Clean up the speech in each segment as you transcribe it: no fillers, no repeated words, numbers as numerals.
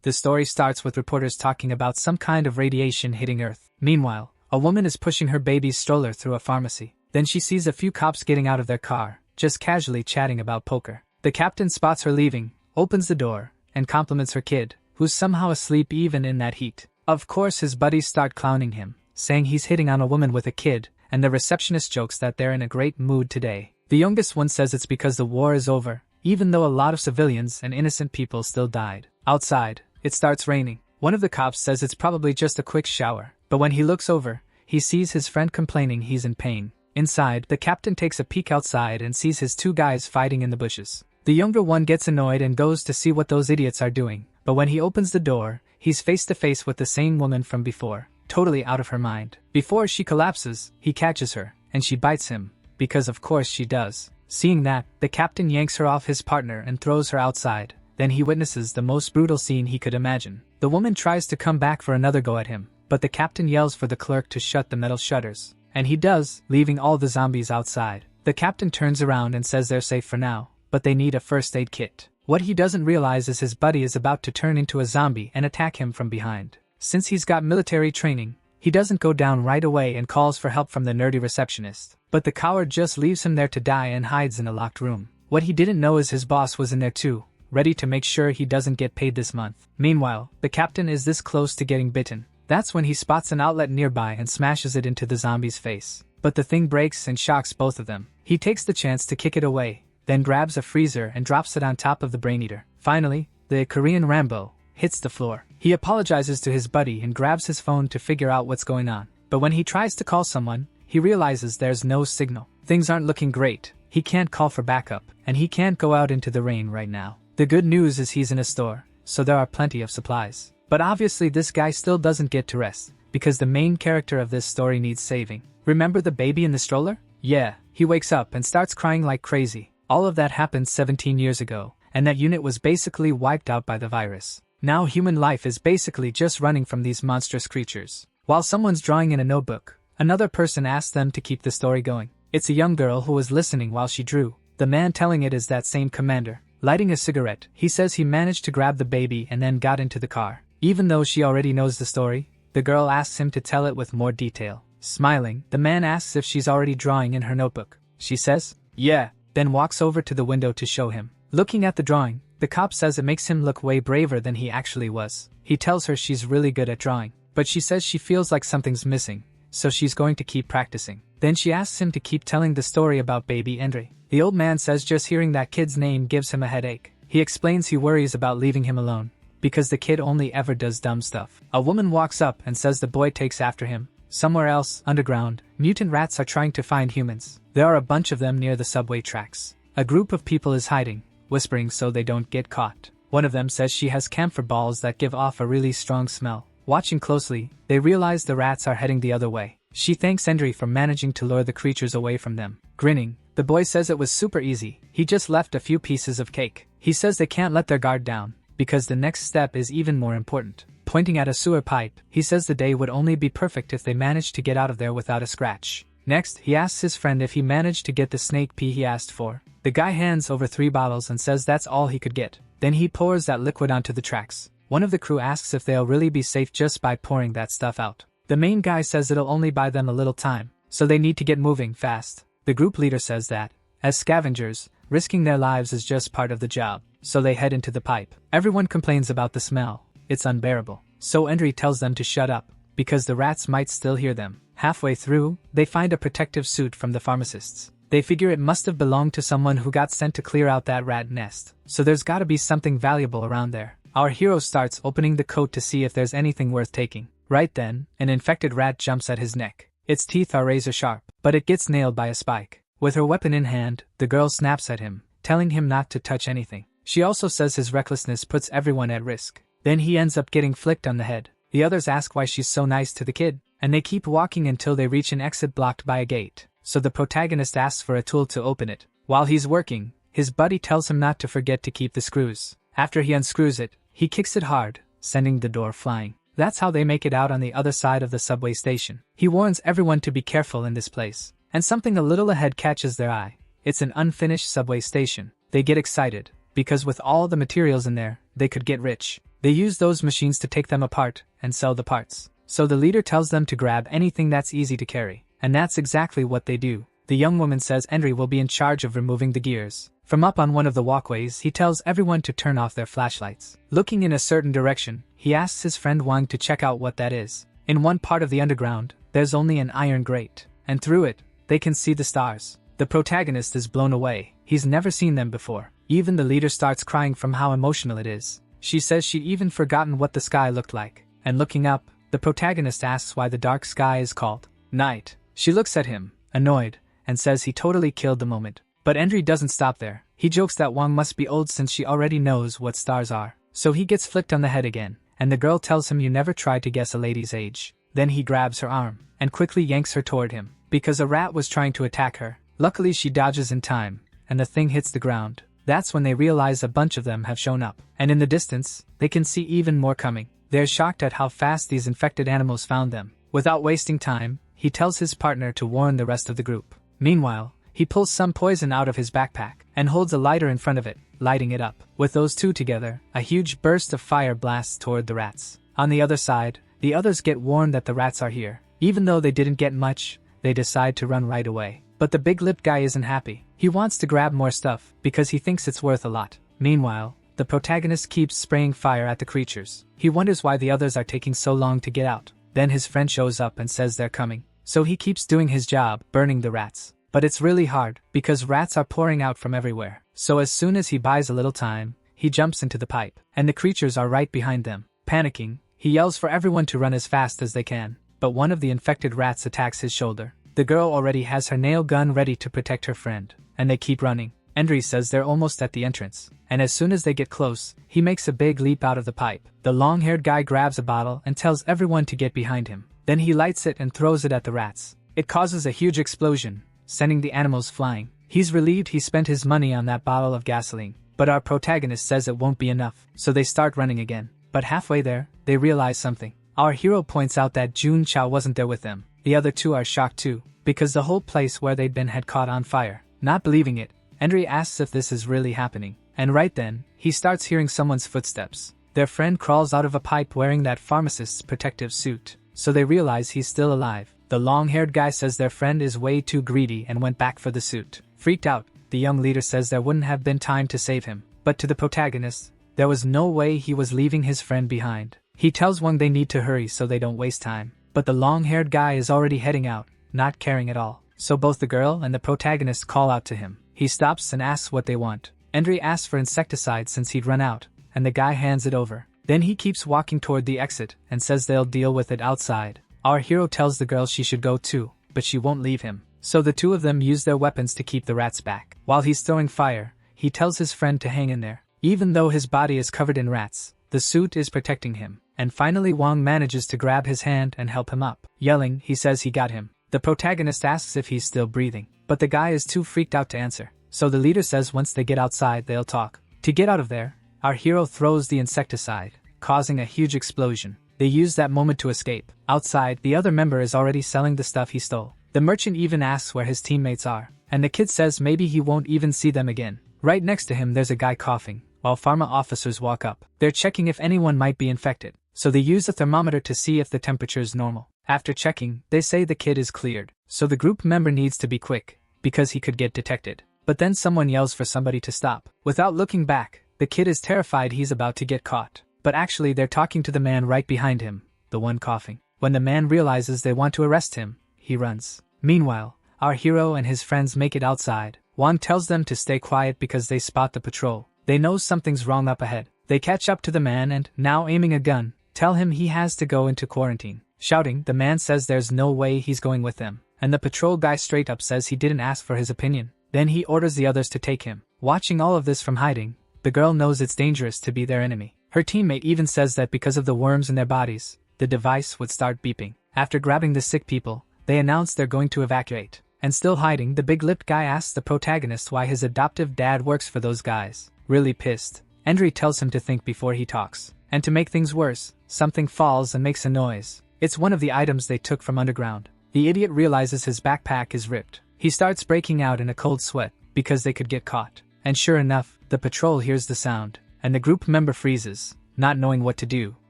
The story starts with reporters talking about some kind of radiation hitting Earth. Meanwhile, a woman is pushing her baby's stroller through a pharmacy. Then she sees a few cops getting out of their car, just casually chatting about poker. The captain spots her leaving, opens the door, and compliments her kid, who's somehow asleep even in that heat. Of course his buddies start clowning him, saying he's hitting on a woman with a kid, and the receptionist jokes that they're in a great mood today. The youngest one says it's because the war is over, even though a lot of civilians and innocent people still died. Outside, it starts raining. One of the cops says it's probably just a quick shower, but when he looks over, he sees his friend complaining he's in pain. Inside, the captain takes a peek outside and sees his two guys fighting in the bushes. The younger one gets annoyed and goes to see what those idiots are doing, but when he opens the door, he's face to face with the same woman from before, totally out of her mind. Before she collapses, he catches her, and she bites him, because of course she does. Seeing that, the captain yanks her off his partner and throws her outside. Then he witnesses the most brutal scene he could imagine. The woman tries to come back for another go at him, but the captain yells for the clerk to shut the metal shutters. And he does, leaving all the zombies outside. The captain turns around and says they're safe for now, but they need a first aid kit. What he doesn't realize is his buddy is about to turn into a zombie and attack him from behind. Since he's got military training, he doesn't go down right away and calls for help from the nerdy receptionist. But the coward just leaves him there to die and hides in a locked room. What he didn't know is his boss was in there too, ready to make sure he doesn't get paid this month. Meanwhile, the captain is this close to getting bitten. That's when he spots an outlet nearby and smashes it into the zombie's face. But the thing breaks and shocks both of them. He takes the chance to kick it away, then grabs a freezer and drops it on top of the brain eater. Finally, the Korean Rambo hits the floor. He apologizes to his buddy and grabs his phone to figure out what's going on. But when he tries to call someone, he realizes there's no signal. Things aren't looking great. He can't call for backup, and he can't go out into the rain right now. The good news is he's in a store, so there are plenty of supplies. But obviously this guy still doesn't get to rest, because the main character of this story needs saving. Remember the baby in the stroller? Yeah, he wakes up and starts crying like crazy. All of that happened 17 years ago, and that unit was basically wiped out by the virus. Now human life is basically just running from these monstrous creatures. While someone's drawing in a notebook, another person asks them to keep the story going. It's a young girl who was listening while she drew. The man telling it is that same commander. Lighting a cigarette, he says he managed to grab the baby and then got into the car. Even though she already knows the story, the girl asks him to tell it with more detail. Smiling, the man asks if she's already drawing in her notebook. She says, yeah, then walks over to the window to show him. Looking at the drawing, the cop says it makes him look way braver than he actually was. He tells her she's really good at drawing, but she says she feels like something's missing, so she's going to keep practicing. Then she asks him to keep telling the story about baby Andre. The old man says just hearing that kid's name gives him a headache. He explains he worries about leaving him alone, because the kid only ever does dumb stuff. A woman walks up and says the boy takes after him. Somewhere else, underground, mutant rats are trying to find humans. There are a bunch of them near the subway tracks. A group of people is hiding, whispering so they don't get caught. One of them says she has camphor balls that give off a really strong smell. Watching closely, they realize the rats are heading the other way. She thanks Endry for managing to lure the creatures away from them. Grinning, the boy says it was super easy. He just left a few pieces of cake. He says they can't let their guard down, because the next step is even more important. Pointing at a sewer pipe, he says the day would only be perfect if they managed to get out of there without a scratch. Next, he asks his friend if he managed to get the snake pea he asked for. The guy hands over 3 bottles and says that's all he could get. Then he pours that liquid onto the tracks. One of the crew asks if they'll really be safe just by pouring that stuff out. The main guy says it'll only buy them a little time, so they need to get moving fast. The group leader says that, as scavengers, risking their lives is just part of the job, so they head into the pipe. Everyone complains about the smell. It's unbearable. So Endry tells them to shut up, because the rats might still hear them. Halfway through, they find a protective suit from the pharmacists. They figure it must have belonged to someone who got sent to clear out that rat nest, so there's gotta be something valuable around there. Our hero starts opening the coat to see if there's anything worth taking. Right then, an infected rat jumps at his neck. Its teeth are razor sharp, but it gets nailed by a spike. With her weapon in hand, the girl snaps at him, telling him not to touch anything. She also says his recklessness puts everyone at risk. Then he ends up getting flicked on the head. The others ask why she's so nice to the kid, and they keep walking until they reach an exit blocked by a gate. So the protagonist asks for a tool to open it. While he's working, his buddy tells him not to forget to keep the screws. After he unscrews it, he kicks it hard, sending the door flying. That's how they make it out on the other side of the subway station. He warns everyone to be careful in this place. And something a little ahead catches their eye. It's an unfinished subway station. They get excited, because with all the materials in there, they could get rich. They use those machines to take them apart and sell the parts. So the leader tells them to grab anything that's easy to carry. And that's exactly what they do. The young woman says Henry will be in charge of removing the gears. From up on one of the walkways, he tells everyone to turn off their flashlights. Looking in a certain direction, he asks his friend Wang to check out what that is. In one part of the underground, there's only an iron grate, and through it, they can see the stars. The protagonist is blown away. He's never seen them before. Even the leader starts crying from how emotional it is. She says she'd even forgotten what the sky looked like. And looking up, the protagonist asks why the dark sky is called night. She looks at him, annoyed, and says he totally killed the moment. But Henry doesn't stop there. He jokes that Wang must be old since she already knows what stars are. So he gets flicked on the head again, and the girl tells him you never tried to guess a lady's age. Then he grabs her arm, and quickly yanks her toward him, because a rat was trying to attack her. Luckily she dodges in time, and the thing hits the ground. That's when they realize a bunch of them have shown up, and in the distance, they can see even more coming. They're shocked at how fast these infected animals found them. Without wasting time, he tells his partner to warn the rest of the group. Meanwhile, he pulls some poison out of his backpack, and holds a lighter in front of it, lighting it up. With those two together, a huge burst of fire blasts toward the rats. On the other side, the others get warned that the rats are here. Even though they didn't get much, they decide to run right away. But the big-lipped guy isn't happy. He wants to grab more stuff, because he thinks it's worth a lot. Meanwhile, the protagonist keeps spraying fire at the creatures. He wonders why the others are taking so long to get out. Then his friend shows up and says they're coming. So he keeps doing his job, burning the rats. But it's really hard, because rats are pouring out from everywhere. So as soon as he buys a little time, he jumps into the pipe, and the creatures are right behind them. Panicking, he yells for everyone to run as fast as they can. But one of the infected rats attacks his shoulder. The girl already has her nail gun ready to protect her friend, and they keep running. Henry says they're almost at the entrance, and as soon as they get close, he makes a big leap out of the pipe. The long-haired guy grabs a bottle and tells everyone to get behind him. Then he lights it and throws it at the rats. It causes a huge explosion, sending the animals flying. He's relieved he spent his money on that bottle of gasoline, but our protagonist says it won't be enough, so they start running again. But halfway there, they realize something. Our hero points out that Jun Chao wasn't there with them. The other two are shocked too, because the whole place where they'd been had caught on fire. Not believing it, Henry asks if this is really happening, and right then, he starts hearing someone's footsteps. Their friend crawls out of a pipe wearing that pharmacist's protective suit, so they realize he's still alive. The long-haired guy says their friend is way too greedy and went back for the suit. Freaked out, the young leader says there wouldn't have been time to save him, but to the protagonist, there was no way he was leaving his friend behind. He tells Wang they need to hurry so they don't waste time, but the long-haired guy is already heading out, not caring at all. So both the girl and the protagonist call out to him. He stops and asks what they want. Henry asks for insecticide since he'd run out, and the guy hands it over. Then he keeps walking toward the exit and says they'll deal with it outside. Our hero tells the girl she should go too, but she won't leave him. So the two of them use their weapons to keep the rats back. While he's throwing fire, he tells his friend to hang in there. Even though his body is covered in rats, the suit is protecting him. And finally Wang manages to grab his hand and help him up. Yelling, he says he got him. The protagonist asks if he's still breathing, but the guy is too freaked out to answer. So the leader says once they get outside they'll talk. To get out of there, our hero throws the insecticide, causing a huge explosion. They use that moment to escape. Outside, the other member is already selling the stuff he stole. The merchant even asks where his teammates are, and the kid says maybe he won't even see them again. Right next to him there's a guy coughing, while pharma officers walk up. They're checking if anyone might be infected, so they use a thermometer to see if the temperature is normal. After checking, they say the kid is cleared, so the group member needs to be quick, because he could get detected. But then someone yells for somebody to stop. Without looking back, the kid is terrified he's about to get caught. But actually they're talking to the man right behind him, the one coughing. When the man realizes they want to arrest him, he runs. Meanwhile, our hero and his friends make it outside. Wang tells them to stay quiet because they spot the patrol. They know something's wrong up ahead. They catch up to the man and, now aiming a gun, tell him he has to go into quarantine. Shouting, the man says there's no way he's going with them, and the patrol guy straight up says he didn't ask for his opinion. Then he orders the others to take him. Watching all of this from hiding, the girl knows it's dangerous to be their enemy. Her teammate even says that because of the worms in their bodies, the device would start beeping. After grabbing the sick people, they announce they're going to evacuate. And still hiding, the big-lipped guy asks the protagonist why his adoptive dad works for those guys. Really pissed, Henry tells him to think before he talks. And to make things worse, something falls and makes a noise. It's one of the items they took from underground. The idiot realizes his backpack is ripped. He starts breaking out in a cold sweat, because they could get caught. And sure enough, the patrol hears the sound, and the group member freezes, not knowing what to do.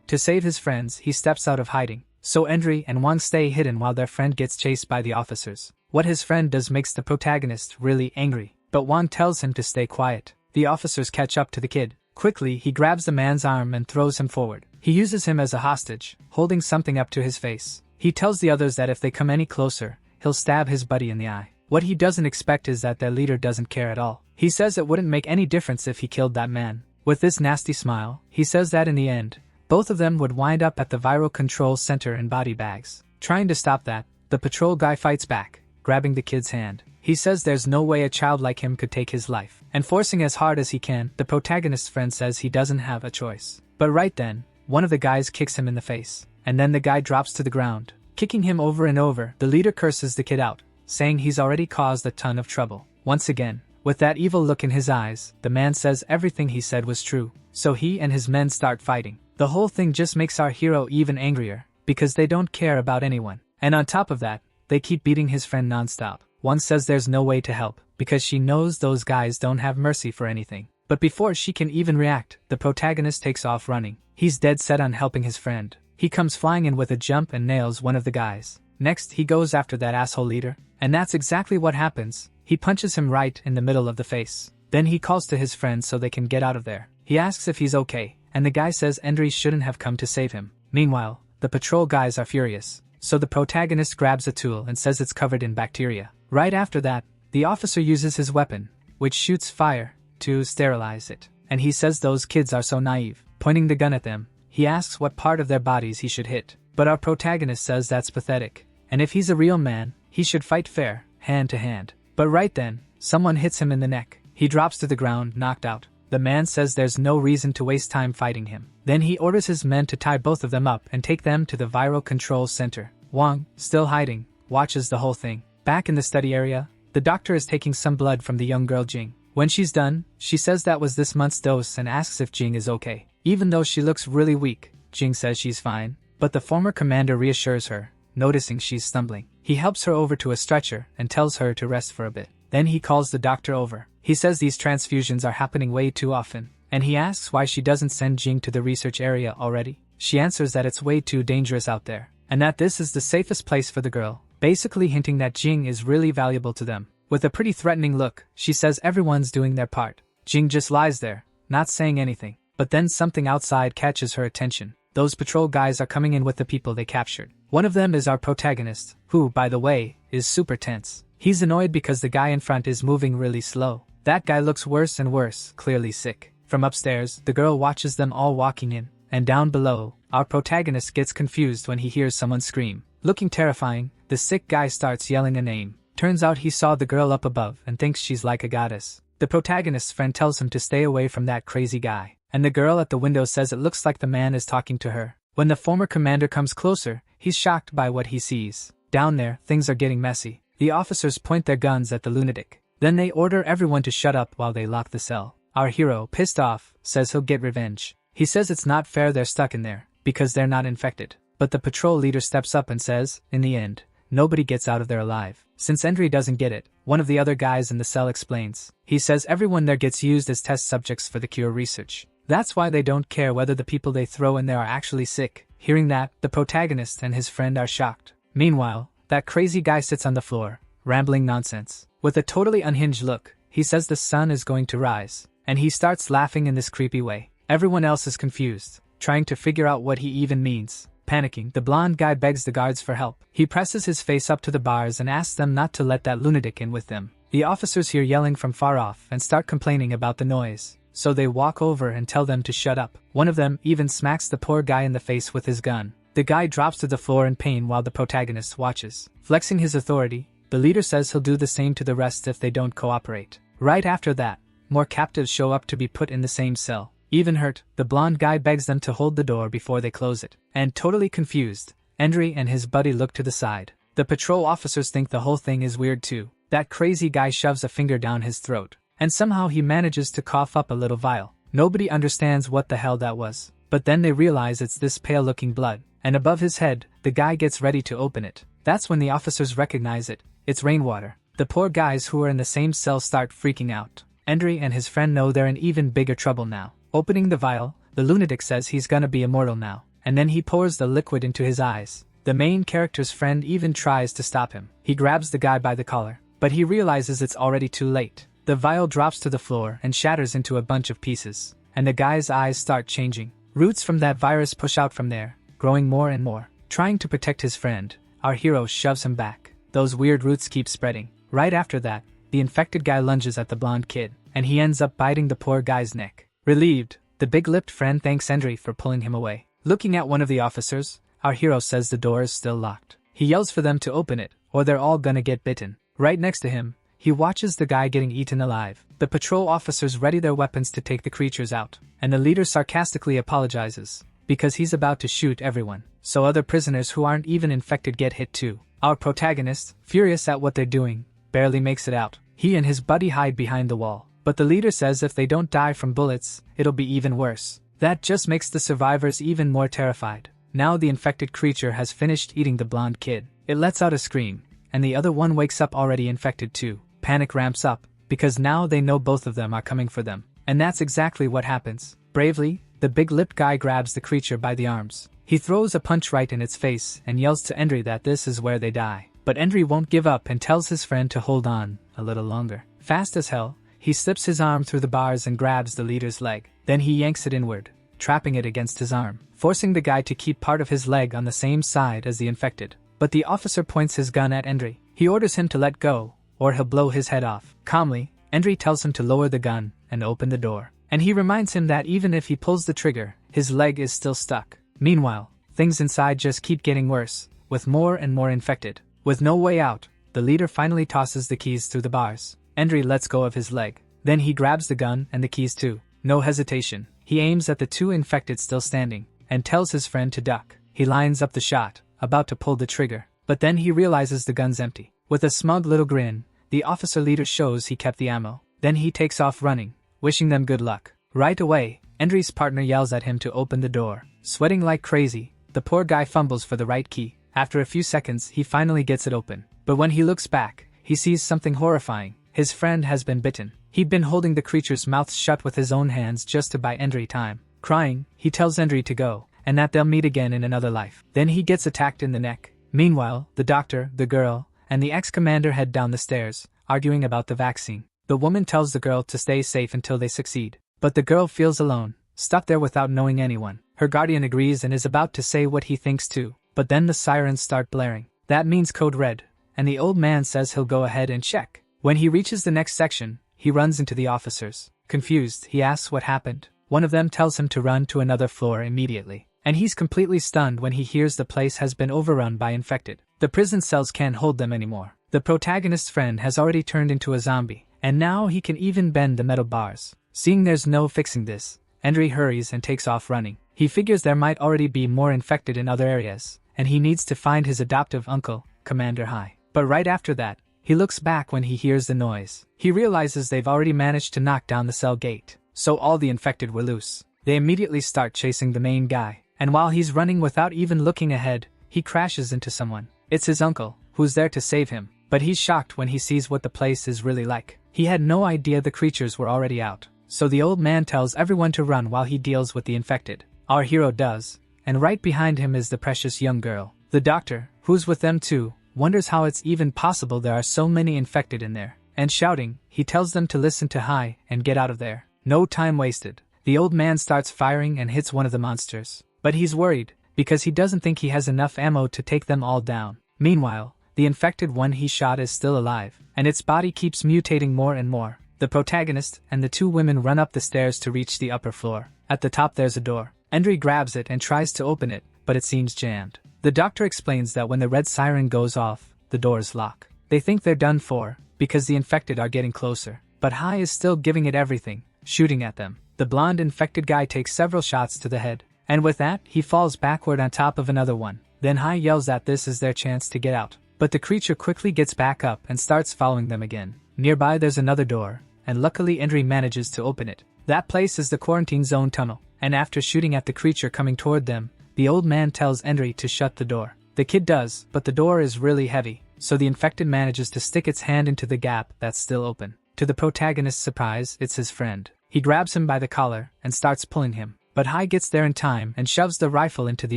To save his friends, he steps out of hiding. So Endri and Wang stay hidden while their friend gets chased by the officers. What his friend does makes the protagonist really angry, but Wang tells him to stay quiet. The officers catch up to the kid. Quickly, he grabs the man's arm and throws him forward. He uses him as a hostage, holding something up to his face. He tells the others that if they come any closer, he'll stab his buddy in the eye. What he doesn't expect is that their leader doesn't care at all. He says it wouldn't make any difference if he killed that man. With this nasty smile, he says that in the end, both of them would wind up at the viral control center in body bags. Trying to stop that, the patrol guy fights back, grabbing the kid's hand. He says there's no way a child like him could take his life, and forcing as hard as he can, the protagonist's friend says he doesn't have a choice. But right then, one of the guys kicks him in the face, and then the guy drops to the ground, kicking him over and over. The leader curses the kid out, saying he's already caused a ton of trouble. Once again, with that evil look in his eyes, the man says everything he said was true, so he and his men start fighting. The whole thing just makes our hero even angrier, because they don't care about anyone. And on top of that, they keep beating his friend non-stop. One says there's no way to help, because she knows those guys don't have mercy for anything. But before she can even react, the protagonist takes off running. He's dead set on helping his friend. He comes flying in with a jump and nails one of the guys. Next, he goes after that asshole leader, and that's exactly what happens. He punches him right in the middle of the face. Then he calls to his friends so they can get out of there. He asks if he's okay, and the guy says Endri shouldn't have come to save him. Meanwhile, the patrol guys are furious, so the protagonist grabs a tool and says it's covered in bacteria. Right after that, the officer uses his weapon, which shoots fire, to sterilize it. And he says those kids are so naive. Pointing the gun at them, he asks what part of their bodies he should hit. But our protagonist says that's pathetic, and if he's a real man, he should fight fair, hand to hand. But right then, someone hits him in the neck. He drops to the ground, knocked out. The man says there's no reason to waste time fighting him. Then he orders his men to tie both of them up and take them to the viral control center. Wang, still hiding, watches the whole thing. Back in the study area, the doctor is taking some blood from the young girl Jing. When she's done, she says that was this month's dose and asks if Jing is okay. Even though she looks really weak, Jing says she's fine, but the former commander reassures her, noticing she's stumbling. He helps her over to a stretcher and tells her to rest for a bit. Then he calls the doctor over. He says these transfusions are happening way too often, and he asks why she doesn't send Jing to the research area already. She answers that it's way too dangerous out there, and that this is the safest place for the girl, basically hinting that Jing is really valuable to them. With a pretty threatening look, she says everyone's doing their part. Jing just lies there, not saying anything, but then something outside catches her attention. Those patrol guys are coming in with the people they captured. One of them is our protagonist, who, by the way, is super tense. He's annoyed because the guy in front is moving really slow. That guy looks worse and worse, clearly sick. From upstairs, the girl watches them all walking in, and down below, our protagonist gets confused when he hears someone scream. Looking terrifying, the sick guy starts yelling a name. Turns out he saw the girl up above and thinks she's like a goddess. The protagonist's friend tells him to stay away from that crazy guy, and the girl at the window says it looks like the man is talking to her. When the former commander comes closer, he's shocked by what he sees. Down there, things are getting messy. The officers point their guns at the lunatic. Then they order everyone to shut up while they lock the cell. Our hero, pissed off, says he'll get revenge. He says it's not fair they're stuck in there, because they're not infected. But the patrol leader steps up and says, in the end, nobody gets out of there alive. Since Endri doesn't get it, one of the other guys in the cell explains. He says everyone there gets used as test subjects for the cure research. That's why they don't care whether the people they throw in there are actually sick. Hearing that, the protagonist and his friend are shocked. Meanwhile, that crazy guy sits on the floor, rambling nonsense. With a totally unhinged look, he says the sun is going to rise, and he starts laughing in this creepy way. Everyone else is confused, trying to figure out what he even means. Panicking, the blonde guy begs the guards for help. He presses his face up to the bars and asks them not to let that lunatic in with them. The officers hear yelling from far off and start complaining about the noise, so they walk over and tell them to shut up. One of them even smacks the poor guy in the face with his gun. The guy drops to the floor in pain while the protagonist watches. Flexing his authority, the leader says he'll do the same to the rest if they don't cooperate. Right after that, more captives show up to be put in the same cell. Even hurt, the blonde guy begs them to hold the door before they close it. And totally confused, Endri and his buddy look to the side. The patrol officers think the whole thing is weird too. That crazy guy shoves a finger down his throat, and somehow he manages to cough up a little vial. Nobody understands what the hell that was, but then they realize it's this pale-looking blood, and above his head, the guy gets ready to open it. That's when the officers recognize it. It's rainwater. The poor guys who are in the same cell start freaking out. Endri and his friend know they're in even bigger trouble now. Opening the vial, The lunatic says he's gonna be immortal now, and then he pours the liquid into his eyes. The main character's friend even tries to stop him. He grabs the guy by the collar, but he realizes it's already too late. The vial drops to the floor and shatters into a bunch of pieces, and the guy's eyes start changing. Roots from that virus push out from there, growing more and more. Trying to protect his friend, our hero shoves him back. Those weird roots keep spreading. Right after that, the infected guy lunges at the blonde kid, and he ends up biting the poor guy's neck. Relieved, the big-lipped friend thanks Endry for pulling him away. Looking at one of the officers, our hero says the door is still locked. He yells for them to open it, or they're all gonna get bitten. Right next to him, he watches the guy getting eaten alive. The patrol officers ready their weapons to take the creatures out, and the leader sarcastically apologizes, because he's about to shoot everyone, so other prisoners who aren't even infected get hit too. Our protagonist, furious at what they're doing, barely makes it out. He and his buddy hide behind the wall, but the leader says if they don't die from bullets, it'll be even worse. That just makes the survivors even more terrified. Now the infected creature has finished eating the blonde kid. It lets out a scream, and the other one wakes up already infected too. Panic ramps up, because now they know both of them are coming for them. And that's exactly what happens. Bravely, the big-lipped guy grabs the creature by the arms. He throws a punch right in its face and yells to Endry that this is where they die. But Endry won't give up and tells his friend to hold on a little longer. Fast as hell, he slips his arm through the bars and grabs the leader's leg. Then he yanks it inward, trapping it against his arm, forcing the guy to keep part of his leg on the same side as the infected. But the officer points his gun at Endry. He orders him to let go, or he'll blow his head off. Calmly, Endry tells him to lower the gun and open the door. And he reminds him that even if he pulls the trigger, his leg is still stuck. Meanwhile, things inside just keep getting worse, with more and more infected. With no way out, the leader finally tosses the keys through the bars. Endry lets go of his leg. Then he grabs the gun and the keys too. No hesitation, he aims at the two infected still standing, and tells his friend to duck. He lines up the shot, about to pull the trigger, but then he realizes the gun's empty. With a smug little grin, the officer leader shows he kept the ammo. Then he takes off running, wishing them good luck. Right away, Endry's partner yells at him to open the door. Sweating like crazy, the poor guy fumbles for the right key. After a few seconds, he finally gets it open. But when he looks back, he sees something horrifying. His friend has been bitten. He'd been holding the creature's mouth shut with his own hands just to buy Endry time. Crying, he tells Endry to go, and that they'll meet again in another life. Then he gets attacked in the neck. Meanwhile, the doctor, the girl, and the ex-commander head down the stairs, arguing about the vaccine. The woman tells the girl to stay safe until they succeed. But the girl feels alone, stuck there without knowing anyone. Her guardian agrees and is about to say what he thinks too. But then the sirens start blaring. That means code red, and the old man says he'll go ahead and check. When he reaches the next section, he runs into the officers. Confused, he asks what happened. One of them tells him to run to another floor immediately. And he's completely stunned when he hears the place has been overrun by infected. The prison cells can't hold them anymore. The protagonist's friend has already turned into a zombie, and now he can even bend the metal bars. Seeing there's no fixing this, Endry hurries and takes off running. He figures there might already be more infected in other areas, and he needs to find his adoptive uncle, Commander High. But right after that, he looks back when he hears the noise. He realizes they've already managed to knock down the cell gate, so all the infected were loose. They immediately start chasing the main guy, and while he's running without even looking ahead, he crashes into someone. It's his uncle, who's there to save him, but he's shocked when he sees what the place is really like. He had no idea the creatures were already out, so the old man tells everyone to run while he deals with the infected. Our hero does, and right behind him is the precious young girl. The doctor, who's with them too, wonders how it's even possible there are so many infected in there, and shouting, he tells them to listen to High and get out of there. No time wasted. The old man starts firing and hits one of the monsters, but he's worried, because he doesn't think he has enough ammo to take them all down. Meanwhile, the infected one he shot is still alive, and its body keeps mutating more and more. The protagonist and the two women run up the stairs to reach the upper floor. At the top there's a door. Endry grabs it and tries to open it, but it seems jammed. The doctor explains that when the red siren goes off, the doors lock. They think they're done for, because the infected are getting closer, but High is still giving it everything, shooting at them. The blonde infected guy takes several shots to the head, and with that, he falls backward on top of another one. Then High yells that this is their chance to get out, but the creature quickly gets back up and starts following them again. Nearby there's another door, and luckily Endry manages to open it. That place is the quarantine zone tunnel, and after shooting at the creature coming toward them, the old man tells Endry to shut the door. The kid does, but the door is really heavy, so the infected manages to stick its hand into the gap that's still open. To the protagonist's surprise, it's his friend. He grabs him by the collar and starts pulling him. but Hai gets there in time and shoves the rifle into the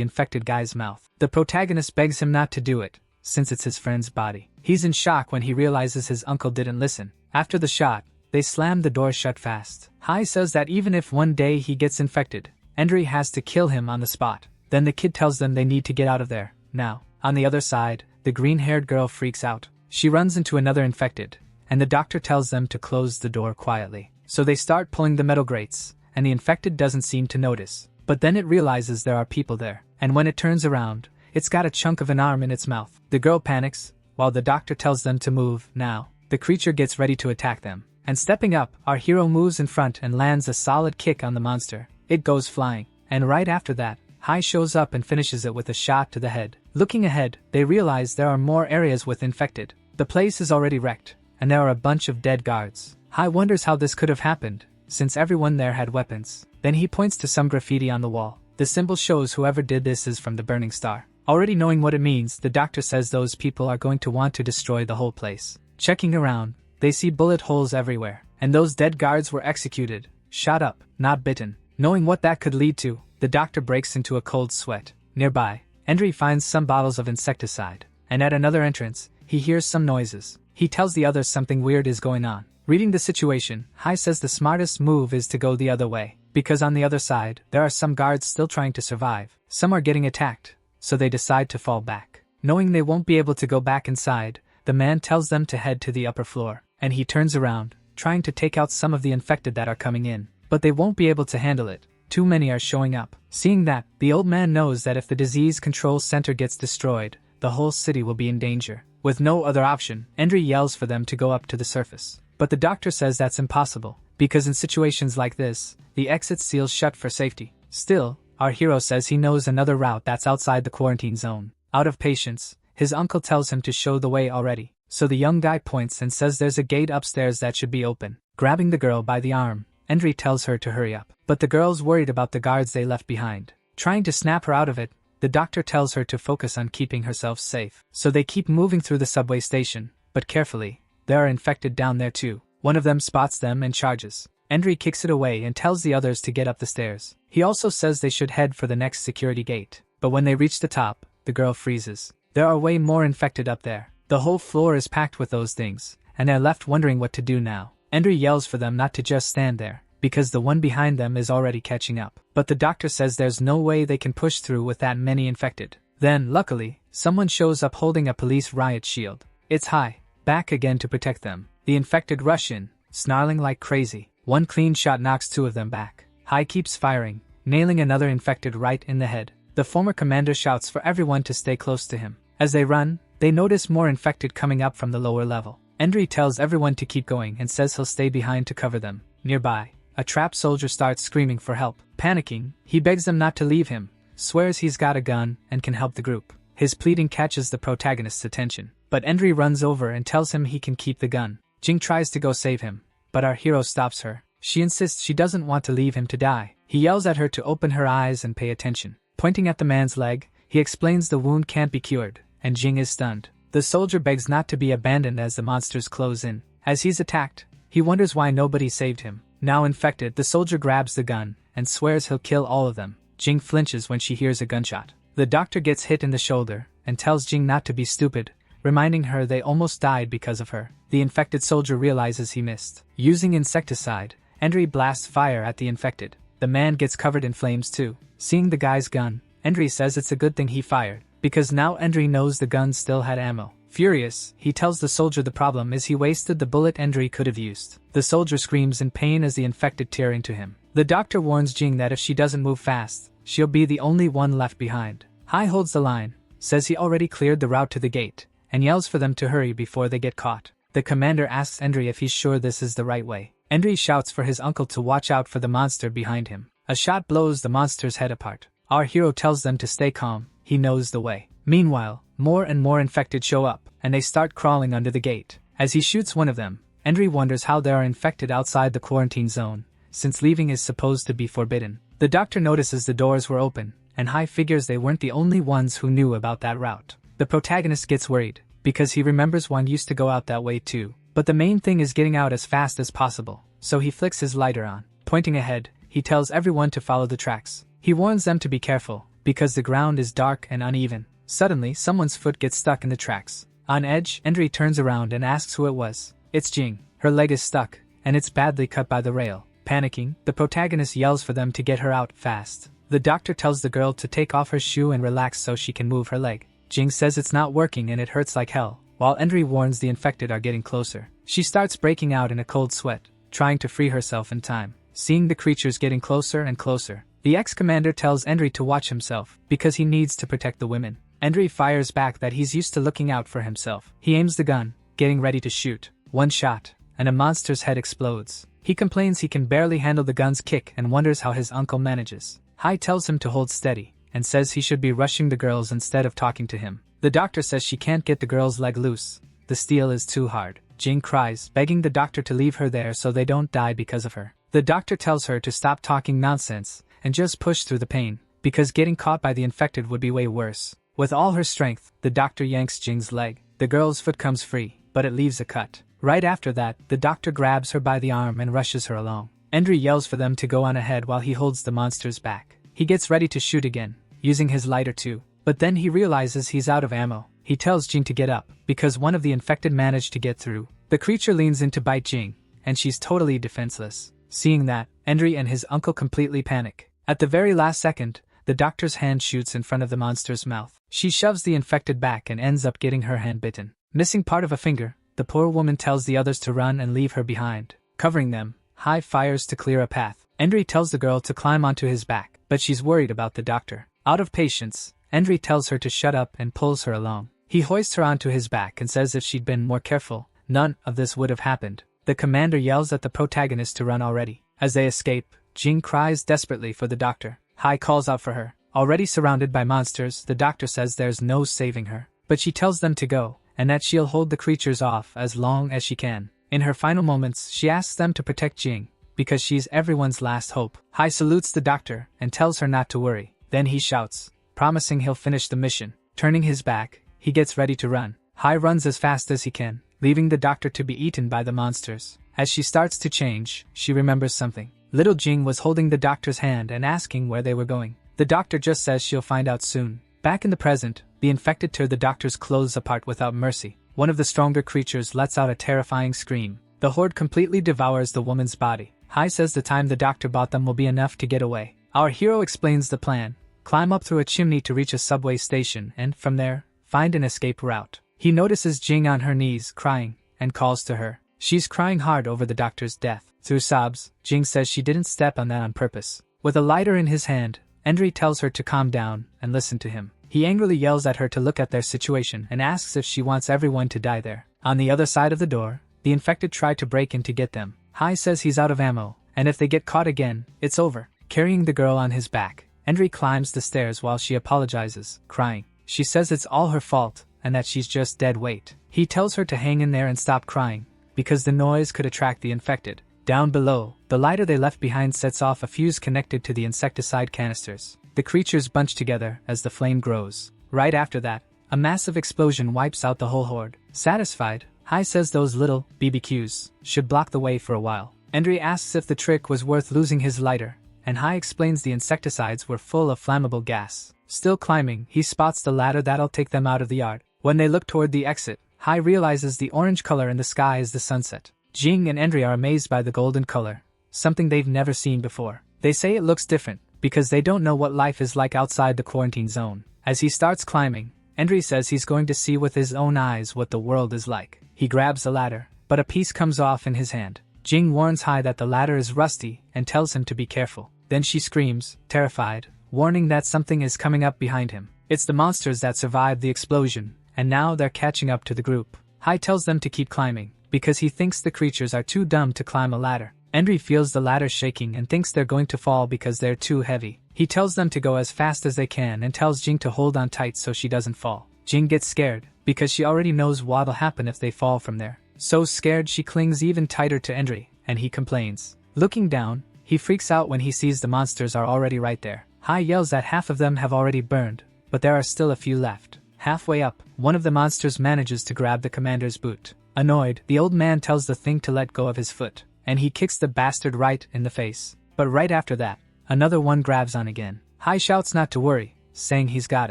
infected guy's mouth. The protagonist begs him not to do it, since it's his friend's body. He's in shock when he realizes his uncle didn't listen. After the shot, they slam the door shut fast. Hai says that even if one day he gets infected, Endry has to kill him on the spot. Then the kid tells them they need to get out of there, now. On the other side, the green-haired girl freaks out. She runs into another infected, and the doctor tells them to close the door quietly. So they start pulling the metal grates, and the infected doesn't seem to notice. But then it realizes there are people there, and when it turns around, it's got a chunk of an arm in its mouth. The girl panics, while the doctor tells them to move, now. The creature gets ready to attack them, and stepping up, our hero moves in front and lands a solid kick on the monster. It goes flying, and right after that, Hai shows up and finishes it with a shot to the head. Looking ahead, they realize there are more areas with infected. The place is already wrecked, and there are a bunch of dead guards. Hai wonders how this could have happened, since everyone there had weapons. Then he points to some graffiti on the wall. The symbol shows whoever did this is from the Burning Star. Already knowing what it means, the doctor says those people are going to want to destroy the whole place. Checking around, they see bullet holes everywhere, and those dead guards were executed, shot up, not bitten. Knowing what that could lead to, the doctor breaks into a cold sweat. Nearby, Endry finds some bottles of insecticide, and at another entrance, he hears some noises. He tells the others something weird is going on. Reading the situation, Hai says the smartest move is to go the other way, because on the other side, there are some guards still trying to survive. Some are getting attacked, so they decide to fall back. Knowing they won't be able to go back inside, the man tells them to head to the upper floor, and he turns around, trying to take out some of the infected that are coming in. But they won't be able to handle it. Too many are showing up. Seeing that, the old man knows that if the disease control center gets destroyed, the whole city will be in danger. With no other option, Endry yells for them to go up to the surface. But the doctor says that's impossible, because in situations like this, the exit seals shut for safety. Still, our hero says he knows another route that's outside the quarantine zone. Out of patience, his uncle tells him to show the way already. So the young guy points and says there's a gate upstairs that should be open. Grabbing the girl by the arm, Endry tells her to hurry up. But the girl's worried about the guards they left behind. Trying to snap her out of it, the doctor tells her to focus on keeping herself safe. So they keep moving through the subway station, but carefully. There are infected down there too. One of them spots them and charges. Endry kicks it away and tells the others to get up the stairs. He also says they should head for the next security gate. But when they reach the top, the girl freezes. There are way more infected up there. The whole floor is packed with those things, and they're left wondering what to do now. Endry yells for them not to just stand there, because the one behind them is already catching up. But the doctor says there's no way they can push through with that many infected. Then, luckily, someone shows up holding a police riot shield. It's Hai, back again to protect them. The infected rush in, snarling like crazy. One clean shot knocks two of them back. Hai keeps firing, nailing another infected right in the head. The former commander shouts for everyone to stay close to him. As they run, they notice more infected coming up from the lower level. Endry tells everyone to keep going and says he'll stay behind to cover them. Nearby, a trapped soldier starts screaming for help. Panicking, he begs them not to leave him, swears he's got a gun and can help the group. His pleading catches the protagonist's attention, but Endry runs over and tells him he can keep the gun. Jing tries to go save him, but our hero stops her. She insists she doesn't want to leave him to die. He yells at her to open her eyes and pay attention. Pointing at the man's leg, he explains the wound can't be cured, and Jing is stunned. The soldier begs not to be abandoned as the monsters close in. As he's attacked, he wonders why nobody saved him. Now infected, the soldier grabs the gun and swears he'll kill all of them. Jing flinches when she hears a gunshot. The doctor gets hit in the shoulder and tells Jing not to be stupid, reminding her they almost died because of her. The infected soldier realizes he missed. Using insecticide, Endry blasts fire at the infected. The man gets covered in flames too. Seeing the guy's gun, Endry says it's a good thing he fired, because now Endry knows the gun still had ammo. Furious, he tells the soldier the problem is he wasted the bullet Endry could have used. The soldier screams in pain as the infected tear into him. The doctor warns Jing that if she doesn't move fast, she'll be the only one left behind. Hai holds the line, says he already cleared the route to the gate, and yells for them to hurry before they get caught. The commander asks Endry if he's sure this is the right way. Endry shouts for his uncle to watch out for the monster behind him. A shot blows the monster's head apart. Our hero tells them to stay calm, he knows the way. Meanwhile, more and more infected show up, and they start crawling under the gate. As he shoots one of them, Endry wonders how they are infected outside the quarantine zone, since leaving is supposed to be forbidden. The doctor notices the doors were open, and Hai figures they weren't the only ones who knew about that route. The protagonist gets worried, because he remembers one used to go out that way too. But the main thing is getting out as fast as possible, so he flicks his lighter on. Pointing ahead, he tells everyone to follow the tracks. He warns them to be careful, because the ground is dark and uneven. Suddenly, someone's foot gets stuck in the tracks. On edge, Endry turns around and asks who it was. It's Jing. Her leg is stuck, and it's badly cut by the rail. Panicking, the protagonist yells for them to get her out fast. The doctor tells the girl to take off her shoe and relax so she can move her leg. Jing says it's not working and it hurts like hell, while Endry warns the infected are getting closer. She starts breaking out in a cold sweat, trying to free herself in time. Seeing the creatures getting closer and closer, the ex-commander tells Endry to watch himself, because he needs to protect the women. Endry fires back that he's used to looking out for himself. He aims the gun, getting ready to shoot. One shot, and a monster's head explodes. He complains he can barely handle the gun's kick and wonders how his uncle manages. Hai tells him to hold steady, and says he should be rushing the girls instead of talking to him. The doctor says she can't get the girl's leg loose. The steel is too hard. Jing cries, begging the doctor to leave her there so they don't die because of her. The doctor tells her to stop talking nonsense, and just push through the pain, because getting caught by the infected would be way worse. With all her strength, the doctor yanks Jing's leg. The girl's foot comes free, but it leaves a cut. Right after that, the doctor grabs her by the arm and rushes her along. Endry yells for them to go on ahead while he holds the monster's back. He gets ready to shoot again, using his lighter too, but then he realizes he's out of ammo. He tells Jing to get up, because one of the infected managed to get through. The creature leans in to bite Jing, and she's totally defenseless. Seeing that, Endry and his uncle completely panic. At the very last second, the doctor's hand shoots in front of the monster's mouth. She shoves the infected back and ends up getting her hand bitten. Missing part of a finger, the poor woman tells the others to run and leave her behind. Covering them, Hai fires to clear a path. Endry tells the girl to climb onto his back, but she's worried about the doctor. Out of patience, Endry tells her to shut up and pulls her along. He hoists her onto his back and says if she'd been more careful, none of this would have happened. The commander yells at the protagonist to run already. As they escape, Jing cries desperately for the doctor. Hai calls out for her. Already surrounded by monsters, the doctor says there's no saving her. But she tells them to go, and that she'll hold the creatures off as long as she can. In her final moments, she asks them to protect Jing, because she's everyone's last hope. Hai salutes the doctor and tells her not to worry. Then he shouts, promising he'll finish the mission. Turning his back, he gets ready to run. Hai runs as fast as he can, leaving the doctor to be eaten by the monsters. As she starts to change, she remembers something. Little Jing was holding the doctor's hand and asking where they were going. The doctor just says she'll find out soon. Back in the present, the infected tear the doctor's clothes apart without mercy. One of the stronger creatures lets out a terrifying scream. The horde completely devours the woman's body. Hai says the time the doctor bought them will be enough to get away. Our hero explains the plan. Climb up through a chimney to reach a subway station and, from there, find an escape route. He notices Jing on her knees, crying, and calls to her. She's crying hard over the doctor's death. Through sobs, Jing says she didn't step on that on purpose. With a lighter in his hand, Endry tells her to calm down and listen to him. He angrily yells at her to look at their situation and asks if she wants everyone to die there. On the other side of the door, the infected try to break in to get them. Hai says he's out of ammo, and if they get caught again, it's over. Carrying the girl on his back, Endry climbs the stairs while she apologizes, crying. She says it's all her fault, and that she's just dead weight. He tells her to hang in there and stop crying, because the noise could attract the infected. Down below, the lighter they left behind sets off a fuse connected to the insecticide canisters. The creatures bunch together as the flame grows. Right after that, a massive explosion wipes out the whole horde. Satisfied, Hai says those little BBQs should block the way for a while. Endry asks if the trick was worth losing his lighter, and Hai explains the insecticides were full of flammable gas. Still climbing, he spots the ladder that'll take them out of the yard. When they look toward the exit, Hai realizes the orange color in the sky is the sunset. Jing and Endry are amazed by the golden color, something they've never seen before. They say it looks different, because they don't know what life is like outside the quarantine zone. As he starts climbing, Endry says he's going to see with his own eyes what the world is like. He grabs the ladder, but a piece comes off in his hand. Jing warns Hai that the ladder is rusty and tells him to be careful. Then she screams, terrified, warning that something is coming up behind him. It's the monsters that survived the explosion, and now they're catching up to the group. Hai tells them to keep climbing, because he thinks the creatures are too dumb to climb a ladder. Endry feels the ladder shaking and thinks they're going to fall because they're too heavy. He tells them to go as fast as they can and tells Jing to hold on tight so she doesn't fall. Jing gets scared, because she already knows what'll happen if they fall from there. So scared she clings even tighter to Endry, and he complains. Looking down, he freaks out when he sees the monsters are already right there. Hai yells that half of them have already burned, but there are still a few left. Halfway up, one of the monsters manages to grab the commander's boot. Annoyed, the old man tells the thing to let go of his foot, and he kicks the bastard right in the face. But right after that, another one grabs on again. Hai shouts not to worry, saying he's got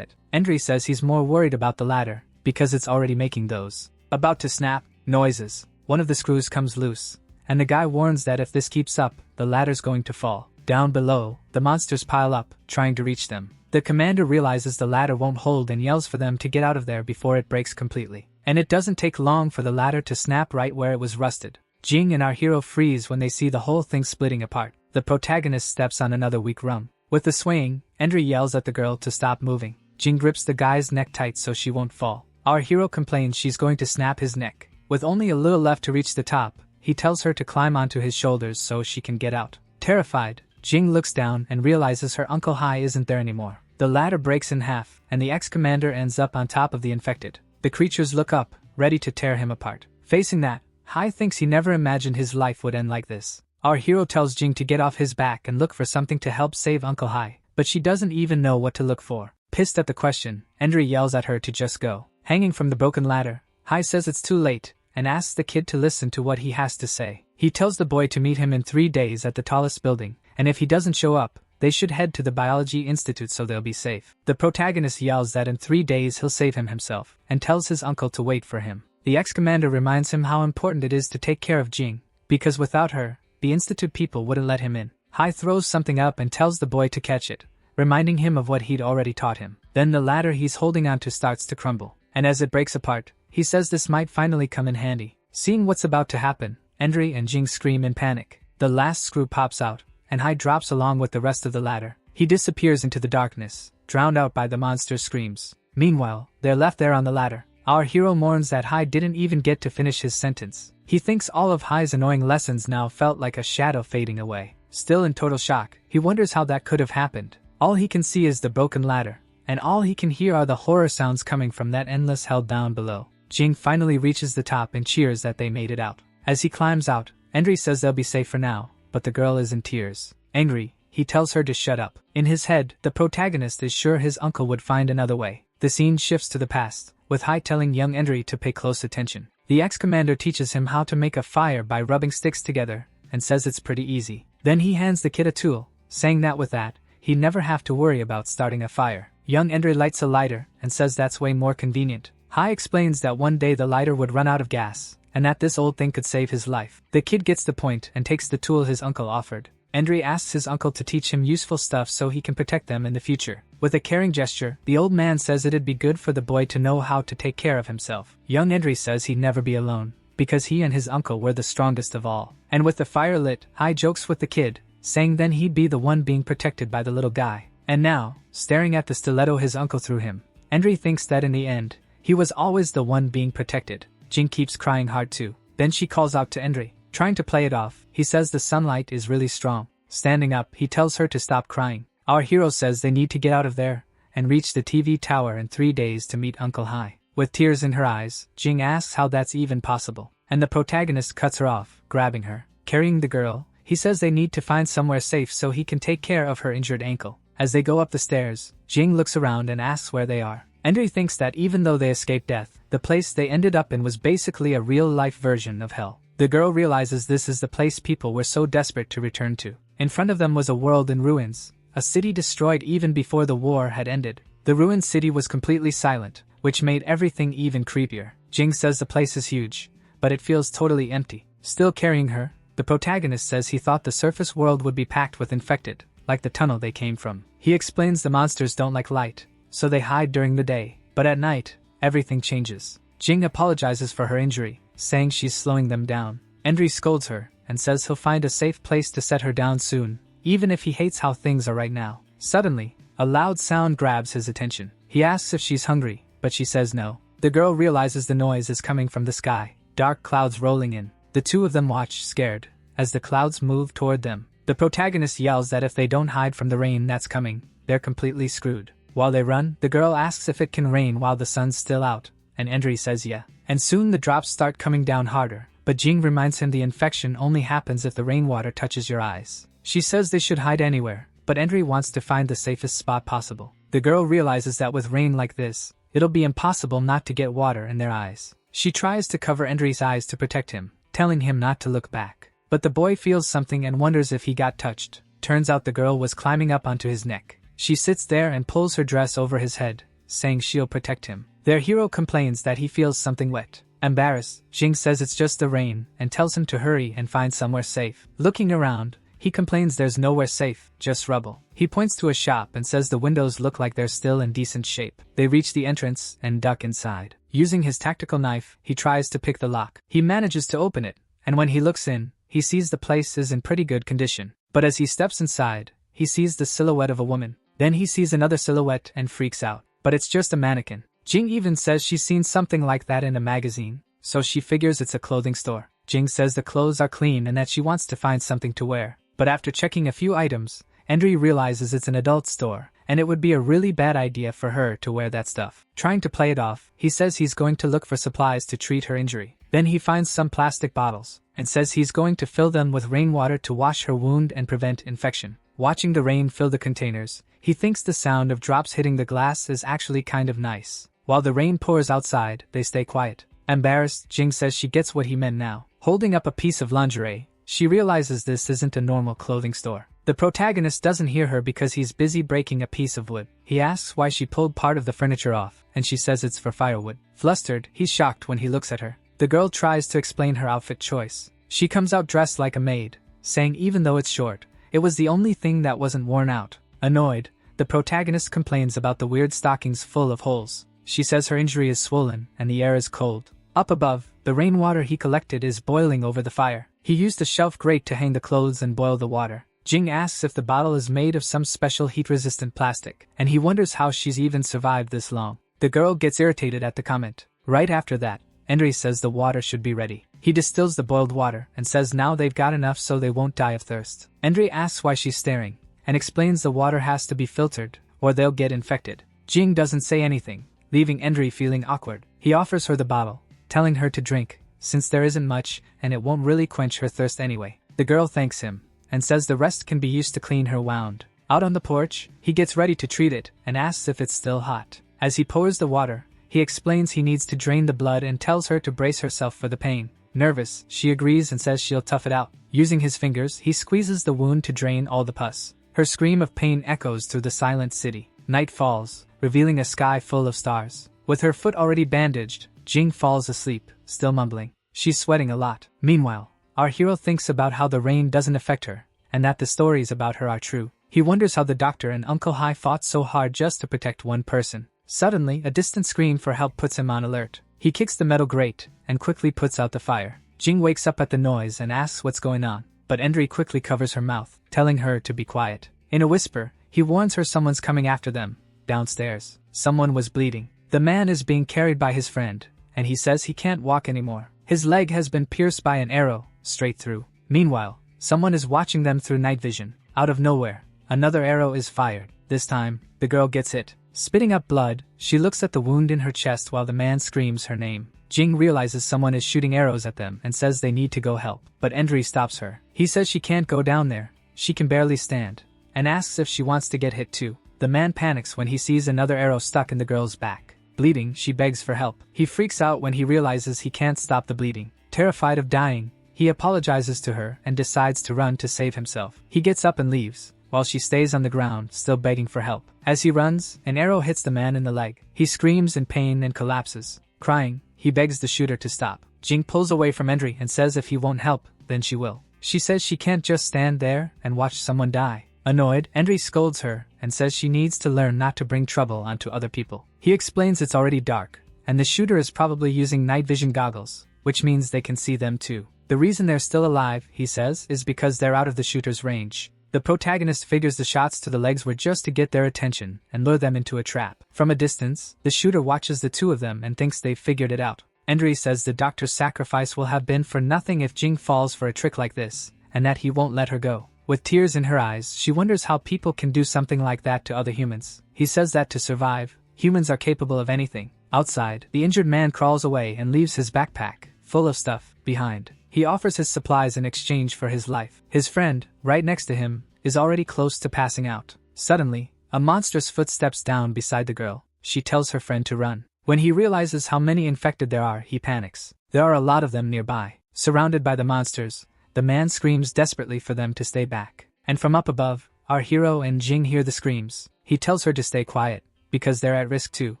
it. Endry says he's more worried about the ladder, because it's already making those about to snap noises. One of the screws comes loose, and the guy warns that if this keeps up, the ladder's going to fall. Down below, the monsters pile up, trying to reach them. The commander realizes the ladder won't hold and yells for them to get out of there before it breaks completely. And it doesn't take long for the ladder to snap right where it was rusted. Jing and our hero freeze when they see the whole thing splitting apart. The protagonist steps on another weak rung. With the swaying, Endry yells at the girl to stop moving. Jing grips the guy's neck tight so she won't fall. Our hero complains she's going to snap his neck. With only a little left to reach the top, he tells her to climb onto his shoulders so she can get out. Terrified, Jing looks down and realizes her Uncle Hai isn't there anymore. The ladder breaks in half, and the ex-commander ends up on top of the infected. The creatures look up, ready to tear him apart. Facing that, Hai thinks he never imagined his life would end like this. Our hero tells Jing to get off his back and look for something to help save Uncle Hai, but she doesn't even know what to look for. Pissed at the question, Endry yells at her to just go. Hanging from the broken ladder, Hai says it's too late, and asks the kid to listen to what he has to say. He tells the boy to meet him in 3 days at the tallest building, and if he doesn't show up, they should head to the Biology Institute so they'll be safe. The protagonist yells that in 3 days he'll save him himself, and tells his uncle to wait for him. The ex-commander reminds him how important it is to take care of Jing, because without her, the Institute people wouldn't let him in. Hai throws something up and tells the boy to catch it, reminding him of what he'd already taught him. Then the ladder he's holding onto starts to crumble, and as it breaks apart, he says this might finally come in handy. Seeing what's about to happen, Endry and Jing scream in panic. The last screw pops out, and Hai drops along with the rest of the ladder. He disappears into the darkness, drowned out by the monster's screams. Meanwhile, they're left there on the ladder. Our hero mourns that Hai didn't even get to finish his sentence. He thinks all of Hai's annoying lessons now felt like a shadow fading away. Still in total shock, he wonders how that could have happened. All he can see is the broken ladder, and all he can hear are the horror sounds coming from that endless hell down below. Jing finally reaches the top and cheers that they made it out. As he climbs out, Endry says they'll be safe for now, but the girl is in tears. Angry, he tells her to shut up. In his head, the protagonist is sure his uncle would find another way. The scene shifts to the past, with Hai telling young Endry to pay close attention. The ex-commander teaches him how to make a fire by rubbing sticks together, and says it's pretty easy. Then he hands the kid a tool, saying that with that, he'd never have to worry about starting a fire. Young Endry lights a lighter, and says that's way more convenient. Hai explains that one day the lighter would run out of gas, and that this old thing could save his life. The kid gets the point and takes the tool his uncle offered. Endry asks his uncle to teach him useful stuff so he can protect them in the future. With a caring gesture, the old man says it'd be good for the boy to know how to take care of himself. Young Endry says he'd never be alone, because he and his uncle were the strongest of all. And with the fire lit, Hai jokes with the kid, saying then he'd be the one being protected by the little guy. And now, staring at the stiletto his uncle threw him, Endry thinks that in the end, he was always the one being protected. Jing keeps crying hard too. Then she calls out to Endry, trying to play it off. He says the sunlight is really strong. Standing up, he tells her to stop crying. Our hero says they need to get out of there, and reach the TV tower in 3 days to meet Uncle Hai. With tears in her eyes, Jing asks how that's even possible, and the protagonist cuts her off, grabbing her. Carrying the girl, he says they need to find somewhere safe so he can take care of her injured ankle. As they go up the stairs, Jing looks around and asks where they are. Endry thinks that even though they escaped death, the place they ended up in was basically a real-life version of hell. The girl realizes this is the place people were so desperate to return to. In front of them was a world in ruins, a city destroyed even before the war had ended. The ruined city was completely silent, which made everything even creepier. Jing says the place is huge, but it feels totally empty. Still carrying her, the protagonist says he thought the surface world would be packed with infected, like the tunnel they came from. He explains the monsters don't like light, so they hide during the day, but at night, everything changes. Jing apologizes for her injury, saying she's slowing them down. Endry scolds her, and says he'll find a safe place to set her down soon, even if he hates how things are right now. Suddenly, a loud sound grabs his attention. He asks if she's hungry, but she says no. The girl realizes the noise is coming from the sky, dark clouds rolling in. The two of them watch, scared, as the clouds move toward them. The protagonist yells that if they don't hide from the rain that's coming, they're completely screwed. While they run, the girl asks if it can rain while the sun's still out, and Endry says yeah. And soon the drops start coming down harder, but Jing reminds him the infection only happens if the rainwater touches your eyes. She says they should hide anywhere, but Endry wants to find the safest spot possible. The girl realizes that with rain like this, it'll be impossible not to get water in their eyes. She tries to cover Endry's eyes to protect him, telling him not to look back. But the boy feels something and wonders if he got touched. turns out the girl was climbing up onto his neck. She sits there and pulls her dress over his head, saying she'll protect him. Their hero complains that he feels something wet. Embarrassed, Jing says it's just the rain and tells him to hurry and find somewhere safe. Looking around, he complains there's nowhere safe, just rubble. He points to a shop and says the windows look like they're still in decent shape. They reach the entrance and duck inside. Using his tactical knife, he tries to pick the lock. He manages to open it, and when he looks in, he sees the place is in pretty good condition. But as he steps inside, he sees the silhouette of a woman. Then he sees another silhouette and freaks out. But it's just a mannequin. Jing even says she's seen something like that in a magazine, so she figures it's a clothing store. Jing says the clothes are clean and that she wants to find something to wear. But after checking a few items, Endry realizes it's an adult store, and it would be a really bad idea for her to wear that stuff. Trying to play it off, he says he's going to look for supplies to treat her injury. Then he finds some plastic bottles, and says he's going to fill them with rainwater to wash her wound and prevent infection. Watching the rain fill the containers, he thinks the sound of drops hitting the glass is actually kind of nice. While the rain pours outside, they stay quiet. Embarrassed, Jing says she gets what he meant now. Holding up a piece of lingerie, she realizes this isn't a normal clothing store. The protagonist doesn't hear her because he's busy breaking a piece of wood. He asks why she pulled part of the furniture off, and she says it's for firewood. Flustered, he's shocked when he looks at her. The girl tries to explain her outfit choice. She comes out dressed like a maid, saying even though it's short, it was the only thing that wasn't worn out. Annoyed, the protagonist complains about the weird stockings full of holes. She says her injury is swollen and the air is cold. Up above, the rainwater he collected is boiling over the fire. He used a shelf grate to hang the clothes and boil the water. Jing asks if the bottle is made of some special heat-resistant plastic, and he wonders how she's even survived this long. The girl gets irritated at the comment. Right after that, Endry says the water should be ready. He distills the boiled water and says now they've got enough so they won't die of thirst. Endry asks why she's staring, and explains the water has to be filtered, or they'll get infected. Jing doesn't say anything, leaving Endry feeling awkward. He offers her the bottle, telling her to drink, since there isn't much and it won't really quench her thirst anyway. The girl thanks him, and says the rest can be used to clean her wound. Out on the porch, he gets ready to treat it and asks if it's still hot. As he pours the water, he explains he needs to drain the blood and tells her to brace herself for the pain. Nervous, she agrees and says she'll tough it out. Using his fingers, he squeezes the wound to drain all the pus. Her scream of pain echoes through the silent city. Night falls, revealing a sky full of stars. With her foot already bandaged, Jing falls asleep, still mumbling. She's sweating a lot. Meanwhile, our hero thinks about how the rain doesn't affect her, and that the stories about her are true. He wonders how the doctor and Uncle Hai fought so hard just to protect one person. Suddenly, a distant scream for help puts him on alert. He kicks the metal grate, and quickly puts out the fire. Jing wakes up at the noise and asks what's going on, but Endry quickly covers her mouth, telling her to be quiet. In a whisper, he warns her someone's coming after them. Downstairs, someone was bleeding. The man is being carried by his friend, and he says he can't walk anymore. His leg has been pierced by an arrow, straight through. Meanwhile, someone is watching them through night vision. Out of nowhere, another arrow is fired. This time, the girl gets hit. Spitting up blood, she looks at the wound in her chest while the man screams her name. Jing realizes someone is shooting arrows at them and says they need to go help, but Endry stops her. He says she can't go down there, she can barely stand, and asks if she wants to get hit too. The man panics when he sees another arrow stuck in the girl's back. Bleeding, she begs for help. He freaks out when he realizes he can't stop the bleeding. Terrified of dying, he apologizes to her and decides to run to save himself. He gets up and leaves, while she stays on the ground, still begging for help. As he runs, an arrow hits the man in the leg. He screams in pain and collapses. Crying, he begs the shooter to stop. Jing pulls away from Endry and says if he won't help, then she will. She says she can't just stand there and watch someone die. Annoyed, Endry scolds her and says she needs to learn not to bring trouble onto other people. He explains it's already dark, and the shooter is probably using night vision goggles, which means they can see them too. The reason they're still alive, he says, is because they're out of the shooter's range. The protagonist figures the shots to the legs were just to get their attention and lure them into a trap. From a distance, the shooter watches the two of them and thinks they've figured it out. Endry says the doctor's sacrifice will have been for nothing if Jing falls for a trick like this, and that he won't let her go. With tears in her eyes, she wonders how people can do something like that to other humans. He says that to survive, humans are capable of anything. Outside, the injured man crawls away and leaves his backpack, full of stuff, behind. He offers his supplies in exchange for his life. His friend, right next to him, is already close to passing out. Suddenly, a monstrous foot steps down beside the girl. She tells her friend to run. When he realizes how many infected there are, he panics. There are a lot of them nearby. Surrounded by the monsters, the man screams desperately for them to stay back. And from up above, our hero and Jing hear the screams. He tells her to stay quiet, because they're at risk too.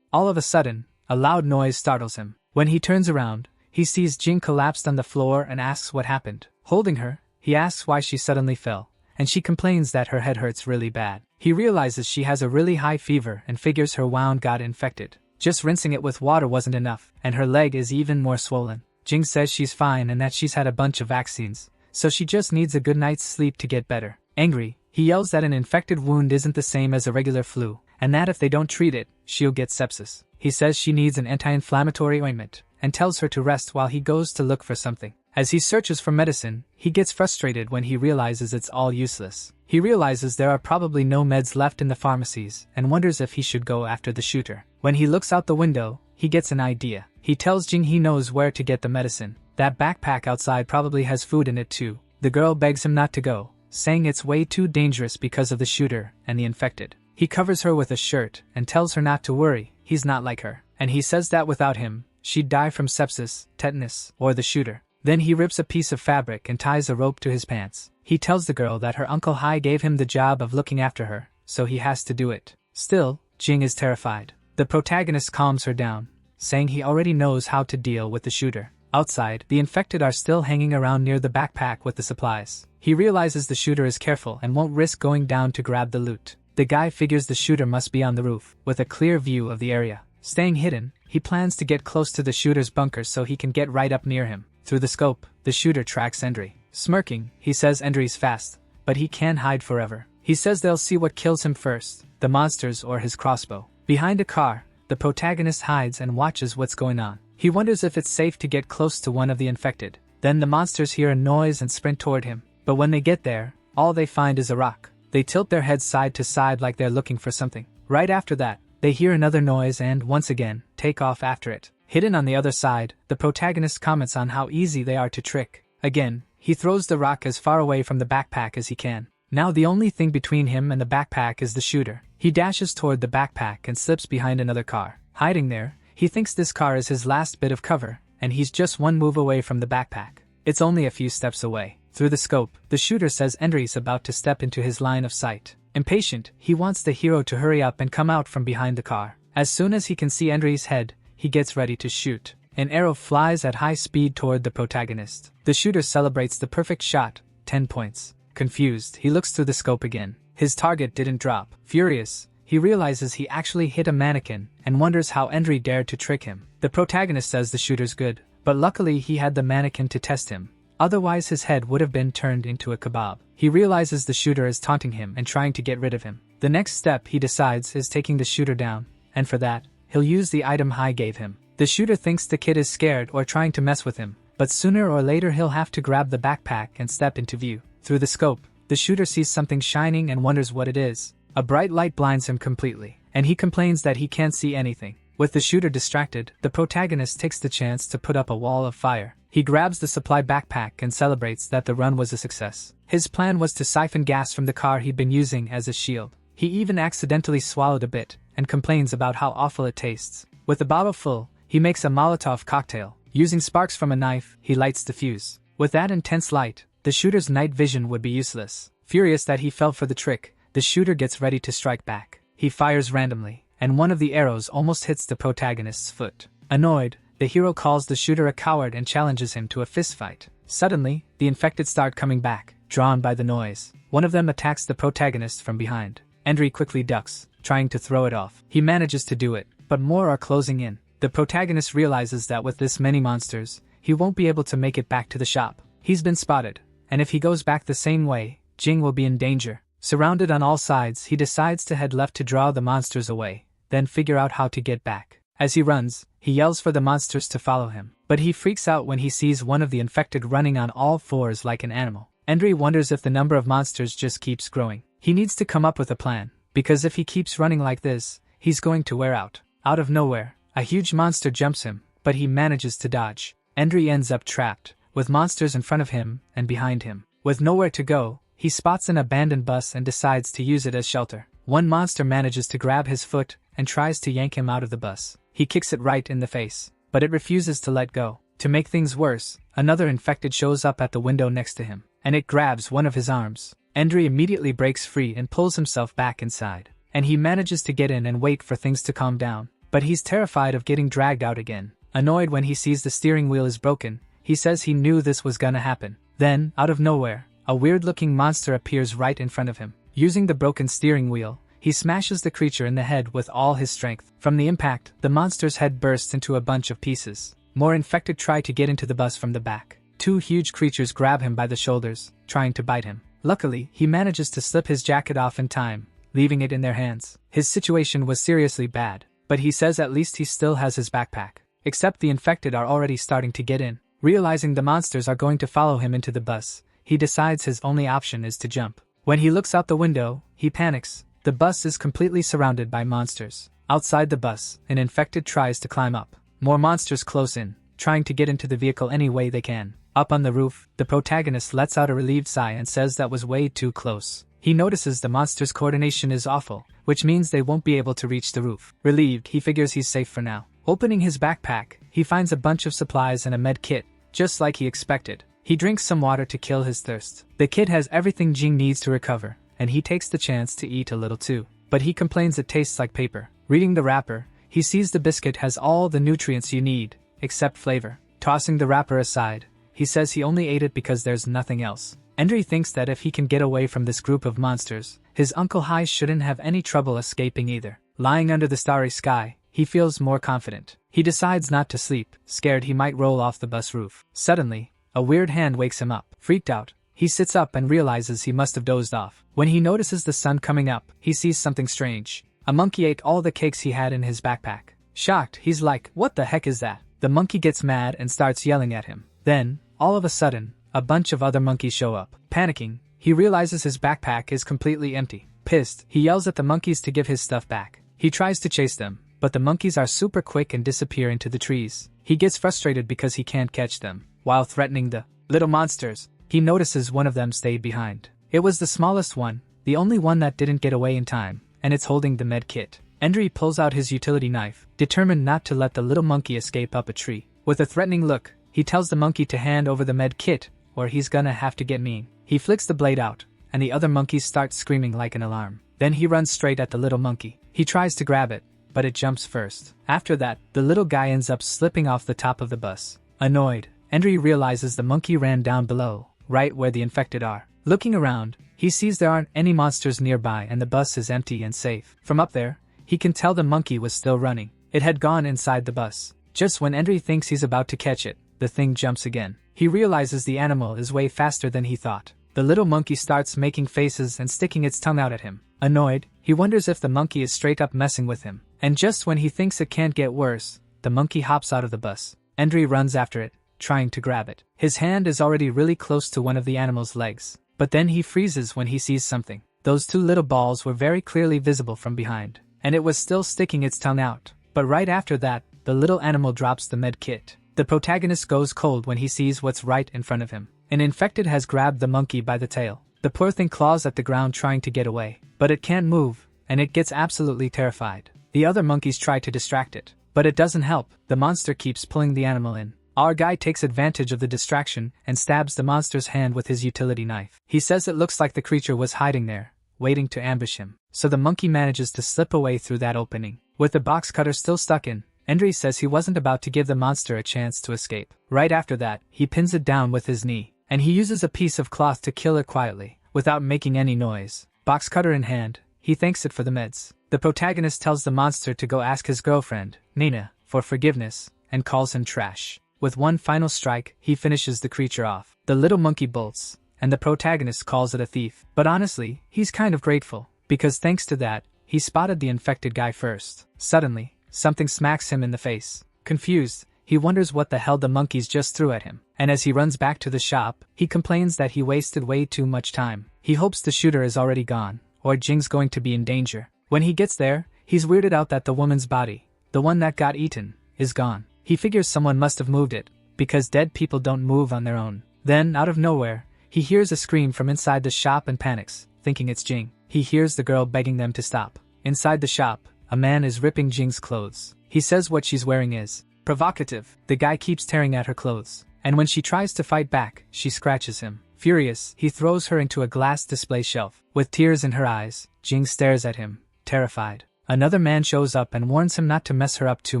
All of a sudden, a loud noise startles him. When he turns around, he sees Jing collapsed on the floor and asks what happened. Holding her, he asks why she suddenly fell, and she complains that her head hurts really bad. He realizes she has a really high fever and figures her wound got infected. Just rinsing it with water wasn't enough, and her leg is even more swollen. Jing says she's fine and that she's had a bunch of vaccines, so she just needs a good night's sleep to get better. Angry, he yells that an infected wound isn't the same as a regular flu, and that if they don't treat it, she'll get sepsis. He says she needs an anti-inflammatory ointment, and tells her to rest while he goes to look for something. As he searches for medicine, he gets frustrated when he realizes it's all useless. He realizes there are probably no meds left in the pharmacies, and wonders if he should go after the shooter. When he looks out the window, he gets an idea. He tells Jing he knows where to get the medicine. That backpack outside probably has food in it too. The girl begs him not to go, saying it's way too dangerous because of the shooter and the infected. He covers her with a shirt and tells her not to worry, he's not like her. And he says that without him, she'd die from sepsis, tetanus, or the shooter. Then he rips a piece of fabric and ties a rope to his pants. He tells the girl that her Uncle Hai gave him the job of looking after her, so he has to do it. Still, Jing is terrified. The protagonist calms her down, saying he already knows how to deal with the shooter. Outside, the infected are still hanging around near the backpack with the supplies. He realizes the shooter is careful and won't risk going down to grab the loot. The guy figures the shooter must be on the roof, with a clear view of the area. Staying hidden, he plans to get close to the shooter's bunker so he can get right up near him. Through the scope, the shooter tracks Endry. Smirking, he says Endry's fast, but he can't hide forever. He says they'll see what kills him first, the monsters or his crossbow. Behind a car, the protagonist hides and watches what's going on. He wonders if it's safe to get close to one of the infected. Then the monsters hear a noise and sprint toward him. But when they get there, all they find is a rock. They tilt their heads side to side like they're looking for something. Right after that, they hear another noise and, once again, take off after it. Hidden on the other side, the protagonist comments on how easy they are to trick. Again, he throws the rock as far away from the backpack as he can. Now the only thing between him and the backpack is the shooter. He dashes toward the backpack and slips behind another car. Hiding there, he thinks this car is his last bit of cover, and he's just one move away from the backpack. It's only a few steps away. Through the scope, the shooter says Endry's about to step into his line of sight. Impatient, he wants the hero to hurry up and come out from behind the car. As soon as he can see Endry's head, he gets ready to shoot. An arrow flies at high speed toward the protagonist. The shooter celebrates the perfect shot, 10 points. Confused, he looks through the scope again. His target didn't drop. Furious, he realizes he actually hit a mannequin and wonders how Endry dared to trick him. The protagonist says the shooter's good, but luckily he had the mannequin to test him. Otherwise his head would have been turned into a kebab. He realizes the shooter is taunting him and trying to get rid of him. The next step he decides is taking the shooter down, and for that, he'll use the item Hai gave him. The shooter thinks the kid is scared or trying to mess with him, but sooner or later he'll have to grab the backpack and step into view. Through the scope, the shooter sees something shining and wonders what it is. A bright light blinds him completely, and he complains that he can't see anything. With the shooter distracted, the protagonist takes the chance to put up a wall of fire. He grabs the supply backpack and celebrates that the run was a success. His plan was to siphon gas from the car he'd been using as a shield. He even accidentally swallowed a bit, and complains about how awful it tastes. With the bottle full, he makes a Molotov cocktail. Using sparks from a knife, he lights the fuse. With that intense light, the shooter's night vision would be useless. Furious that he fell for the trick, the shooter gets ready to strike back. He fires randomly, and one of the arrows almost hits the protagonist's foot. Annoyed, the hero calls the shooter a coward and challenges him to a fistfight. Suddenly, the infected start coming back, drawn by the noise. One of them attacks the protagonist from behind. Endry quickly ducks, trying to throw it off. He manages to do it, but more are closing in. The protagonist realizes that with this many monsters, he won't be able to make it back to the shop. He's been spotted, and if he goes back the same way, Jing will be in danger. Surrounded on all sides, he decides to head left to draw the monsters away, then figure out how to get back. As he runs, he yells for the monsters to follow him, but he freaks out when he sees one of the infected running on all fours like an animal. Endry wonders if the number of monsters just keeps growing. He needs to come up with a plan, because if he keeps running like this, he's going to wear out. Out of nowhere, a huge monster jumps him, but he manages to dodge. Endry ends up trapped, with monsters in front of him and behind him. With nowhere to go, he spots an abandoned bus and decides to use it as shelter. One monster manages to grab his foot and tries to yank him out of the bus. He kicks it right in the face, but it refuses to let go. To make things worse, another infected shows up at the window next to him, and it grabs one of his arms. Endre immediately breaks free and pulls himself back inside. And he manages to get in and wait for things to calm down. But he's terrified of getting dragged out again. Annoyed when he sees the steering wheel is broken, he says he knew this was gonna happen. Then, out of nowhere, a weird-looking monster appears right in front of him. Using the broken steering wheel, he smashes the creature in the head with all his strength. From the impact, the monster's head bursts into a bunch of pieces. More infected try to get into the bus from the back. Two huge creatures grab him by the shoulders, trying to bite him. Luckily, he manages to slip his jacket off in time, leaving it in their hands. His situation was seriously bad, but he says at least he still has his backpack. Except the infected are already starting to get in. Realizing the monsters are going to follow him into the bus, he decides his only option is to jump. When he looks out the window, he panics. The bus is completely surrounded by monsters. Outside the bus, an infected tries to climb up. More monsters close in, trying to get into the vehicle any way they can. Up on the roof, the protagonist lets out a relieved sigh and says that was way too close. He notices the monsters' coordination is awful, which means they won't be able to reach the roof. Relieved, he figures he's safe for now. Opening his backpack, he finds a bunch of supplies and a med kit, just like he expected. He drinks some water to kill his thirst. The kit has everything Jing needs to recover, and he takes the chance to eat a little too. But he complains it tastes like paper. Reading the wrapper, he sees the biscuit has all the nutrients you need, except flavor. Tossing the wrapper aside, he says he only ate it because there's nothing else. Endre thinks that if he can get away from this group of monsters, his Uncle Hai shouldn't have any trouble escaping either. Lying under the starry sky, he feels more confident. He decides not to sleep, scared he might roll off the bus roof. Suddenly, a weird hand wakes him up. Freaked out, he sits up and realizes he must have dozed off. When he notices the sun coming up, he sees something strange. A monkey ate all the cakes he had in his backpack. Shocked, he's like, "What the heck is that?" The monkey gets mad and starts yelling at him. Then, all of a sudden, a bunch of other monkeys show up. Panicking, he realizes his backpack is completely empty. Pissed, he yells at the monkeys to give his stuff back. He tries to chase them, but the monkeys are super quick and disappear into the trees. He gets frustrated because he can't catch them. While threatening the little monsters, he notices one of them stayed behind. It was the smallest one, the only one that didn't get away in time, and it's holding the med kit. Endre pulls out his utility knife, determined not to let the little monkey escape up a tree. With a threatening look, he tells the monkey to hand over the med kit, or he's gonna have to get mean. He flicks the blade out, and the other monkeys start screaming like an alarm. Then he runs straight at the little monkey. He tries to grab it, but it jumps first. After that, the little guy ends up slipping off the top of the bus. Annoyed, Endre realizes the monkey ran down below, right where the infected are. Looking around, he sees there aren't any monsters nearby and the bus is empty and safe. From up there, he can tell the monkey was still running. It had gone inside the bus. Just when Endre thinks he's about to catch it, the thing jumps again. He realizes the animal is way faster than he thought. The little monkey starts making faces and sticking its tongue out at him. Annoyed, he wonders if the monkey is straight up messing with him. And just when he thinks it can't get worse, the monkey hops out of the bus. Endre runs after it, trying to grab it. His hand is already really close to one of the animal's legs. But then he freezes when he sees something. Those two little balls were very clearly visible from behind, and it was still sticking its tongue out. But right after that, the little animal drops the med kit. The protagonist goes cold when he sees what's right in front of him. An infected has grabbed the monkey by the tail. The poor thing claws at the ground trying to get away, but it can't move, and it gets absolutely terrified. The other monkeys try to distract it, but it doesn't help. The monster keeps pulling the animal in. Our guy takes advantage of the distraction and stabs the monster's hand with his utility knife. He says it looks like the creature was hiding there, waiting to ambush him. So the monkey manages to slip away through that opening. With the box cutter still stuck in, Endre says he wasn't about to give the monster a chance to escape. Right after that, he pins it down with his knee, and he uses a piece of cloth to kill it quietly, without making any noise. Box cutter in hand, he thanks it for the meds. The protagonist tells the monster to go ask his girlfriend, Nina, for forgiveness, and calls him trash. With one final strike, he finishes the creature off. The little monkey bolts, and the protagonist calls it a thief. But honestly, he's kind of grateful, because thanks to that, he spotted the infected guy first. Suddenly, something smacks him in the face. Confused, he wonders what the hell the monkeys just threw at him. And as he runs back to the shop, he complains that he wasted way too much time. He hopes the shooter is already gone, or Jing's going to be in danger. When he gets there, he's weirded out that the woman's body, the one that got eaten, is gone. He figures someone must have moved it, because dead people don't move on their own. Then, out of nowhere, he hears a scream from inside the shop and panics, thinking it's Jing. He hears the girl begging them to stop. Inside the shop, a man is ripping Jing's clothes. He says what she's wearing is provocative. The guy keeps tearing at her clothes, and when she tries to fight back, she scratches him. Furious, he throws her into a glass display shelf. With tears in her eyes, Jing stares at him, terrified. Another man shows up and warns him not to mess her up too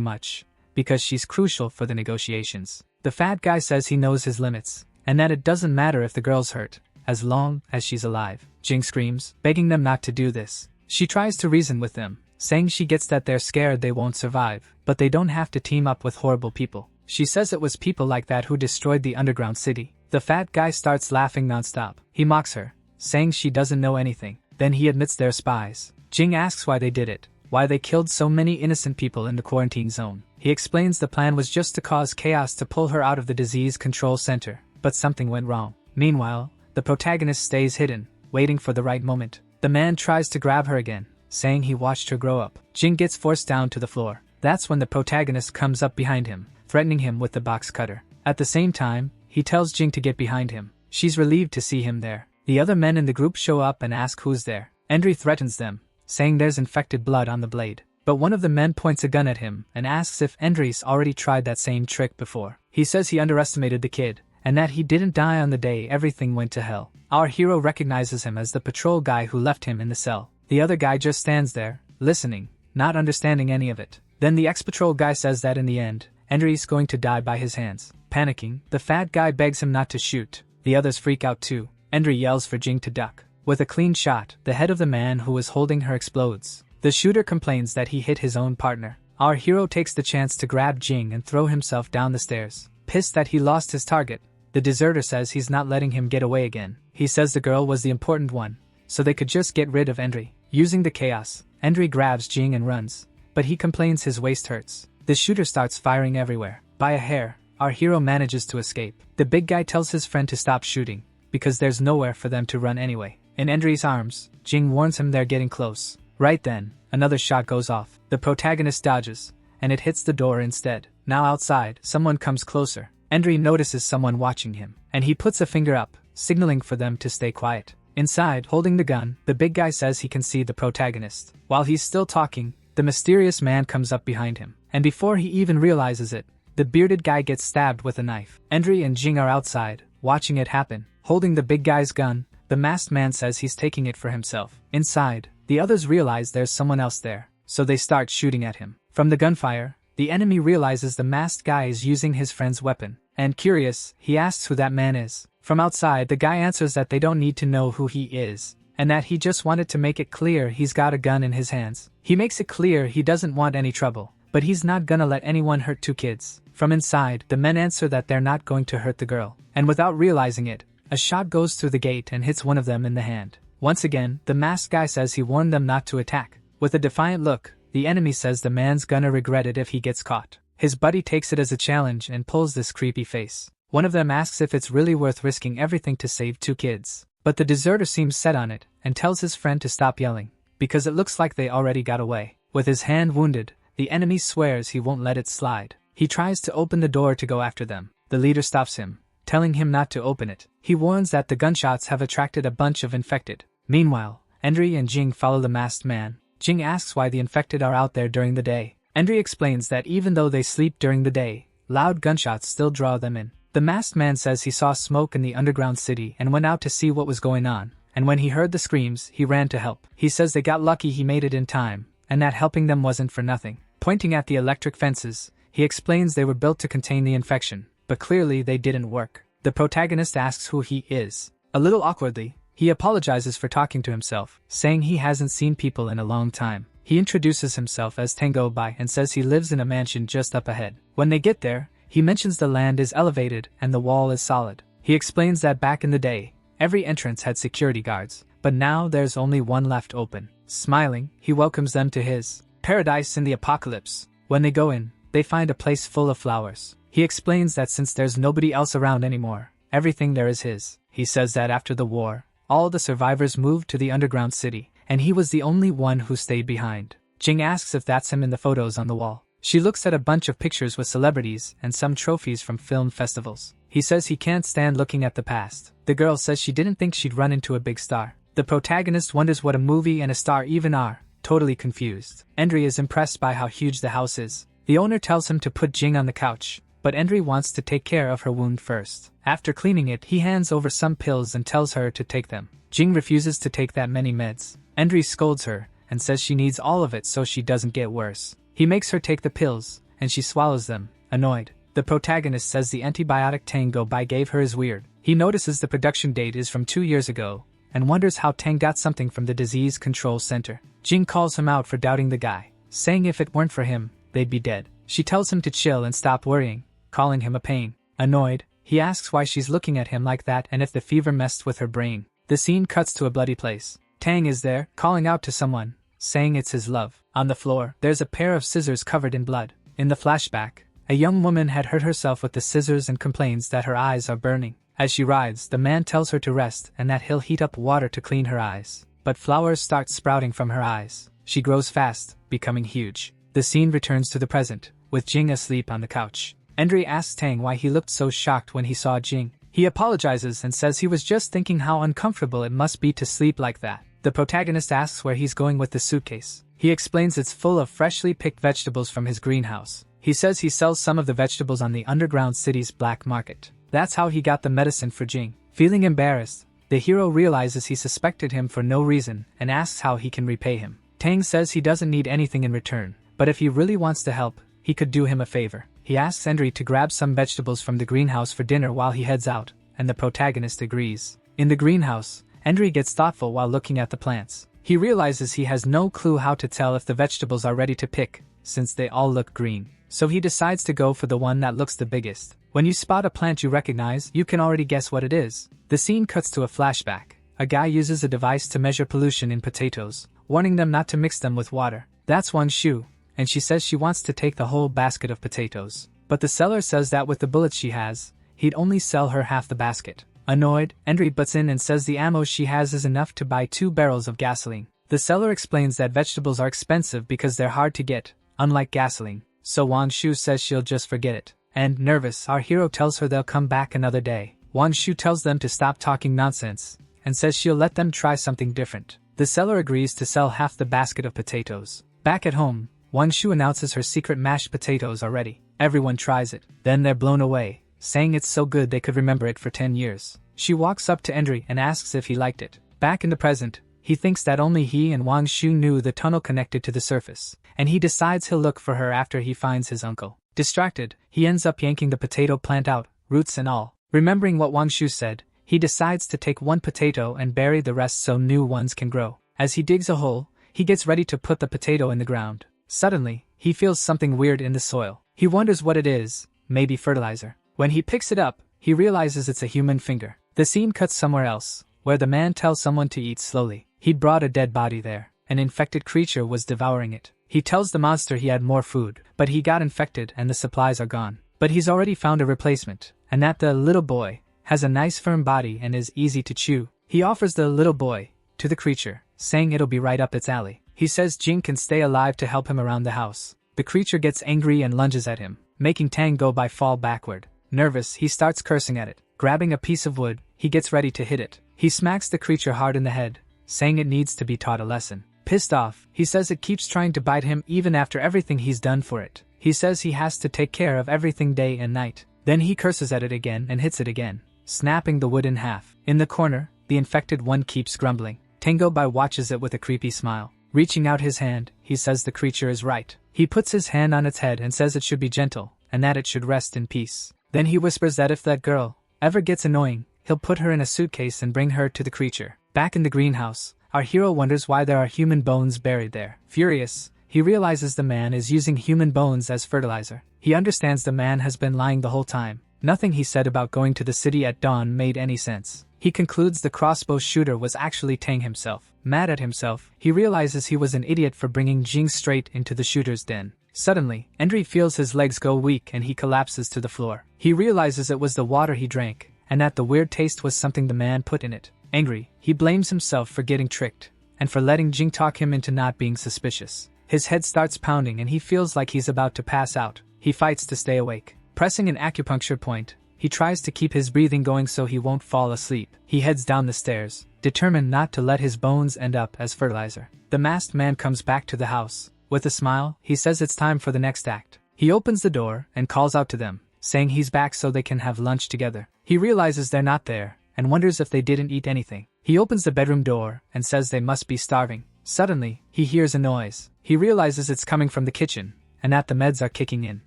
much, because she's crucial for the negotiations. The fat guy says he knows his limits, and that it doesn't matter if the girl's hurt, as long as she's alive. Jing screams, begging them not to do this. She tries to reason with them, saying she gets that they're scared they won't survive, but they don't have to team up with horrible people. She says it was people like that who destroyed the underground city. The fat guy starts laughing nonstop. He mocks her, saying she doesn't know anything. Then he admits they're spies. Jing asks why they did it, why they killed so many innocent people in the quarantine zone. He explains the plan was just to cause chaos to pull her out of the disease control center, but something went wrong. Meanwhile, the protagonist stays hidden, waiting for the right moment. The man tries to grab her again, saying he watched her grow up. Jing gets forced down to the floor. That's when the protagonist comes up behind him, threatening him with the box cutter. At the same time, he tells Jing to get behind him. She's relieved to see him there. The other men in the group show up and ask who's there. Endry threatens them, saying there's infected blood on the blade. But one of the men points a gun at him and asks if Endry's already tried that same trick before. He says he underestimated the kid, and that he didn't die on the day everything went to hell. Our hero recognizes him as the patrol guy who left him in the cell. The other guy just stands there, listening, not understanding any of it. Then the ex-patrol guy says that in the end, Endry's going to die by his hands. Panicking, the fat guy begs him not to shoot. The others freak out too. Endry yells for Jing to duck. With a clean shot, the head of the man who was holding her explodes. The shooter complains that he hit his own partner. Our hero takes the chance to grab Jing and throw himself down the stairs. Pissed that he lost his target, the deserter says he's not letting him get away again. He says the girl was the important one, so they could just get rid of Endry. Using the chaos, Endry grabs Jing and runs, but he complains his waist hurts. The shooter starts firing everywhere. By a hair, our hero manages to escape. The big guy tells his friend to stop shooting, because there's nowhere for them to run anyway. In Endry's arms, Jing warns him they're getting close. Right then, another shot goes off. The protagonist dodges, and it hits the door instead. Now outside, someone comes closer. Endry notices someone watching him, and he puts a finger up, signaling for them to stay quiet. Inside, holding the gun, the big guy says he can see the protagonist. While he's still talking, the mysterious man comes up behind him, and before he even realizes it, the bearded guy gets stabbed with a knife. Endry and Jing are outside, watching it happen. Holding the big guy's gun, the masked man says he's taking it for himself. Inside, the others realize there's someone else there, so they start shooting at him. From the gunfire, the enemy realizes the masked guy is using his friend's weapon, and curious, he asks who that man is. From outside, the guy answers that they don't need to know who he is, and that he just wanted to make it clear he's got a gun in his hands. He makes it clear he doesn't want any trouble, but he's not gonna let anyone hurt two kids. From inside, the men answer that they're not going to hurt the girl, and without realizing it, a shot goes through the gate and hits one of them in the hand. Once again, the masked guy says he warned them not to attack. With a defiant look, the enemy says the man's gonna regret it if he gets caught. His buddy takes it as a challenge and pulls this creepy face. One of them asks if it's really worth risking everything to save two kids. But the deserter seems set on it, and tells his friend to stop yelling, because it looks like they already got away. With his hand wounded, the enemy swears he won't let it slide. He tries to open the door to go after them. The leader stops him, telling him not to open it. He warns that the gunshots have attracted a bunch of infected. Meanwhile, Endry and Jing follow the masked man. Jing asks why the infected are out there during the day. Endry explains that even though they sleep during the day, loud gunshots still draw them in. The masked man says he saw smoke in the underground city and went out to see what was going on, and when he heard the screams, he ran to help. He says they got lucky he made it in time, and that helping them wasn't for nothing. Pointing at the electric fences, he explains they were built to contain the infection, but clearly they didn't work. The protagonist asks who he is. A little awkwardly, he apologizes for talking to himself, saying he hasn't seen people in a long time. He introduces himself as Tengo Bai and says he lives in a mansion just up ahead. When they get there, he mentions the land is elevated and the wall is solid. He explains that back in the day, every entrance had security guards, but now there's only one left open. Smiling, he welcomes them to his paradise in the apocalypse. When they go in, they find a place full of flowers. He explains that since there's nobody else around anymore, everything there is his. He says that after the war, all the survivors moved to the underground city, and he was the only one who stayed behind. Jing asks if that's him in the photos on the wall. She looks at a bunch of pictures with celebrities and some trophies from film festivals. He says he can't stand looking at the past. The girl says she didn't think she'd run into a big star. The protagonist wonders what a movie and a star even are, totally confused. Endry is impressed by how huge the house is. The owner tells him to put Jing on the couch, but Endry wants to take care of her wound first. After cleaning it, he hands over some pills and tells her to take them. Jing refuses to take that many meds. Endri scolds her and says she needs all of it so she doesn't get worse. He makes her take the pills, and she swallows them, annoyed. The protagonist says the antibiotic Tang go by gave her is weird. He notices the production date is from 2 years ago, and wonders how Tang got something from the disease control center. Jing calls him out for doubting the guy, saying if it weren't for him, they'd be dead. She tells him to chill and stop worrying, calling him a pain. Annoyed, he asks why she's looking at him like that and if the fever messed with her brain. The scene cuts to a bloody place. Tang is there, calling out to someone, saying it's his love. On the floor, there's a pair of scissors covered in blood. In the flashback, a young woman had hurt herself with the scissors and complains that her eyes are burning. As she rides, the man tells her to rest and that he'll heat up water to clean her eyes. But flowers start sprouting from her eyes. She grows fast, becoming huge. The scene returns to the present, with Jing asleep on the couch. Endri asks Tang why he looked so shocked when he saw Jing. He apologizes and says he was just thinking how uncomfortable it must be to sleep like that. The protagonist asks where he's going with the suitcase. He explains it's full of freshly picked vegetables from his greenhouse. He says he sells some of the vegetables on the underground city's black market. That's how he got the medicine for Jing. Feeling embarrassed, the hero realizes he suspected him for no reason and asks how he can repay him. Tang says he doesn't need anything in return, but if he really wants to help, he could do him a favor. He asks Endri to grab some vegetables from the greenhouse for dinner while he heads out, and the protagonist agrees. In the greenhouse, Endri gets thoughtful while looking at the plants. He realizes he has no clue how to tell if the vegetables are ready to pick, since they all look green. So he decides to go for the one that looks the biggest. When you spot a plant you recognize, you can already guess what it is. The scene cuts to a flashback. A guy uses a device to measure pollution in potatoes, warning them not to mix them with water. That's Wan Shu, and she says she wants to take the whole basket of potatoes. But the seller says that with the bullets she has, he'd only sell her half the basket. Annoyed, Endri butts in and says the ammo she has is enough to buy 2 barrels of gasoline. The seller explains that vegetables are expensive because they're hard to get, unlike gasoline. So Wan Shu says she'll just forget it. And, nervous, our hero tells her they'll come back another day. Wan Shu tells them to stop talking nonsense, and says she'll let them try something different. The seller agrees to sell half the basket of potatoes. Back at home, Wan Shu announces her secret mashed potatoes are ready. Everyone tries it. Then they're blown away, saying it's so good they could remember it for 10 years. She walks up to Endri and asks if he liked it. Back in the present, he thinks that only he and Wan Shu knew the tunnel connected to the surface, and he decides he'll look for her after he finds his uncle. Distracted, he ends up yanking the potato plant out, roots and all. Remembering what Wan Shu said, he decides to take one potato and bury the rest so new ones can grow. As he digs a hole, he gets ready to put the potato in the ground. Suddenly, he feels something weird in the soil. He wonders what it is, maybe fertilizer. When he picks it up, he realizes it's a human finger. The scene cuts somewhere else, where the man tells someone to eat slowly. He'd brought a dead body there. An infected creature was devouring it. He tells the monster he had more food, but he got infected and the supplies are gone. But he's already found a replacement, and that the little boy has a nice firm body and is easy to chew. He offers the little boy to the creature, saying it'll be right up its alley. He says Jing can stay alive to help him around the house. The creature gets angry and lunges at him, making Tang go by fall backward. Nervous, he starts cursing at it. Grabbing a piece of wood, he gets ready to hit it. He smacks the creature hard in the head, saying it needs to be taught a lesson. Pissed off, he says it keeps trying to bite him even after everything he's done for it. He says he has to take care of everything day and night. Then he curses at it again and hits it again, snapping the wood in half. In the corner, the infected one keeps grumbling. Tango Bai watches it with a creepy smile. Reaching out his hand, he says the creature is right. He puts his hand on its head and says it should be gentle, and that it should rest in peace. Then he whispers that if that girl ever gets annoying, he'll put her in a suitcase and bring her to the creature. Back in the greenhouse, our hero wonders why there are human bones buried there. Furious, he realizes the man is using human bones as fertilizer. He understands the man has been lying the whole time. Nothing he said about going to the city at dawn made any sense. He concludes the crossbow shooter was actually Tang himself. Mad at himself, he realizes he was an idiot for bringing Jing straight into the shooter's den. Suddenly, Endri feels his legs go weak and he collapses to the floor. He realizes it was the water he drank, and that the weird taste was something the man put in it. Angry, he blames himself for getting tricked, and for letting Jing talk him into not being suspicious. His head starts pounding and he feels like he's about to pass out. He fights to stay awake. Pressing an acupuncture point, he tries to keep his breathing going so he won't fall asleep. He heads down the stairs, determined not to let his bones end up as fertilizer. The masked man comes back to the house. With a smile, he says it's time for the next act. He opens the door and calls out to them, saying he's back so they can have lunch together. He realizes they're not there, and wonders if they didn't eat anything. He opens the bedroom door and says they must be starving. Suddenly, he hears a noise. He realizes it's coming from the kitchen, and that the meds are kicking in.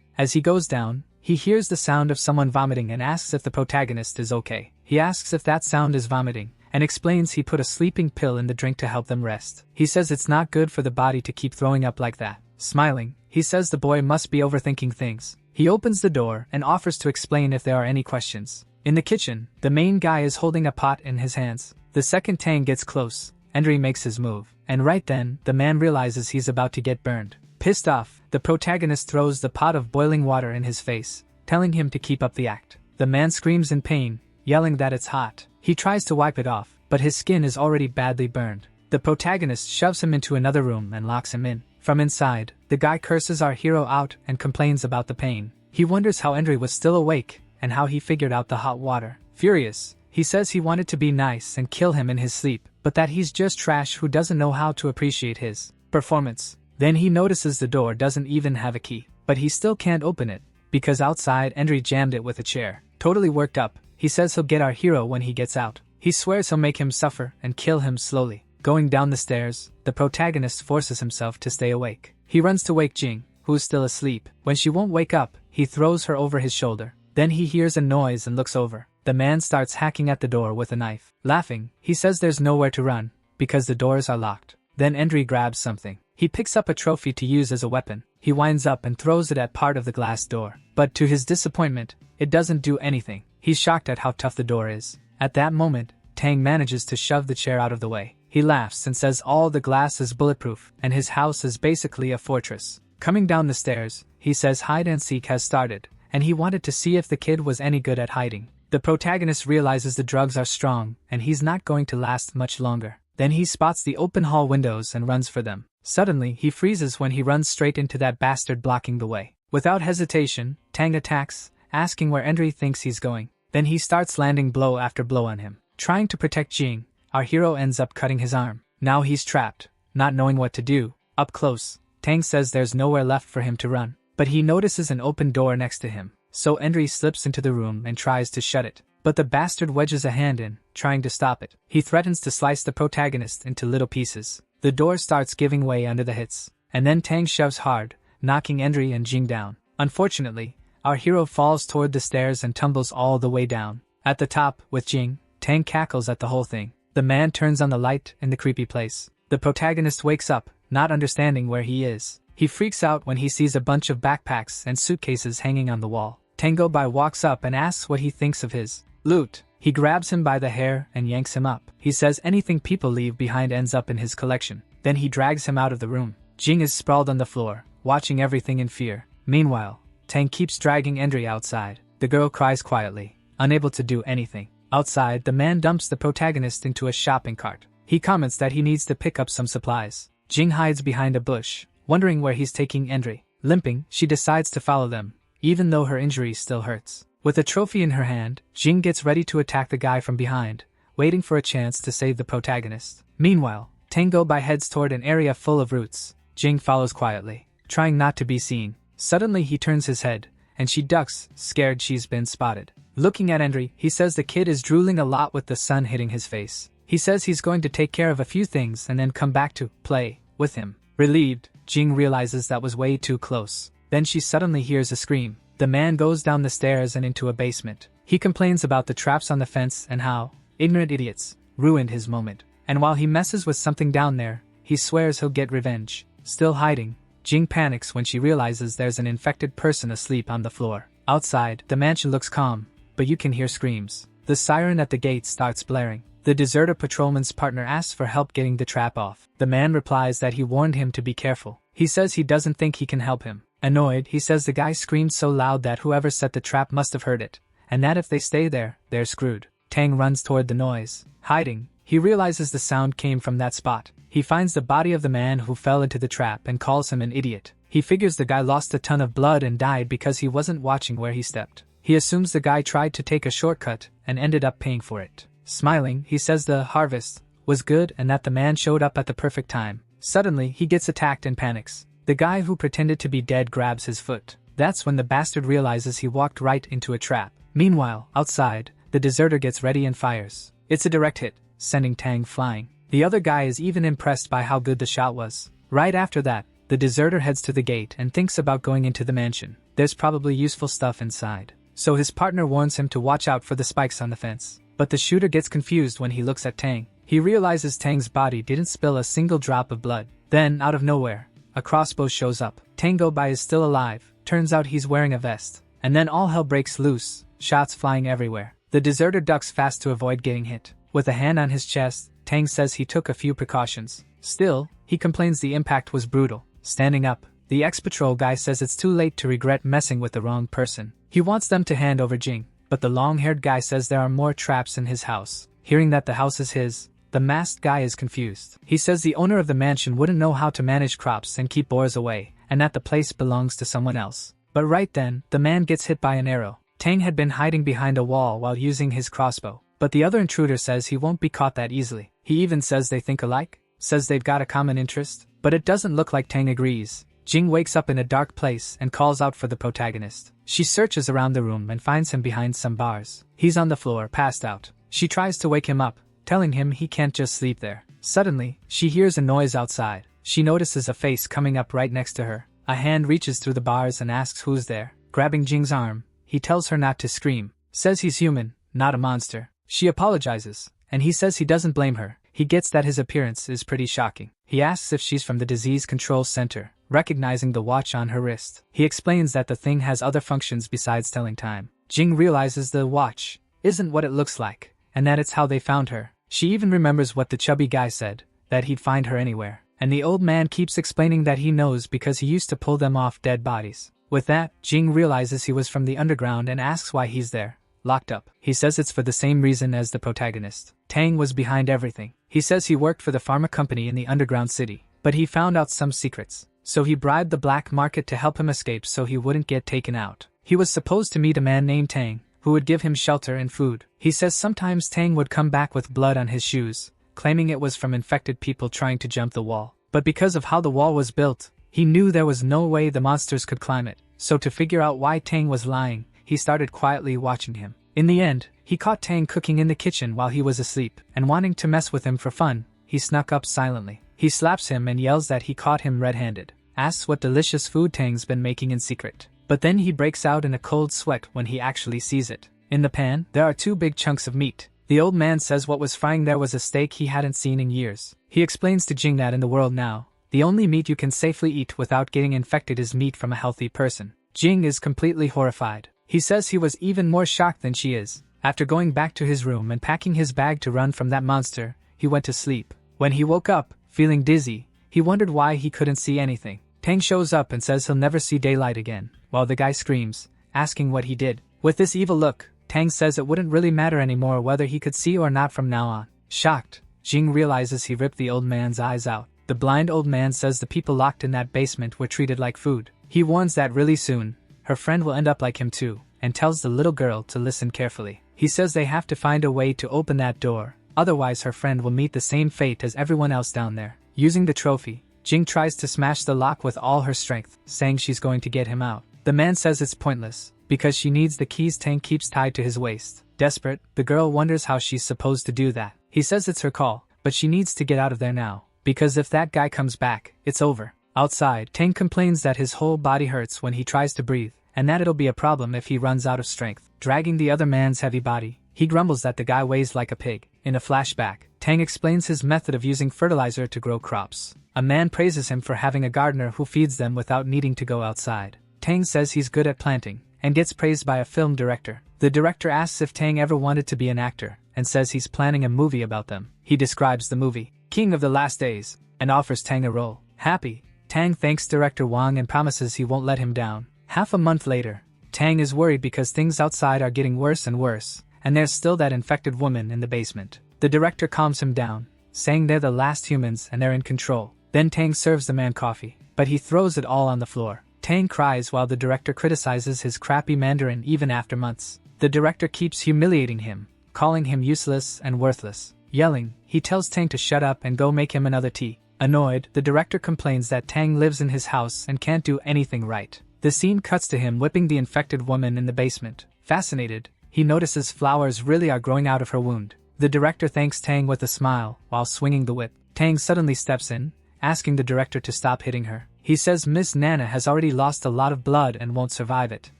As he goes down, he hears the sound of someone vomiting and asks if the protagonist is okay. He asks if that sound is vomiting, and explains he put a sleeping pill in the drink to help them rest. He says it's not good for the body to keep throwing up like that. Smiling, he says the boy must be overthinking things. He opens the door and offers to explain if there are any questions. In the kitchen, the main guy is holding a pot in his hands. The second Tang gets close. Henry makes his move, and right then, the man realizes he's about to get burned. Pissed off, the protagonist throws the pot of boiling water in his face, telling him to keep up the act. The man screams in pain, yelling that it's hot. He tries to wipe it off, but his skin is already badly burned. The protagonist shoves him into another room and locks him in. From inside, the guy curses our hero out and complains about the pain. He wonders how Henry was still awake, and how he figured out the hot water. Furious, he says he wanted to be nice and kill him in his sleep, but that he's just trash who doesn't know how to appreciate his performance. Then he notices the door doesn't even have a key, but he still can't open it, because outside Henry jammed it with a chair. Totally worked up, he says he'll get our hero when he gets out. He swears he'll make him suffer and kill him slowly. Going down the stairs, the protagonist forces himself to stay awake. He runs to wake Jing, who is still asleep. When she won't wake up, he throws her over his shoulder. Then he hears a noise and looks over. The man starts hacking at the door with a knife. Laughing, he says there's nowhere to run, because the doors are locked. Then Henry grabs something. He picks up a trophy to use as a weapon. He winds up and throws it at part of the glass door. But to his disappointment, it doesn't do anything. He's shocked at how tough the door is. At that moment, Tang manages to shove the chair out of the way. He laughs and says all the glass is bulletproof, and his house is basically a fortress. Coming down the stairs, he says hide and seek has started, and he wanted to see if the kid was any good at hiding. The protagonist realizes the drugs are strong, and he's not going to last much longer. Then he spots the open hall windows and runs for them. Suddenly, he freezes when he runs straight into that bastard blocking the way. Without hesitation, Tang attacks, asking where Henry thinks he's going. Then he starts landing blow after blow on him. Trying to protect Jing, our hero ends up cutting his arm. Now he's trapped, not knowing what to do. Up close, Tang says there's nowhere left for him to run, but he notices an open door next to him. So Henry slips into the room and tries to shut it, but the bastard wedges a hand in, trying to stop it. He threatens to slice the protagonist into little pieces. The door starts giving way under the hits, and then Tang shoves hard, knocking Henry and Jing down. Unfortunately, our hero falls toward the stairs and tumbles all the way down. At the top, with Jing, Tang cackles at the whole thing. The man turns on the light in the creepy place. The protagonist wakes up, not understanding where he is. He freaks out when he sees a bunch of backpacks and suitcases hanging on the wall. Tango Bai walks up and asks what he thinks of his loot. He grabs him by the hair and yanks him up. He says anything people leave behind ends up in his collection. Then he drags him out of the room. Jing is sprawled on the floor, watching everything in fear. Meanwhile, Tang keeps dragging Henry outside. The girl cries quietly, unable to do anything. Outside, the man dumps the protagonist into a shopping cart. He comments that he needs to pick up some supplies. Jing hides behind a bush, wondering where he's taking Henry. Limping, she decides to follow them, even though her injury still hurts. With a trophy in her hand, Jing gets ready to attack the guy from behind, waiting for a chance to save the protagonist. Meanwhile, Tango Bai heads toward an area full of roots. Jing follows quietly, trying not to be seen. Suddenly he turns his head, and she ducks, scared she's been spotted. Looking at Henry, he says the kid is drooling a lot with the sun hitting his face. He says he's going to take care of a few things and then come back to play with him. Relieved, Jing realizes that was way too close. Then she suddenly hears a scream. The man goes down the stairs and into a basement. He complains about the traps on the fence and how ignorant idiots ruined his moment. And while he messes with something down there, he swears he'll get revenge. Still hiding, Jing panics when she realizes there's an infected person asleep on the floor. Outside, the mansion looks calm, but you can hear screams. The siren at the gate starts blaring. The deserter patrolman's partner asks for help getting the trap off. The man replies that he warned him to be careful. He says he doesn't think he can help him. Annoyed, he says the guy screamed so loud that whoever set the trap must have heard it, and that if they stay there, they're screwed. Tang runs toward the noise. Hiding, he realizes the sound came from that spot. He finds the body of the man who fell into the trap and calls him an idiot. He figures the guy lost a ton of blood and died because he wasn't watching where he stepped. He assumes the guy tried to take a shortcut and ended up paying for it. Smiling, he says the harvest was good and that the man showed up at the perfect time. Suddenly, he gets attacked and panics. The guy who pretended to be dead grabs his foot. That's when the bastard realizes he walked right into a trap. Meanwhile, outside, the deserter gets ready and fires. It's a direct hit, sending Tang flying. The other guy is even impressed by how good the shot was. Right after that, the deserter heads to the gate and thinks about going into the mansion. There's probably useful stuff inside. So his partner warns him to watch out for the spikes on the fence. But the shooter gets confused when he looks at Tang. He realizes Tang's body didn't spill a single drop of blood. Then, out of nowhere, a crossbow shows up. Tango Bai is still alive. Turns out he's wearing a vest. And then all hell breaks loose, shots flying everywhere. The deserter ducks fast to avoid getting hit. With a hand on his chest, Tang says he took a few precautions. Still, he complains the impact was brutal. Standing up, the ex-patrol guy says it's too late to regret messing with the wrong person. He wants them to hand over Jing, but the long-haired guy says there are more traps in his house. Hearing that the house is his, the masked guy is confused. He says the owner of the mansion wouldn't know how to manage crops and keep boars away, and that the place belongs to someone else. But right then, the man gets hit by an arrow. Tang had been hiding behind a wall while using his crossbow, but the other intruder says he won't be caught that easily. He even says they think alike, says they've got a common interest, but it doesn't look like Tang agrees. Jing wakes up in a dark place and calls out for the protagonist. She searches around the room and finds him behind some bars. He's on the floor, passed out. She tries to wake him up, telling him he can't just sleep there. Suddenly, she hears a noise outside. She notices a face coming up right next to her. A hand reaches through the bars and asks who's there. Grabbing Jing's arm, he tells her not to scream. Says he's human, not a monster. She apologizes, and he says he doesn't blame her. He gets that his appearance is pretty shocking. He asks if she's from the disease control center, recognizing the watch on her wrist. He explains that the thing has other functions besides telling time. Jing realizes the watch isn't what it looks like, and that it's how they found her. She even remembers what the chubby guy said, that he'd find her anywhere. And the old man keeps explaining that he knows because he used to pull them off dead bodies. With that, Jing realizes he was from the underground and asks why he's there, locked up. He says it's for the same reason as the protagonist. Tang was behind everything. He says he worked for the pharma company in the underground city, but he found out some secrets. So he bribed the black market to help him escape so he wouldn't get taken out. He was supposed to meet a man named Tang, who would give him shelter and food. He says sometimes Tang would come back with blood on his shoes, claiming it was from infected people trying to jump the wall. But because of how the wall was built, he knew there was no way the monsters could climb it. So to figure out why Tang was lying, he started quietly watching him. In the end, he caught Tang cooking in the kitchen while he was asleep, and wanting to mess with him for fun, he snuck up silently. He slaps him and yells that he caught him red-handed, asks what delicious food Tang's been making in secret. But then he breaks out in a cold sweat when he actually sees it. In the pan, there are 2 big chunks of meat. The old man says what was frying there was a steak he hadn't seen in years. He explains to Jing that in the world now, the only meat you can safely eat without getting infected is meat from a healthy person. Jing is completely horrified. He says he was even more shocked than she is. After going back to his room and packing his bag to run from that monster, he went to sleep. When he woke up, feeling dizzy, he wondered why he couldn't see anything. Tang shows up and says he'll never see daylight again, while the guy screams, asking what he did. With this evil look, Tang says it wouldn't really matter anymore whether he could see or not from now on. Shocked, Jing realizes he ripped the old man's eyes out. The blind old man says the people locked in that basement were treated like food. He warns that really soon, her friend will end up like him too, and tells the little girl to listen carefully. He says they have to find a way to open that door, otherwise her friend will meet the same fate as everyone else down there. Using the trophy, Jing tries to smash the lock with all her strength, saying she's going to get him out. The man says it's pointless, because she needs the keys Tang keeps tied to his waist. Desperate, the girl wonders how she's supposed to do that. He says it's her call, but she needs to get out of there now, because if that guy comes back, it's over. Outside, Tang complains that his whole body hurts when he tries to breathe, and that it'll be a problem if he runs out of strength. Dragging the other man's heavy body, he grumbles that the guy weighs like a pig. In a flashback, Tang explains his method of using fertilizer to grow crops. A man praises him for having a gardener who feeds them without needing to go outside. Tang says he's good at planting, and gets praised by a film director. The director asks if Tang ever wanted to be an actor, and says he's planning a movie about them. He describes the movie, King of the Last Days, and offers Tang a role. Happy, Tang thanks director Wang and promises he won't let him down. Half a month later, Tang is worried because things outside are getting worse and worse, and there's still that infected woman in the basement. The director calms him down, saying they're the last humans and they're in control. Then Tang serves the man coffee, but he throws it all on the floor. Tang cries while the director criticizes his crappy Mandarin even after months. The director keeps humiliating him, calling him useless and worthless. Yelling, he tells Tang to shut up and go make him another tea. Annoyed, the director complains that Tang lives in his house and can't do anything right. The scene cuts to him whipping the infected woman in the basement. Fascinated, he notices flowers really are growing out of her wound. The director thanks Tang with a smile while swinging the whip. Tang suddenly steps in, asking the director to stop hitting her. He says Miss Nana has already lost a lot of blood and won't survive it.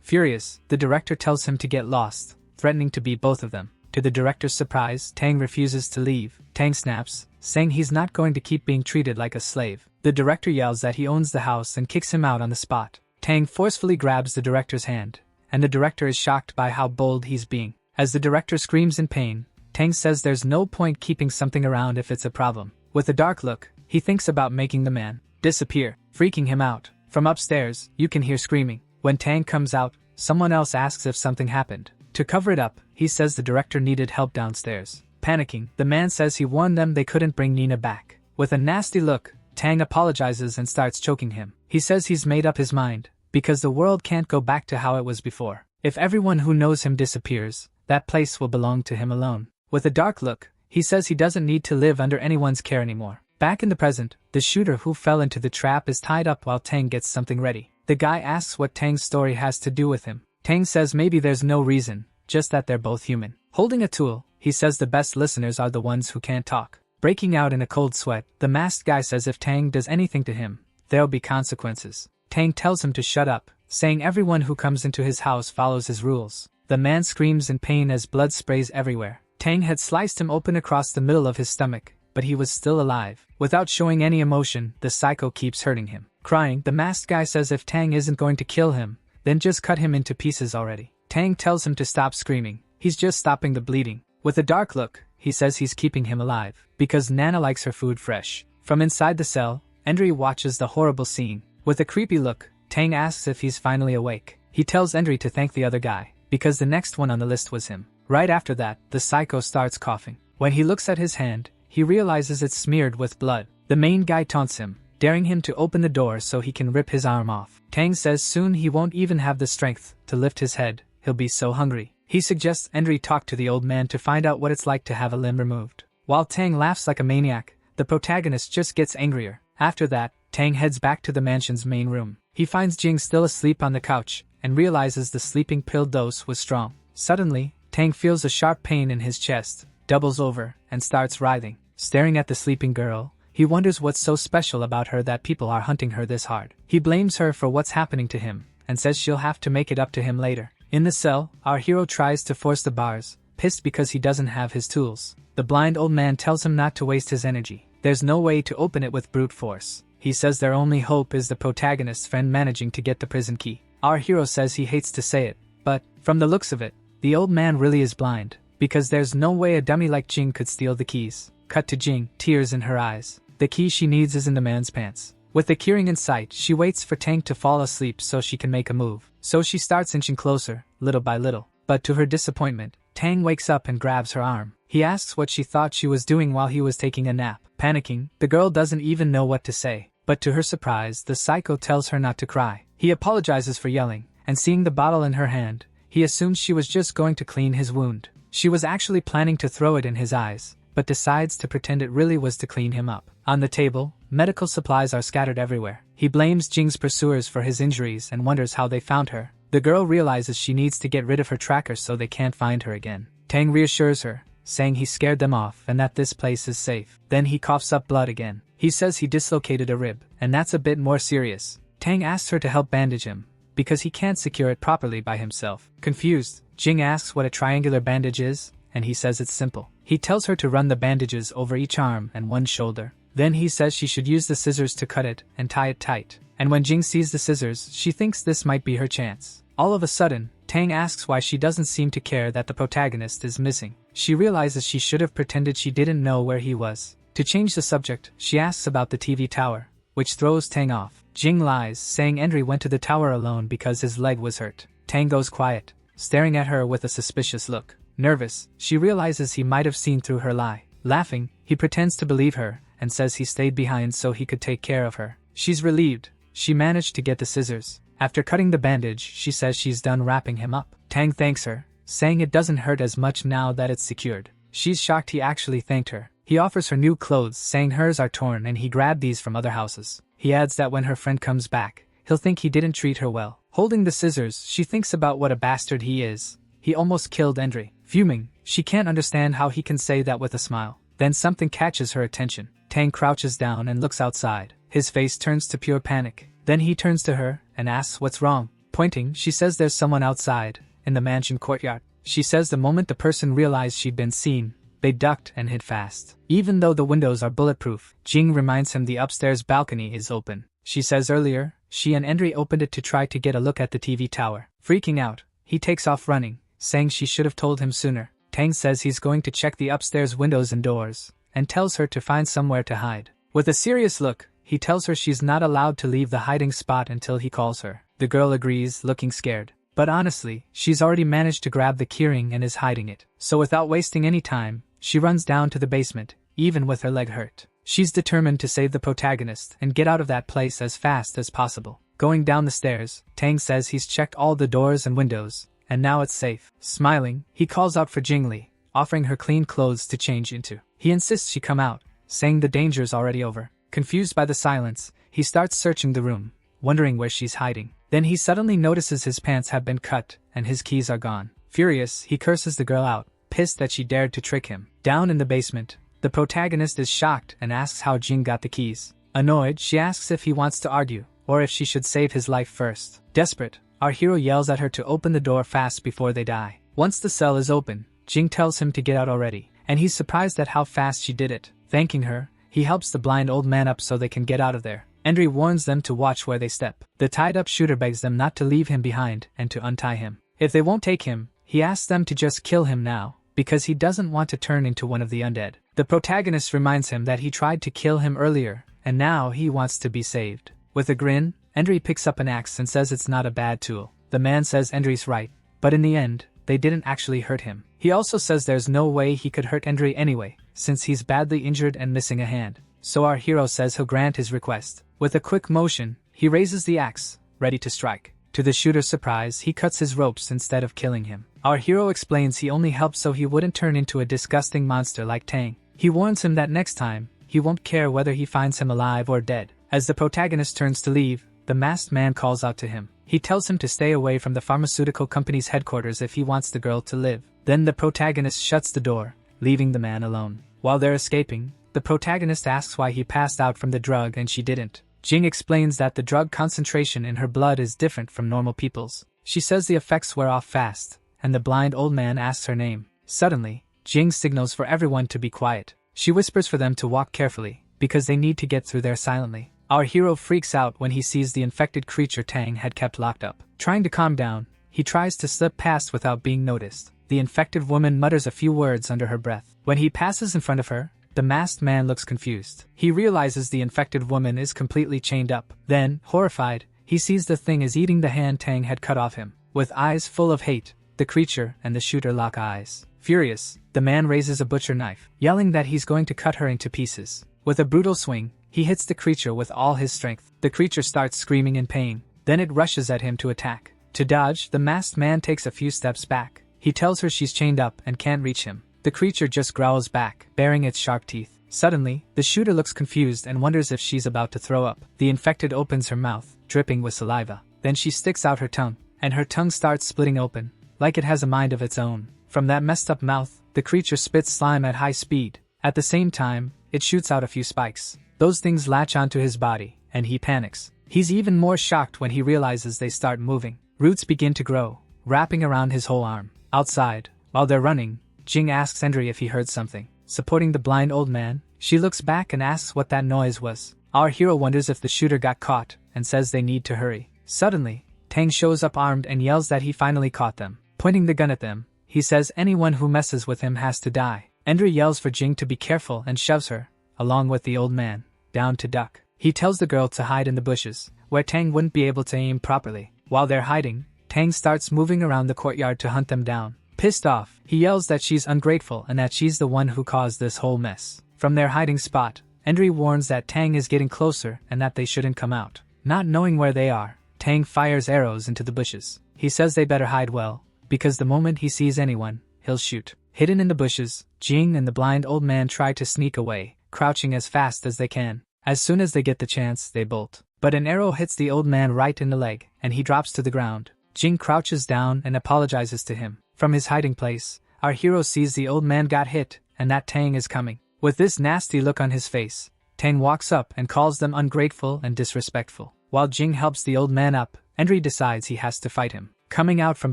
Furious, the director tells him to get lost, threatening to beat both of them. To the director's surprise, Tang refuses to leave. Tang snaps, saying he's not going to keep being treated like a slave. The director yells that he owns the house and kicks him out on the spot. Tang forcefully grabs the director's hand, and the director is shocked by how bold he's being. As the director screams in pain, Tang says there's no point keeping something around if it's a problem. With a dark look, he thinks about making the man disappear, freaking him out. From upstairs, you can hear screaming. When Tang comes out, someone else asks if something happened. To cover it up, he says the director needed help downstairs. Panicking, the man says he warned them they couldn't bring Nina back. With a nasty look, Tang apologizes and starts choking him. He says he's made up his mind, because the world can't go back to how it was before. If everyone who knows him disappears, that place will belong to him alone. With a dark look, he says he doesn't need to live under anyone's care anymore. Back in the present, the shooter who fell into the trap is tied up while Tang gets something ready. The guy asks what Tang's story has to do with him. Tang says maybe there's no reason, just that they're both human. Holding a tool, he says the best listeners are the ones who can't talk. Breaking out in a cold sweat, the masked guy says if Tang does anything to him, there'll be consequences. Tang tells him to shut up, saying everyone who comes into his house follows his rules. The man screams in pain as blood sprays everywhere. Tang had sliced him open across the middle of his stomach, but he was still alive. Without showing any emotion, the psycho keeps hurting him. Crying, the masked guy says if Tang isn't going to kill him, then just cut him into pieces already. Tang tells him to stop screaming, he's just stopping the bleeding. With a dark look, he says he's keeping him alive, because Nana likes her food fresh. From inside the cell, Endry watches the horrible scene. With a creepy look, Tang asks if he's finally awake. He tells Endry to thank the other guy, because the next one on the list was him. Right after that, the psycho starts coughing. When he looks at his hand, he realizes it's smeared with blood. The main guy taunts him, daring him to open the door so he can rip his arm off. Tang says soon he won't even have the strength to lift his head, he'll be so hungry. He suggests Endry talk to the old man to find out what it's like to have a limb removed. While Tang laughs like a maniac, the protagonist just gets angrier. After that, Tang heads back to the mansion's main room. He finds Jing still asleep on the couch, and realizes the sleeping pill dose was strong. Suddenly, Tang feels a sharp pain in his chest, doubles over, and starts writhing. Staring at the sleeping girl, he wonders what's so special about her that people are hunting her this hard. He blames her for what's happening to him, and says she'll have to make it up to him later. In the cell, our hero tries to force the bars, pissed because he doesn't have his tools. The blind old man tells him not to waste his energy. There's no way to open it with brute force. He says their only hope is the protagonist's friend managing to get the prison key. Our hero says he hates to say it, but, from the looks of it, the old man really is blind, because there's no way a dummy like Jing could steal the keys. Cut to Jing, tears in her eyes. The key she needs is in the man's pants. With the keyring in sight, she waits for Tang to fall asleep so she can make a move. So she starts inching closer, little by little. But to her disappointment, Tang wakes up and grabs her arm. He asks what she thought she was doing while he was taking a nap. Panicking, the girl doesn't even know what to say. But to her surprise, the psycho tells her not to cry. He apologizes for yelling, and seeing the bottle in her hand, he assumes she was just going to clean his wound. She was actually planning to throw it in his eyes, but decides to pretend it really was to clean him up. On the table, medical supplies are scattered everywhere. He blames Jing's pursuers for his injuries and wonders how they found her. The girl realizes she needs to get rid of her trackers so they can't find her again. Tang reassures her, saying he scared them off and that this place is safe. Then he coughs up blood again. He says he dislocated a rib, and that's a bit more serious. Tang asks her to help bandage him, because he can't secure it properly by himself. Confused, Jing asks what a triangular bandage is, and he says it's simple. He tells her to run the bandages over each arm and one shoulder. Then he says she should use the scissors to cut it and tie it tight. And when Jing sees the scissors, she thinks this might be her chance. All of a sudden, Tang asks why she doesn't seem to care that the protagonist is missing. She realizes she should have pretended she didn't know where he was. To change the subject, she asks about the TV tower, which throws Tang off. Jing lies, saying Endry went to the tower alone because his leg was hurt. Tang goes quiet, staring at her with a suspicious look. Nervous, she realizes he might have seen through her lie. Laughing, he pretends to believe her, and says he stayed behind so he could take care of her. She's relieved. She managed to get the scissors. After cutting the bandage, she says she's done wrapping him up. Tang thanks her, saying it doesn't hurt as much now that it's secured. She's shocked he actually thanked her. He offers her new clothes, saying hers are torn and he grabbed these from other houses. He adds that when her friend comes back, he'll think he didn't treat her well. Holding the scissors, she thinks about what a bastard he is. He almost killed Endry. Fuming, she can't understand how he can say that with a smile. Then something catches her attention. Tang crouches down and looks outside. His face turns to pure panic. Then he turns to her and asks what's wrong. Pointing, she says there's someone outside, in the mansion courtyard. She says the moment the person realized she'd been seen, they ducked and hid fast. Even though the windows are bulletproof, Jing reminds him the upstairs balcony is open. She says earlier, she and Endry opened it to try to get a look at the TV tower. Freaking out, he takes off running, saying she should have told him sooner. Tang says he's going to check the upstairs windows and doors, and tells her to find somewhere to hide. With a serious look, he tells her she's not allowed to leave the hiding spot until he calls her. The girl agrees, looking scared. But honestly, she's already managed to grab the keyring and is hiding it. So without wasting any time, she runs down to the basement, even with her leg hurt. She's determined to save the protagonist and get out of that place as fast as possible. Going down the stairs, Tang says he's checked all the doors and windows, and now it's safe. Smiling, he calls out for Jingli, offering her clean clothes to change into. He insists she come out, saying the danger's already over. Confused by the silence, he starts searching the room, wondering where she's hiding. Then he suddenly notices his pants have been cut and his keys are gone. Furious, he curses the girl out, pissed that she dared to trick him. Down in the basement, the protagonist is shocked and asks how Jing got the keys. Annoyed, she asks if he wants to argue, or if she should save his life first. Desperate, our hero yells at her to open the door fast before they die. Once the cell is open, Jing tells him to get out already, and he's surprised at how fast she did it. Thanking her, he helps the blind old man up so they can get out of there. Endry warns them to watch where they step. The tied-up shooter begs them not to leave him behind and to untie him. If they won't take him, he asks them to just kill him now, because he doesn't want to turn into one of the undead. The protagonist reminds him that he tried to kill him earlier, and now he wants to be saved. With a grin, Endry picks up an axe and says it's not a bad tool. The man says Endry's right, but in the end, they didn't actually hurt him. He also says there's no way he could hurt Endry anyway, since he's badly injured and missing a hand. So our hero says he'll grant his request. With a quick motion, he raises the axe, ready to strike. To the shooter's surprise, he cuts his ropes instead of killing him. Our hero explains he only helped so he wouldn't turn into a disgusting monster like Tang. He warns him that next time, he won't care whether he finds him alive or dead. As the protagonist turns to leave, the masked man calls out to him. He tells him to stay away from the pharmaceutical company's headquarters if he wants the girl to live. Then the protagonist shuts the door, leaving the man alone. While they're escaping, the protagonist asks why he passed out from the drug and she didn't. Jing explains that the drug concentration in her blood is different from normal people's. She says the effects wear off fast, and the blind old man asks her name. Suddenly, Jing signals for everyone to be quiet. She whispers for them to walk carefully, because they need to get through there silently. Our hero freaks out when he sees the infected creature Tang had kept locked up. Trying to calm down, he tries to slip past without being noticed. The infected woman mutters a few words under her breath. When he passes in front of her, the masked man looks confused. He realizes the infected woman is completely chained up. Then, horrified, he sees the thing is eating the hand Tang had cut off him. With eyes full of hate, the creature and the shooter lock eyes. Furious, the man raises a butcher knife, yelling that he's going to cut her into pieces. With a brutal swing, he hits the creature with all his strength. The creature starts screaming in pain. Then it rushes at him to attack. To dodge, the masked man takes a few steps back. He tells her she's chained up and can't reach him. The creature just growls back, baring its sharp teeth. Suddenly, the shooter looks confused and wonders if she's about to throw up. The infected opens her mouth, dripping with saliva. Then she sticks out her tongue, and her tongue starts splitting open, like it has a mind of its own. From that messed up mouth, the creature spits slime at high speed. At the same time, it shoots out a few spikes. Those things latch onto his body, and he panics. He's even more shocked when he realizes they start moving. Roots begin to grow, wrapping around his whole arm. Outside, while they're running, Jing asks Endry if he heard something. Supporting the blind old man, she looks back and asks what that noise was. Our hero wonders if the shooter got caught, and says they need to hurry. Suddenly, Tang shows up armed and yells that he finally caught them. Pointing the gun at them, he says anyone who messes with him has to die. Endry yells for Jing to be careful and shoves her, along with the old man, down to duck. He tells the girl to hide in the bushes, where Tang wouldn't be able to aim properly. While they're hiding, Tang starts moving around the courtyard to hunt them down. Pissed off, he yells that she's ungrateful and that she's the one who caused this whole mess. From their hiding spot, Endry warns that Tang is getting closer and that they shouldn't come out. Not knowing where they are, Tang fires arrows into the bushes. He says they better hide well, because the moment he sees anyone, he'll shoot. Hidden in the bushes, Jing and the blind old man try to sneak away, crouching as fast as they can. As soon as they get the chance, they bolt. But an arrow hits the old man right in the leg, and he drops to the ground. Jing crouches down and apologizes to him. From his hiding place, our hero sees the old man got hit, and that Tang is coming. With this nasty look on his face, Tang walks up and calls them ungrateful and disrespectful. While Jing helps the old man up, Henry decides he has to fight him. Coming out from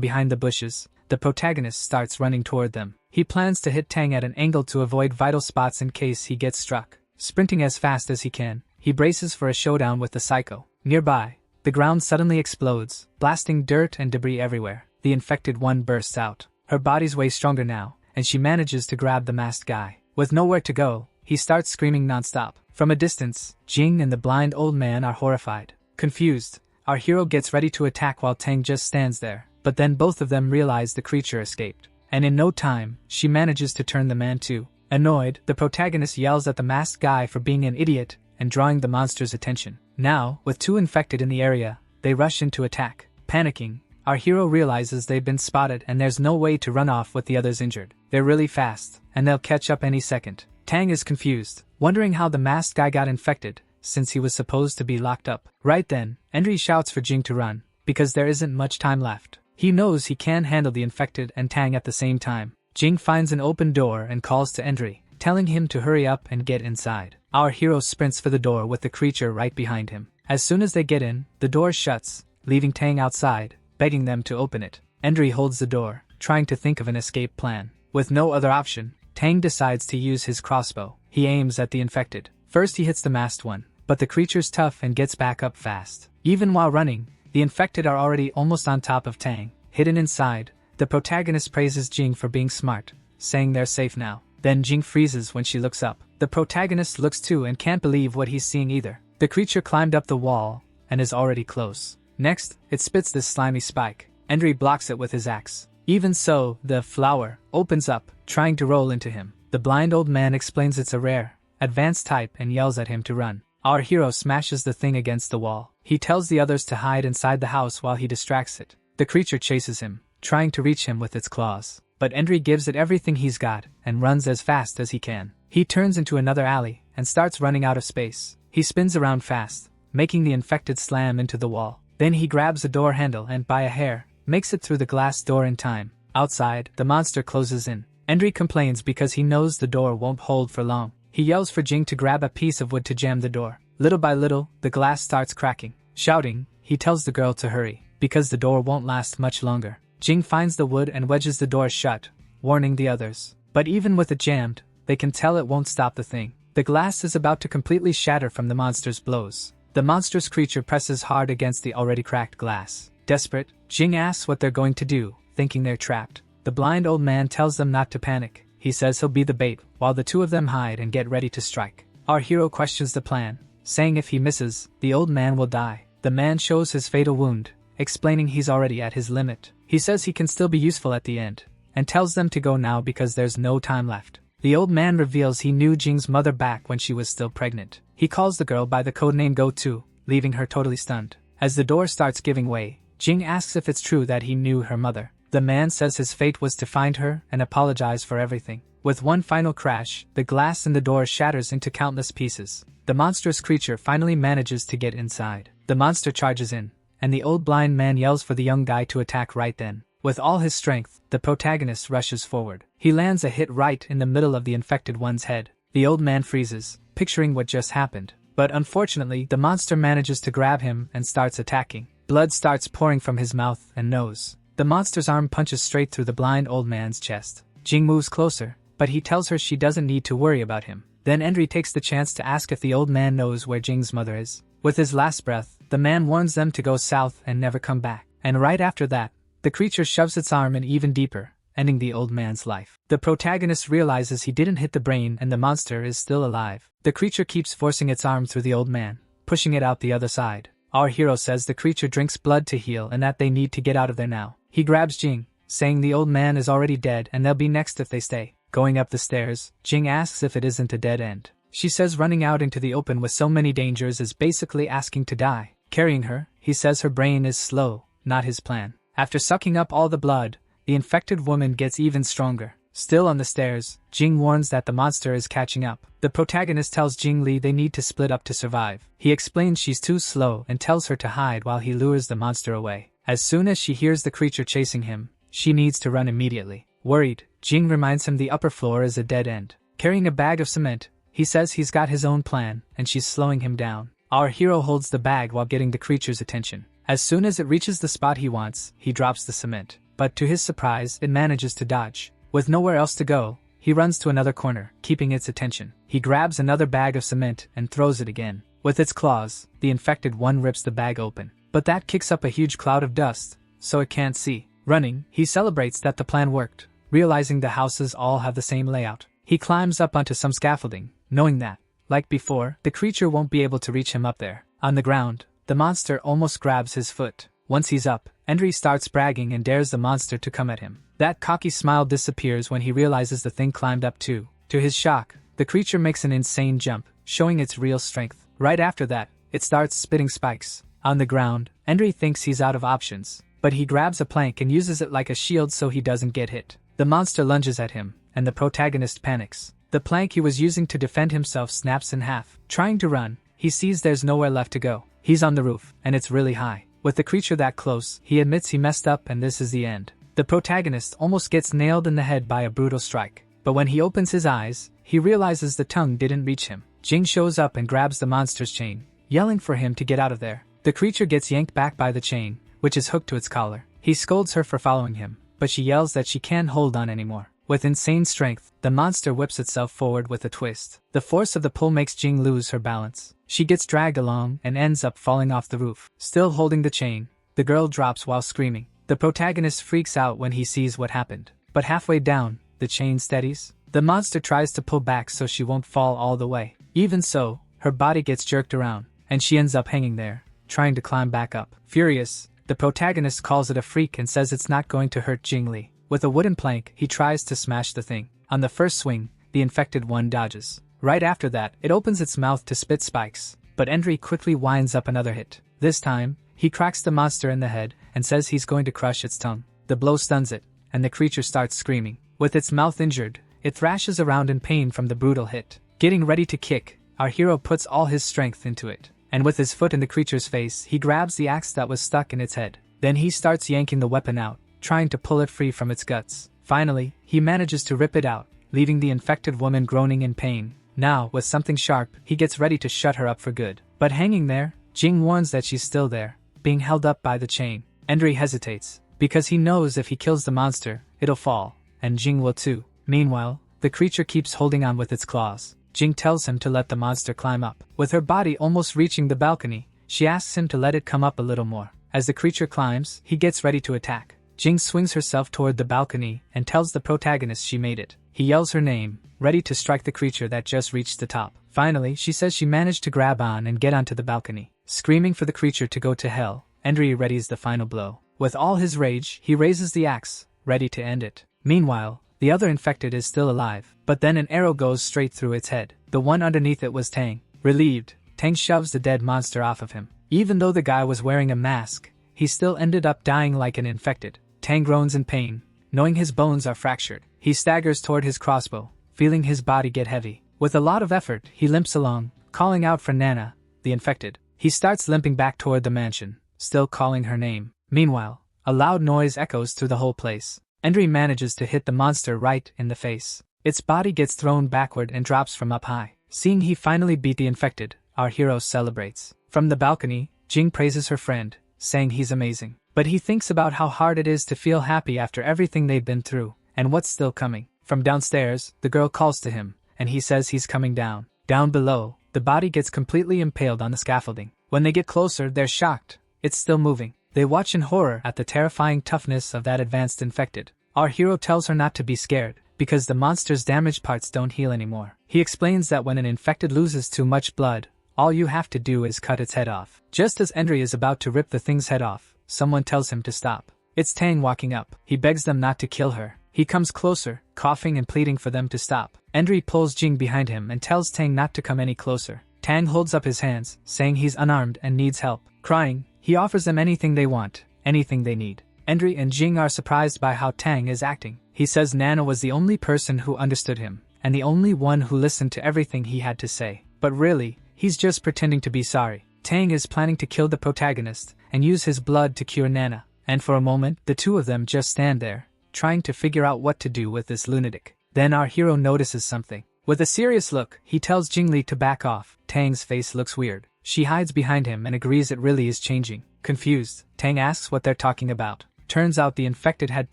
behind the bushes, the protagonist starts running toward them. He plans to hit Tang at an angle to avoid vital spots in case he gets struck. Sprinting as fast as he can, he braces for a showdown with the psycho. Nearby, the ground suddenly explodes, blasting dirt and debris everywhere. The infected one bursts out. Her body's way stronger now, and she manages to grab the masked guy. With nowhere to go, he starts screaming nonstop. From a distance, Jing and the blind old man are horrified. Confused, our hero gets ready to attack while Tang just stands there, but then both of them realize the creature escaped. And in no time, she manages to turn the man too. Annoyed, the protagonist yells at the masked guy for being an idiot and drawing the monster's attention. Now, with two infected in the area, they rush in to attack. Panicking, our hero realizes they've been spotted and there's no way to run off with the others injured. They're really fast, and they'll catch up any second. Tang is confused, wondering how the masked guy got infected, since he was supposed to be locked up. Right then, Henry shouts for Jing to run, because there isn't much time left. He knows he can't handle the infected and Tang at the same time. Jing finds an open door and calls to Henry, telling him to hurry up and get inside. Our hero sprints for the door with the creature right behind him. As soon as they get in, the door shuts, leaving Tang outside, begging them to open it. Henry holds the door, trying to think of an escape plan. With no other option, Tang decides to use his crossbow. He aims at the infected. First he hits the masked one, but the creature's tough and gets back up fast. Even while running, the infected are already almost on top of Tang. Hidden inside, the protagonist praises Jing for being smart, saying they're safe now. Then Jing freezes when she looks up. The protagonist looks too and can't believe what he's seeing either. The creature climbed up the wall and is already close. Next, it spits this slimy spike. Henry blocks it with his axe. Even so, the flower opens up, trying to roll into him. The blind old man explains it's a rare, advanced type and yells at him to run. Our hero smashes the thing against the wall. He tells the others to hide inside the house while he distracts it. The creature chases him, trying to reach him with its claws. But Henry gives it everything he's got and runs as fast as he can. He turns into another alley and starts running out of space. He spins around fast, making the infected slam into the wall. Then he grabs a door handle and, by a hair, makes it through the glass door in time. Outside, the monster closes in. Henry complains because he knows the door won't hold for long. He yells for Jing to grab a piece of wood to jam the door. Little by little, the glass starts cracking. Shouting, he tells the girl to hurry, because the door won't last much longer. Jing finds the wood and wedges the door shut, warning the others. But even with it jammed, they can tell it won't stop the thing. The glass is about to completely shatter from the monster's blows. The monstrous creature presses hard against the already cracked glass. Desperate, Jing asks what they're going to do, thinking they're trapped. The blind old man tells them not to panic. He says he'll be the bait, while the two of them hide and get ready to strike. Our hero questions the plan, saying if he misses, the old man will die. The man shows his fatal wound, explaining he's already at his limit. He says he can still be useful at the end, and tells them to go now because there's no time left. The old man reveals he knew Jing's mother back when she was still pregnant. He calls the girl by the codename Go-To, leaving her totally stunned. As the door starts giving way, Jing asks if it's true that he knew her mother. The man says his fate was to find her and apologize for everything. With one final crash, the glass in the door shatters into countless pieces. The monstrous creature finally manages to get inside. The monster charges in, and the old blind man yells for the young guy to attack right then. With all his strength, the protagonist rushes forward. He lands a hit right in the middle of the infected one's head. The old man freezes, picturing what just happened. But unfortunately, the monster manages to grab him and starts attacking. Blood starts pouring from his mouth and nose. The monster's arm punches straight through the blind old man's chest. Jing moves closer, but he tells her she doesn't need to worry about him. Then Henry takes the chance to ask if the old man knows where Jing's mother is. With his last breath, the man warns them to go south and never come back. And right after that, the creature shoves its arm in even deeper, ending the old man's life. The protagonist realizes he didn't hit the brain and the monster is still alive. The creature keeps forcing its arm through the old man, pushing it out the other side. Our hero says the creature drinks blood to heal and that they need to get out of there now. He grabs Jing, saying the old man is already dead and they'll be next if they stay. Going up the stairs, Jing asks if it isn't a dead end. She says running out into the open with so many dangers is basically asking to die. Carrying her, he says her brain is slow, not his plan. After sucking up all the blood, the infected woman gets even stronger. Still on the stairs, Jing warns that the monster is catching up. The protagonist tells Jing Li they need to split up to survive. He explains she's too slow and tells her to hide while he lures the monster away. As soon as she hears the creature chasing him, she needs to run immediately. Worried, Jing reminds him the upper floor is a dead end. Carrying a bag of cement, he says he's got his own plan, and she's slowing him down. Our hero holds the bag while getting the creature's attention. As soon as it reaches the spot he wants, he drops the cement. But to his surprise, it manages to dodge. With nowhere else to go, he runs to another corner, keeping its attention. He grabs another bag of cement and throws it again. With its claws, the infected one rips the bag open. But that kicks up a huge cloud of dust, so it can't see. Running, he celebrates that the plan worked, realizing the houses all have the same layout. He climbs up onto some scaffolding, knowing that, like before, the creature won't be able to reach him up there. On the ground, the monster almost grabs his foot. Once he's up, Endry starts bragging and dares the monster to come at him. That cocky smile disappears when he realizes the thing climbed up too. To his shock, the creature makes an insane jump, showing its real strength. Right after that, it starts spitting spikes. On the ground, Endry thinks he's out of options, but he grabs a plank and uses it like a shield so he doesn't get hit. The monster lunges at him, and the protagonist panics. The plank he was using to defend himself snaps in half. Trying to run, he sees there's nowhere left to go. He's on the roof, and it's really high. With the creature that close, he admits he messed up and this is the end. The protagonist almost gets nailed in the head by a brutal strike. But when he opens his eyes, he realizes the tongue didn't reach him. Jing shows up and grabs the monster's chain, yelling for him to get out of there. The creature gets yanked back by the chain, which is hooked to its collar. He scolds her for following him, but she yells that she can't hold on anymore. With insane strength, the monster whips itself forward with a twist. The force of the pull makes Jing lose her balance. She gets dragged along and ends up falling off the roof. Still holding the chain, the girl drops while screaming. The protagonist freaks out when he sees what happened. But halfway down, the chain steadies. The monster tries to pull back so she won't fall all the way. Even so, her body gets jerked around, and she ends up hanging there, trying to climb back up. Furious, the protagonist calls it a freak and says it's not going to hurt Jing Li. With a wooden plank, he tries to smash the thing. On the first swing, the infected one dodges. Right after that, it opens its mouth to spit spikes, but Endry quickly winds up another hit. This time, he cracks the monster in the head and says he's going to crush its tongue. The blow stuns it, and the creature starts screaming. With its mouth injured, it thrashes around in pain from the brutal hit. Getting ready to kick, our hero puts all his strength into it, and with his foot in the creature's face, he grabs the axe that was stuck in its head. Then he starts yanking the weapon out, trying to pull it free from its guts. Finally, he manages to rip it out, leaving the infected woman groaning in pain. Now, with something sharp, he gets ready to shut her up for good. But hanging there, Jing warns that she's still there, being held up by the chain. Endry hesitates, because he knows if he kills the monster, it'll fall, and Jing will too. Meanwhile, the creature keeps holding on with its claws. Jing tells him to let the monster climb up. With her body almost reaching the balcony, she asks him to let it come up a little more. As the creature climbs, he gets ready to attack. Jing swings herself toward the balcony and tells the protagonist she made it. He yells her name, ready to strike the creature that just reached the top. Finally, she says she managed to grab on and get onto the balcony. Screaming for the creature to go to hell, Endry readies the final blow. With all his rage, he raises the axe, ready to end it. Meanwhile, the other infected is still alive, but then an arrow goes straight through its head. The one underneath it was Tang. Relieved, Tang shoves the dead monster off of him. Even though the guy was wearing a mask, he still ended up dying like an infected. Tang groans in pain, knowing his bones are fractured. He staggers toward his crossbow, feeling his body get heavy. With a lot of effort, he limps along, calling out for Nana, the infected. He starts limping back toward the mansion, still calling her name. Meanwhile, a loud noise echoes through the whole place. Endry manages to hit the monster right in the face. Its body gets thrown backward and drops from up high. Seeing he finally beat the infected, our hero celebrates. From the balcony, Jing praises her friend, saying he's amazing. But he thinks about how hard it is to feel happy after everything they've been through, and what's still coming. From downstairs, the girl calls to him, and he says he's coming down. Down below, the body gets completely impaled on the scaffolding. When they get closer, they're shocked. It's still moving. They watch in horror at the terrifying toughness of that advanced infected. Our hero tells her not to be scared, because the monster's damaged parts don't heal anymore. He explains that when an infected loses too much blood, all you have to do is cut its head off. Just as Endry is about to rip the thing's head off, someone tells him to stop. It's Tang walking up. He begs them not to kill her. He comes closer, coughing and pleading for them to stop. Endry pulls Jing behind him and tells Tang not to come any closer. Tang holds up his hands, saying he's unarmed and needs help. Crying, he offers them anything they want, anything they need. Endry and Jing are surprised by how Tang is acting. He says Nana was the only person who understood him, and the only one who listened to everything he had to say. But really, he's just pretending to be sorry. Tang is planning to kill the protagonist and use his blood to cure Nana, and for a moment the two of them just stand there, trying to figure out what to do with this lunatic. Then our hero notices something. With a serious look, he tells Jingli to back off. Tang's face looks weird. She hides behind him and agrees it really is changing. Confused, Tang asks what they're talking about. Turns out the infected had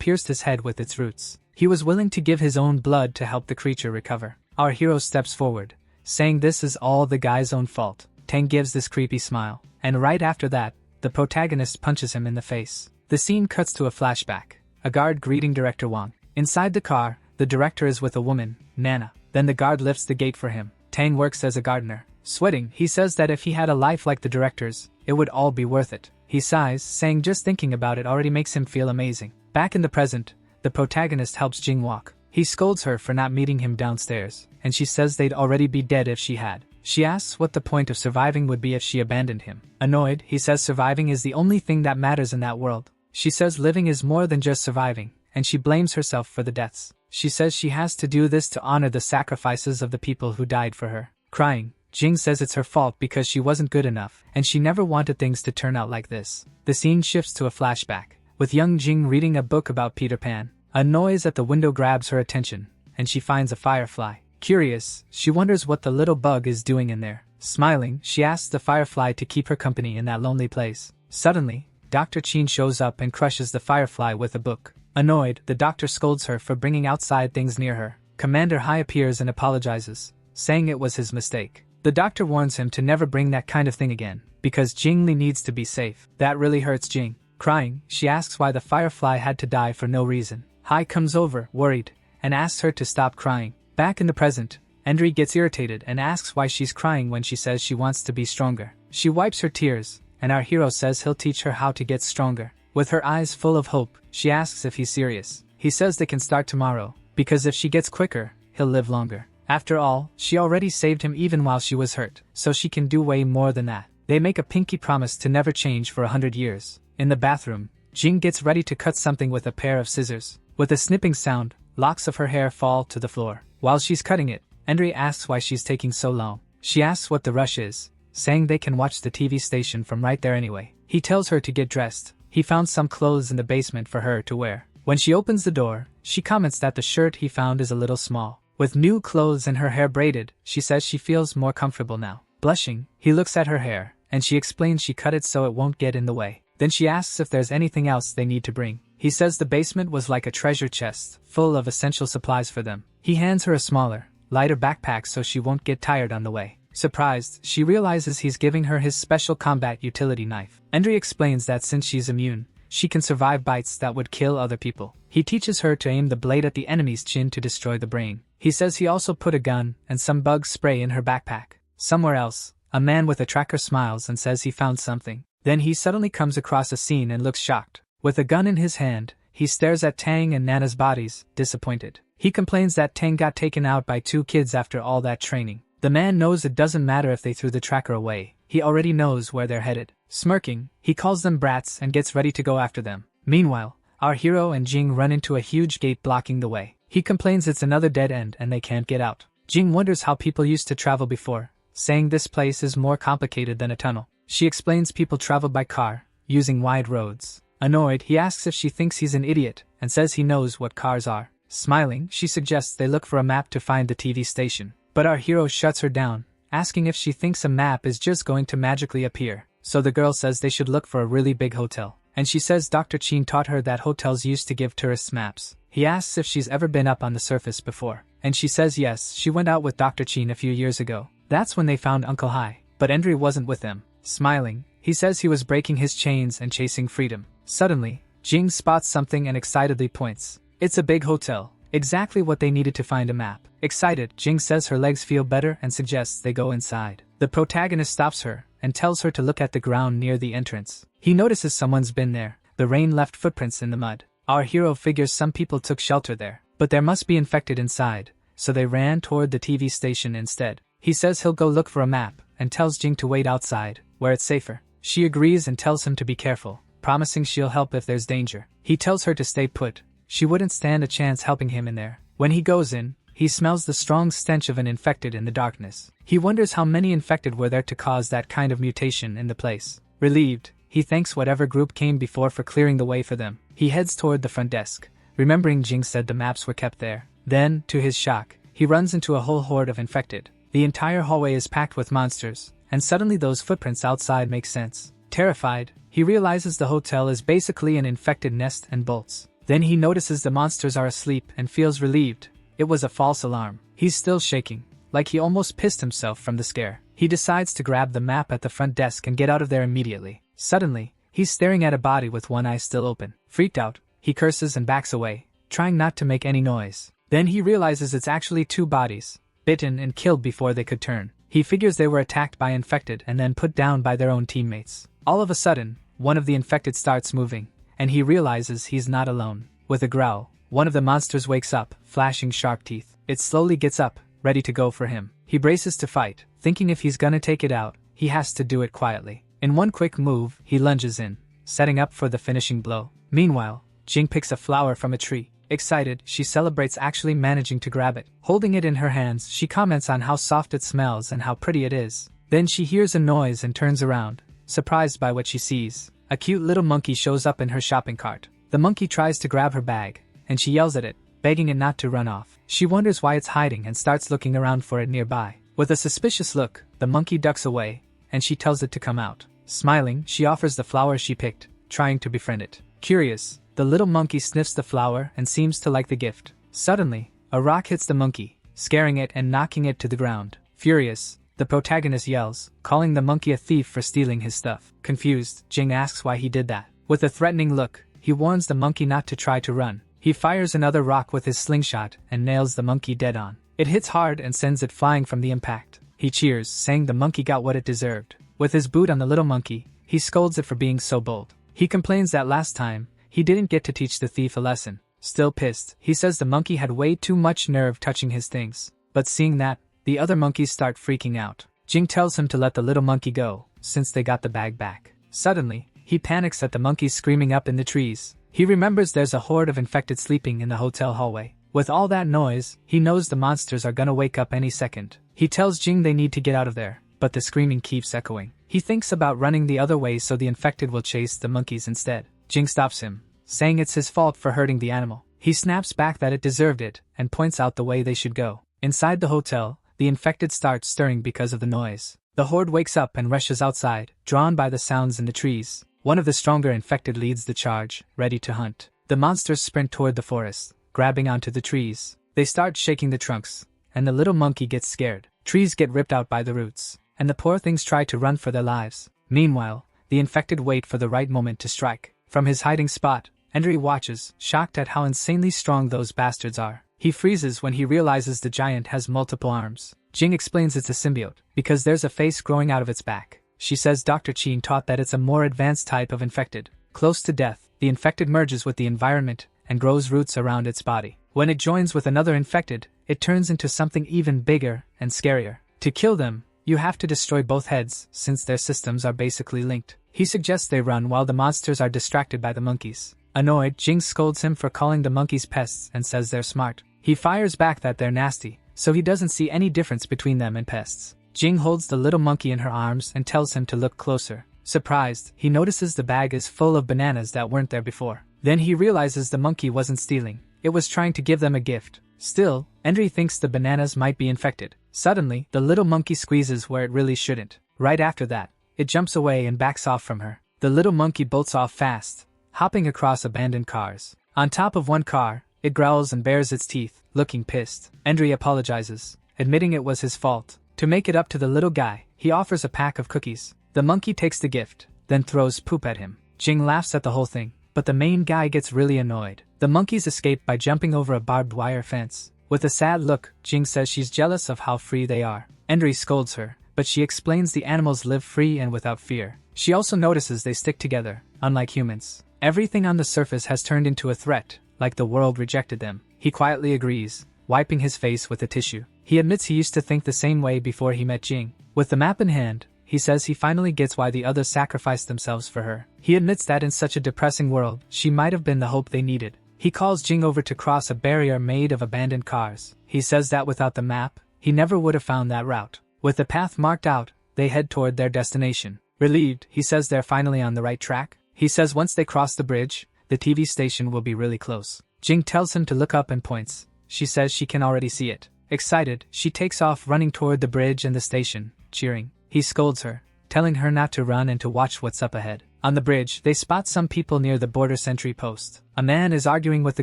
pierced his head with its roots. He was willing to give his own blood to help the creature recover. Our hero steps forward, saying this is all the guy's own fault. Tang gives this creepy smile, and right after that, the protagonist punches him in the face. The scene cuts to a flashback. A guard greeting Director Wang. Inside the car, the director is with a woman, Nana. Then the guard lifts the gate for him. Tang works as a gardener. Sweating, he says that if he had a life like the director's, it would all be worth it. He sighs, saying just thinking about it already makes him feel amazing. Back in the present, the protagonist helps Jing walk. He scolds her for not meeting him downstairs, and she says they'd already be dead if she had. She asks what the point of surviving would be if she abandoned him. Annoyed, he says surviving is the only thing that matters in that world. She says living is more than just surviving, and she blames herself for the deaths. She says she has to do this to honor the sacrifices of the people who died for her. Crying, Jing says it's her fault because she wasn't good enough, and she never wanted things to turn out like this. The scene shifts to a flashback, with young Jing reading a book about Peter Pan. A noise at the window grabs her attention, and she finds a firefly. Curious, she wonders what the little bug is doing in there. Smiling, she asks the firefly to keep her company in that lonely place. Suddenly, Dr. Chin shows up and crushes the firefly with a book. Annoyed, the doctor scolds her for bringing outside things near her. Commander Hai appears and apologizes, saying it was his mistake. The doctor warns him to never bring that kind of thing again, because Jing Li needs to be safe. That really hurts Jing. Crying, she asks why the firefly had to die for no reason. Hai comes over, worried, and asks her to stop crying. Back in the present, Endri gets irritated and asks why she's crying when she says she wants to be stronger. She wipes her tears, and our hero says he'll teach her how to get stronger. With her eyes full of hope, she asks if he's serious. He says they can start tomorrow, because if she gets quicker, he'll live longer. After all, she already saved him even while she was hurt, so she can do way more than that. They make a pinky promise to never change for 100 years. In the bathroom, Jing gets ready to cut something with a pair of scissors. With a snipping sound, locks of her hair fall to the floor. While she's cutting it, Endri asks why she's taking so long. She asks what the rush is, saying they can watch the TV station from right there anyway. He tells her to get dressed. He found some clothes in the basement for her to wear. When she opens the door, she comments that the shirt he found is a little small. With new clothes and her hair braided, she says she feels more comfortable now. Blushing, he looks at her hair, and she explains she cut it so it won't get in the way. Then she asks if there's anything else they need to bring. He says the basement was like a treasure chest, full of essential supplies for them. He hands her a smaller, lighter backpack so she won't get tired on the way. Surprised, she realizes he's giving her his special combat utility knife. Endri explains that since she's immune, she can survive bites that would kill other people. He teaches her to aim the blade at the enemy's chin to destroy the brain. He says he also put a gun and some bug spray in her backpack. Somewhere else, a man with a tracker smiles and says he found something. Then he suddenly comes across a scene and looks shocked. With a gun in his hand, he stares at Tang and Nana's bodies, disappointed. He complains that Tang got taken out by 2 kids after all that training. The man knows it doesn't matter if they threw the tracker away. He already knows where they're headed. Smirking, he calls them brats and gets ready to go after them. Meanwhile, our hero and Jing run into a huge gate blocking the way. He complains it's another dead end and they can't get out. Jing wonders how people used to travel before, saying this place is more complicated than a tunnel. She explains people traveled by car, using wide roads. Annoyed, he asks if she thinks he's an idiot, and says he knows what cars are. Smiling, she suggests they look for a map to find the TV station. But our hero shuts her down, asking if she thinks a map is just going to magically appear. So the girl says they should look for a really big hotel. And she says Dr. Chin taught her that hotels used to give tourists maps. He asks if she's ever been up on the surface before. And she says yes, she went out with Dr. Chin a few years ago. That's when they found Uncle Hai. But Endri wasn't with them. Smiling, he says he was breaking his chains and chasing freedom. Suddenly, Jing spots something and excitedly points. It's a big hotel. Exactly what they needed to find a map. Excited, Jing says her legs feel better and suggests they go inside. The protagonist stops her and tells her to look at the ground near the entrance. He notices someone's been there. The rain left footprints in the mud. Our hero figures some people took shelter there, but there must be infected inside, so they ran toward the TV station instead. He says he'll go look for a map and tells Jing to wait outside, where it's safer. She agrees and tells him to be careful, promising she'll help if there's danger. He tells her to stay put. she wouldn't stand a chance helping him in there. When he goes in, he smells the strong stench of an infected in the darkness. He wonders how many infected were there to cause that kind of mutation in the place. Relieved, he thanks whatever group came before for clearing the way for them. He heads toward the front desk, remembering Jing said the maps were kept there. Then, to his shock, he runs into a whole horde of infected. The entire hallway is packed with monsters, and suddenly those footprints outside make sense. Terrified, he realizes the hotel is basically an infected nest and bolts. Then he notices the monsters are asleep and feels relieved. It was a false alarm. He's still shaking, like he almost pissed himself from the scare. He decides to grab the map at the front desk and get out of there immediately. Suddenly, he's staring at a body with one eye still open. Freaked out, he curses and backs away, trying not to make any noise. Then he realizes it's actually two bodies, bitten and killed before they could turn. He figures they were attacked by infected and then put down by their own teammates. All of a sudden, one of the infected starts moving, and he realizes he's not alone. With a growl, one of the monsters wakes up, flashing sharp teeth. It slowly gets up, ready to go for him. He braces to fight, thinking if he's gonna take it out, he has to do it quietly. In one quick move, he lunges in, setting up for the finishing blow. Meanwhile, Jing picks a flower from a tree. Excited, she celebrates actually managing to grab it. Holding it in her hands, she comments on how soft it smells and how pretty it is. Then she hears a noise and turns around, surprised by what she sees. A cute little monkey shows up in her shopping cart. The monkey tries to grab her bag, and she yells at it, begging it not to run off. She wonders why it's hiding and starts looking around for it nearby. With a suspicious look, the monkey ducks away, and she tells it to come out. Smiling, she offers the flower she picked, trying to befriend it. Curious, the little monkey sniffs the flower and seems to like the gift. Suddenly, a rock hits the monkey, scaring it and knocking it to the ground. Furious, the protagonist yells, calling the monkey a thief for stealing his stuff. Confused, Jing asks why he did that. With a threatening look, he warns the monkey not to try to run. He fires another rock with his slingshot and nails the monkey dead on. It hits hard and sends it flying from the impact. He cheers, saying the monkey got what it deserved. With his boot on the little monkey, he scolds it for being so bold. He complains that last time, he didn't get to teach the thief a lesson. Still pissed, he says the monkey had way too much nerve touching his things. But seeing that, the other monkeys start freaking out. Jing tells him to let the little monkey go, since they got the bag back. Suddenly, he panics at the monkeys screaming up in the trees. He remembers there's a horde of infected sleeping in the hotel hallway. With all that noise, he knows the monsters are gonna wake up any second. He tells Jing they need to get out of there, but the screaming keeps echoing. He thinks about running the other way so the infected will chase the monkeys instead. Jing stops him, saying it's his fault for hurting the animal. He snaps back that it deserved it, and points out the way they should go. Inside the hotel, the infected start stirring because of the noise. The horde wakes up and rushes outside, drawn by the sounds in the trees. One of the stronger infected leads the charge, ready to hunt. The monsters sprint toward the forest, grabbing onto the trees. They start shaking the trunks, and the little monkey gets scared. Trees get ripped out by the roots, and the poor things try to run for their lives. Meanwhile, the infected wait for the right moment to strike. From his hiding spot, Henry watches, shocked at how insanely strong those bastards are. He freezes when he realizes the giant has multiple arms. Jing explains it's a symbiote, because there's a face growing out of its back. She says Dr. Qin taught that it's a more advanced type of infected. Close to death, the infected merges with the environment and grows roots around its body. When it joins with another infected, it turns into something even bigger and scarier. To kill them, you have to destroy both heads, since their systems are basically linked. He suggests they run while the monsters are distracted by the monkeys. Annoyed, Jing scolds him for calling the monkeys pests and says they're smart. He fires back that they're nasty, so he doesn't see any difference between them and pests. Jing holds the little monkey in her arms and tells him to look closer. Surprised, he notices the bag is full of bananas that weren't there before. Then he realizes the monkey wasn't stealing. It was trying to give them a gift. Still, Henry thinks the bananas might be infected. Suddenly, the little monkey squeezes where it really shouldn't. Right after that, it jumps away and backs off from her. The little monkey bolts off fast, hopping across abandoned cars. On top of one car, it growls and bares its teeth, looking pissed. Henry apologizes, admitting it was his fault. To make it up to the little guy, he offers a pack of cookies. The monkey takes the gift, then throws poop at him. Jing laughs at the whole thing, but the main guy gets really annoyed. The monkeys escape by jumping over a barbed wire fence. With a sad look, Jing says she's jealous of how free they are. Henry scolds her, but she explains the animals live free and without fear. She also notices they stick together, unlike humans. Everything on the surface has turned into a threat, like the world rejected them. He quietly agrees, wiping his face with a tissue. He admits he used to think the same way before he met Jing. With the map in hand, he says he finally gets why the others sacrificed themselves for her. He admits that in such a depressing world, she might have been the hope they needed. He calls Jing over to cross a barrier made of abandoned cars. He says that without the map, he never would have found that route. With the path marked out, they head toward their destination. Relieved, he says they're finally on the right track. He says once they cross the bridge, the TV station will be really close. Jing tells him to look up and points. She says she can already see it. Excited, she takes off running toward the bridge and the station, cheering. He scolds her, telling her not to run and to watch what's up ahead. On the bridge, they spot some people near the border sentry post. A man is arguing with the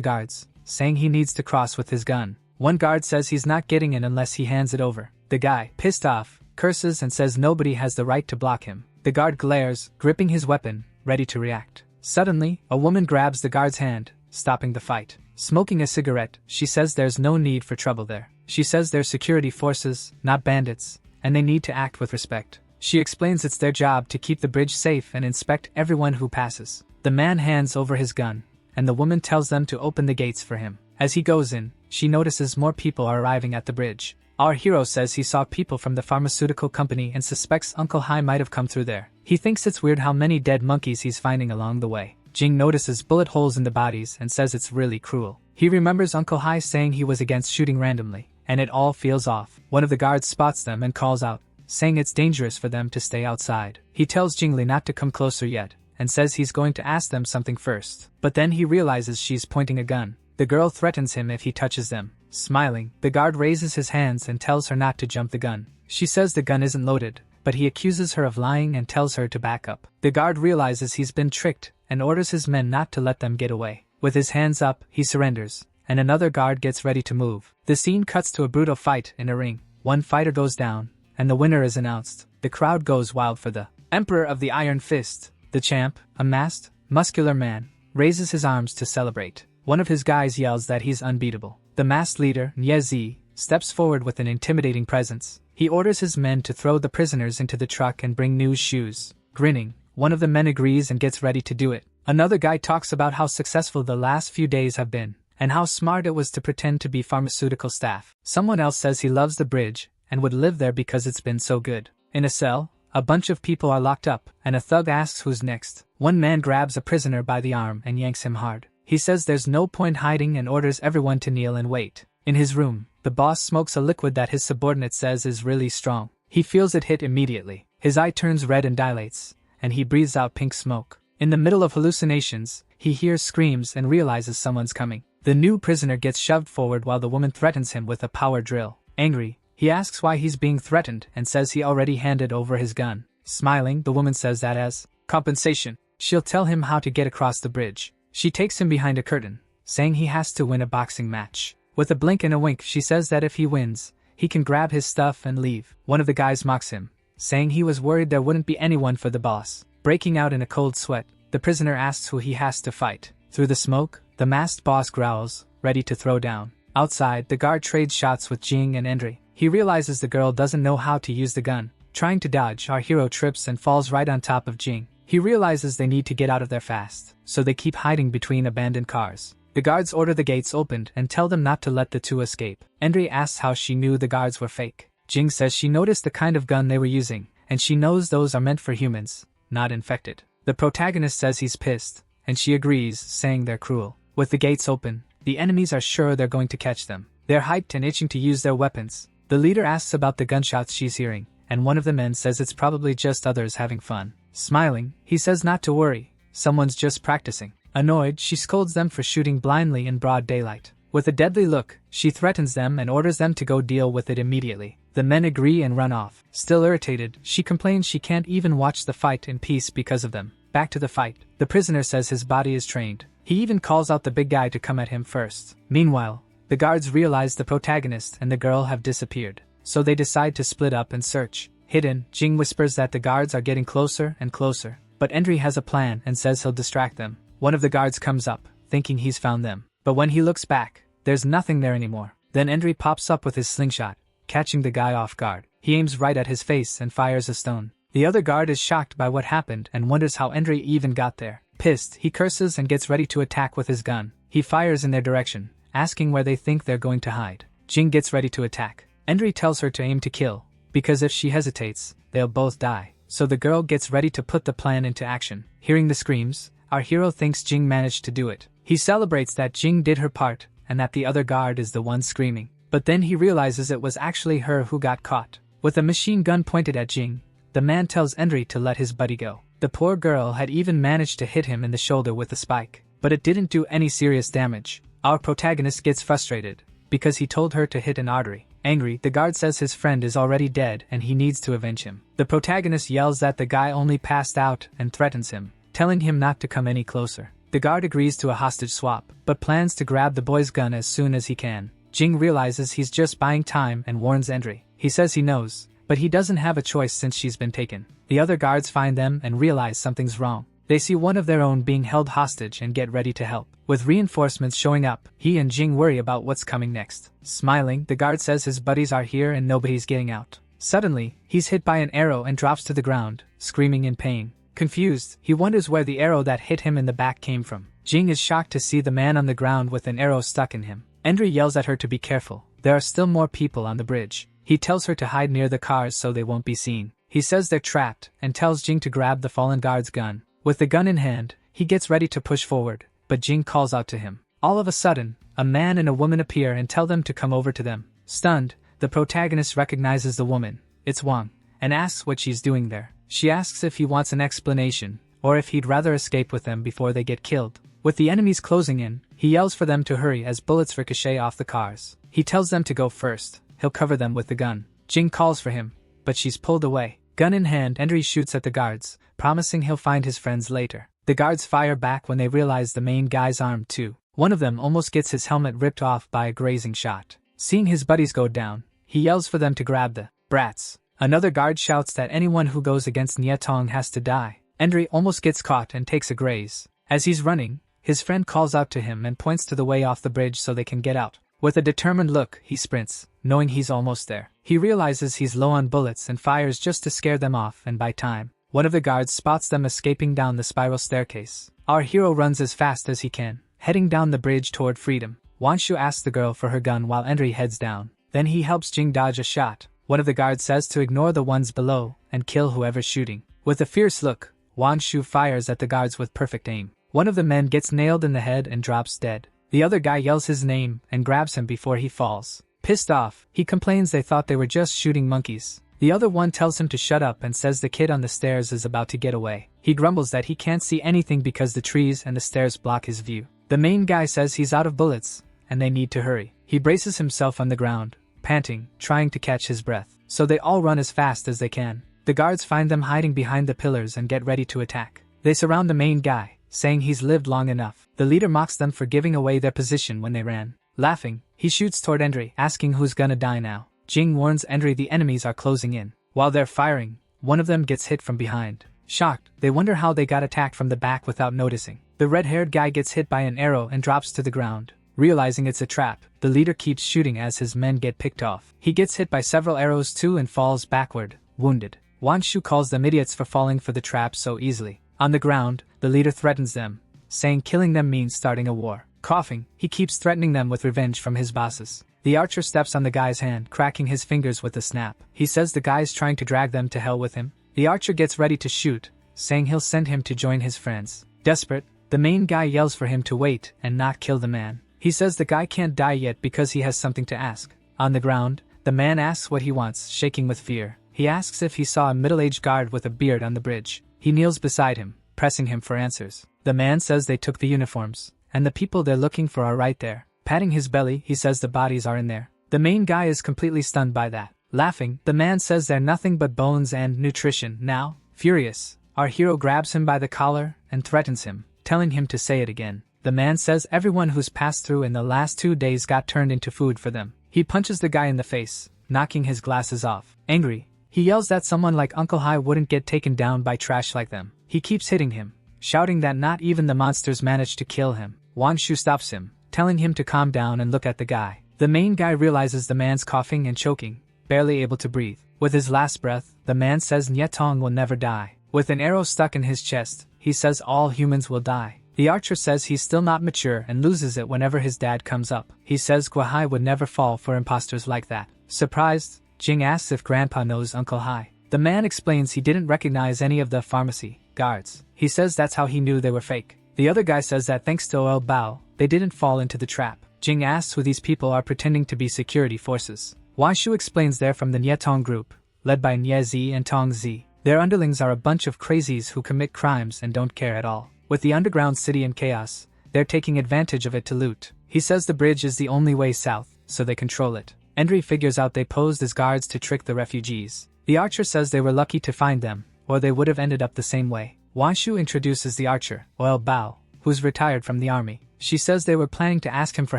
guards, saying he needs to cross with his gun. One guard says he's not getting in unless he hands it over. The guy, pissed off, curses and says nobody has the right to block him. The guard glares, gripping his weapon, ready to react. Suddenly, a woman grabs the guard's hand, stopping the fight. Smoking a cigarette, she says there's no need for trouble there. She says they're security forces, not bandits, and they need to act with respect. She explains it's their job to keep the bridge safe and inspect everyone who passes. The man hands over his gun, and the woman tells them to open the gates for him. As he goes in, she notices more people are arriving at the bridge. Our hero says he saw people from the pharmaceutical company and suspects Uncle Hai might have come through there. He thinks it's weird how many dead monkeys he's finding along the way. Jing notices bullet holes in the bodies and says it's really cruel. He remembers Uncle Hai saying he was against shooting randomly, and it all feels off. One of the guards spots them and calls out, saying it's dangerous for them to stay outside. He tells Jingli not to come closer yet, and says he's going to ask them something first. But then he realizes she's pointing a gun. The girl threatens him if he touches them. Smiling, the guard raises his hands and tells her not to jump the gun. She says the gun isn't loaded, but he accuses her of lying and tells her to back up. The guard realizes he's been tricked and orders his men not to let them get away. With his hands up, he surrenders, and another guard gets ready to move. The scene cuts to a brutal fight in a ring. One fighter goes down, and the winner is announced. The crowd goes wild for the Emperor of the Iron Fist. The champ, a masked, muscular man, raises his arms to celebrate. One of his guys yells that he's unbeatable. The masked leader, Nye steps forward with an intimidating presence. He orders his men to throw the prisoners into the truck and bring new shoes. Grinning, one of the men agrees and gets ready to do it. Another guy talks about how successful the last few days have been, and how smart it was to pretend to be pharmaceutical staff. Someone else says he loves the bridge, and would live there because it's been so good. In a cell, a bunch of people are locked up, and a thug asks who's next. One man grabs a prisoner by the arm and yanks him hard. He says there's no point hiding and orders everyone to kneel and wait. In his room, the boss smokes a liquid that his subordinate says is really strong. He feels it hit immediately. His eye turns red and dilates, and he breathes out pink smoke. In the middle of hallucinations, he hears screams and realizes someone's coming. The new prisoner gets shoved forward while the woman threatens him with a power drill. Angry, he asks why he's being threatened and says he already handed over his gun. Smiling, the woman says that as compensation, she'll tell him how to get across the bridge. She takes him behind a curtain, saying he has to win a boxing match. With a blink and a wink, she says that if he wins, he can grab his stuff and leave. One of the guys mocks him, saying he was worried there wouldn't be anyone for the boss. Breaking out in a cold sweat, the prisoner asks who he has to fight. Through the smoke, the masked boss growls, ready to throw down. Outside, the guard trades shots with Jing and Endry. He realizes the girl doesn't know how to use the gun. Trying to dodge, our hero trips and falls right on top of Jing. He realizes they need to get out of there fast, so they keep hiding between abandoned cars. The guards order the gates opened and tell them not to let the two escape. Endry asks how she knew the guards were fake. Jing says she noticed the kind of gun they were using, and she knows those are meant for humans, not infected. The protagonist says he's pissed, and she agrees, saying they're cruel. With the gates open, the enemies are sure they're going to catch them. They're hyped and itching to use their weapons. The leader asks about the gunshots she's hearing, and one of the men says it's probably just others having fun. Smiling, he says not to worry, someone's just practicing. Annoyed, she scolds them for shooting blindly in broad daylight. With a deadly look, she threatens them and orders them to go deal with it immediately. The men agree and run off. Still irritated, she complains she can't even watch the fight in peace because of them. Back to the fight. The prisoner says his body is trained. He even calls out the big guy to come at him first. Meanwhile, the guards realize the protagonist and the girl have disappeared, so they decide to split up and search. Hidden, Jing whispers that the guards are getting closer and closer, but Endry has a plan and says he'll distract them. One of the guards comes up, thinking he's found them, but when he looks back, there's nothing there anymore. Then Endry pops up with his slingshot, catching the guy off guard. He aims right at his face and fires a stone. The other guard is shocked by what happened and wonders how Endry even got there. Pissed, he curses and gets ready to attack with his gun. He fires in their direction, asking where they think they're going to hide. Jing gets ready to attack. Endry tells her to aim to kill, because if she hesitates, they'll both die. So the girl gets ready to put the plan into action. Hearing the screams, our hero thinks Jing managed to do it. He celebrates that Jing did her part, and that the other guard is the one screaming. But then he realizes it was actually her who got caught. With a machine gun pointed at Jing, the man tells Endry to let his buddy go. The poor girl had even managed to hit him in the shoulder with a spike, but it didn't do any serious damage. Our protagonist gets frustrated, because he told her to hit an artery. Angry, the guard says his friend is already dead and he needs to avenge him. The protagonist yells that the guy only passed out and threatens him, telling him not to come any closer. The guard agrees to a hostage swap, but plans to grab the boy's gun as soon as he can. Jing realizes he's just buying time and warns Endry. He says he knows, but he doesn't have a choice since she's been taken. The other guards find them and realize something's wrong. They see one of their own being held hostage and get ready to help. With reinforcements showing up, he and Jing worry about what's coming next. Smiling, the guard says his buddies are here and nobody's getting out. Suddenly, he's hit by an arrow and drops to the ground, screaming in pain. Confused, he wonders where the arrow that hit him in the back came from. Jing is shocked to see the man on the ground with an arrow stuck in him. Endry yells at her to be careful. There are still more people on the bridge. He tells her to hide near the cars so they won't be seen. He says they're trapped, and tells Jing to grab the fallen guard's gun. With the gun in hand, he gets ready to push forward, but Jing calls out to him. All of a sudden, a man and a woman appear and tell them to come over to them. Stunned, the protagonist recognizes the woman, it's Wang, and asks what she's doing there. She asks if he wants an explanation, or if he'd rather escape with them before they get killed. With the enemies closing in, he yells for them to hurry as bullets ricochet off the cars. He tells them to go first, he'll cover them with the gun. Jing calls for him, but she's pulled away. Gun in hand, Endry shoots at the guards, promising he'll find his friends later. The guards fire back when they realize the main guy's armed too. One of them almost gets his helmet ripped off by a grazing shot. Seeing his buddies go down, he yells for them to grab the brats. Another guard shouts that anyone who goes against Nietong has to die. Endry almost gets caught and takes a graze. As he's running, his friend calls out to him and points to the way off the bridge so they can get out. With a determined look, he sprints, knowing he's almost there. He realizes he's low on bullets and fires just to scare them off, and by time, one of the guards spots them escaping down the spiral staircase. Our hero runs as fast as he can, heading down the bridge toward freedom. Wanshu asks the girl for her gun while Endry heads down. Then he helps Jing dodge a shot. One of the guards says to ignore the ones below and kill whoever's shooting. With a fierce look, Wanshu fires at the guards with perfect aim. One of the men gets nailed in the head and drops dead. The other guy yells his name and grabs him before he falls. Pissed off, he complains they thought they were just shooting monkeys. The other one tells him to shut up and says the kid on the stairs is about to get away. He grumbles that he can't see anything because the trees and the stairs block his view. The main guy says he's out of bullets, and they need to hurry. He braces himself on the ground, panting, trying to catch his breath. So they all run as fast as they can. The guards find them hiding behind the pillars and get ready to attack. They surround the main guy, saying he's lived long enough. The leader mocks them for giving away their position when they ran. Laughing, he shoots toward Endry, asking who's gonna die now. Jing warns Endry the enemies are closing in. While they're firing, one of them gets hit from behind. Shocked, they wonder how they got attacked from the back without noticing. The red-haired guy gets hit by an arrow and drops to the ground. Realizing it's a trap, the leader keeps shooting as his men get picked off. He gets hit by several arrows too and falls backward, wounded. Wanshu calls them idiots for falling for the trap so easily. On the ground, the leader threatens them, saying killing them means starting a war. Coughing, he keeps threatening them with revenge from his bosses. The archer steps on the guy's hand, cracking his fingers with a snap. He says the guy's trying to drag them to hell with him. The archer gets ready to shoot, saying he'll send him to join his friends. Desperate, the main guy yells for him to wait and not kill the man. He says the guy can't die yet because he has something to ask. On the ground, the man asks what he wants, shaking with fear. He asks if he saw a middle-aged guard with a beard on the bridge. He kneels beside him, pressing him for answers. The man says they took the uniforms, and the people they're looking for are right there. Patting his belly, he says the bodies are in there. The main guy is completely stunned by that. Laughing, the man says they're nothing but bones and nutrition. Now, furious, our hero grabs him by the collar and threatens him, telling him to say it again. The man says everyone who's passed through in the last 2 days got turned into food for them. He punches the guy in the face, knocking his glasses off. Angry, he yells that someone like Uncle Hai wouldn't get taken down by trash like them. He keeps hitting him, shouting that not even the monsters managed to kill him. Wanshu stops him, telling him to calm down and look at the guy. The main guy realizes the man's coughing and choking, barely able to breathe. With his last breath, the man says Nyetong will never die. With an arrow stuck in his chest, he says all humans will die. The archer says he's still not mature and loses it whenever his dad comes up. He says Guahai would never fall for imposters like that. Surprised, Jing asks if Grandpa knows Uncle Hai. The man explains he didn't recognize any of the pharmacy guards. He says that's how he knew they were fake. The other guy says that thanks to Oil Bao, they didn't fall into the trap. Jing asks who these people are pretending to be security forces. Wanshu explains they're from the Nye Tong group, led by Nye Zi and Tong Zi. Their underlings are a bunch of crazies who commit crimes and don't care at all. With the underground city in chaos, they're taking advantage of it to loot. He says the bridge is the only way south, so they control it. Endry figures out they posed as guards to trick the refugees. The archer says they were lucky to find them, or they would have ended up the same way. Wanshu introduces the archer, Oil Bao, who's retired from the army. She says they were planning to ask him for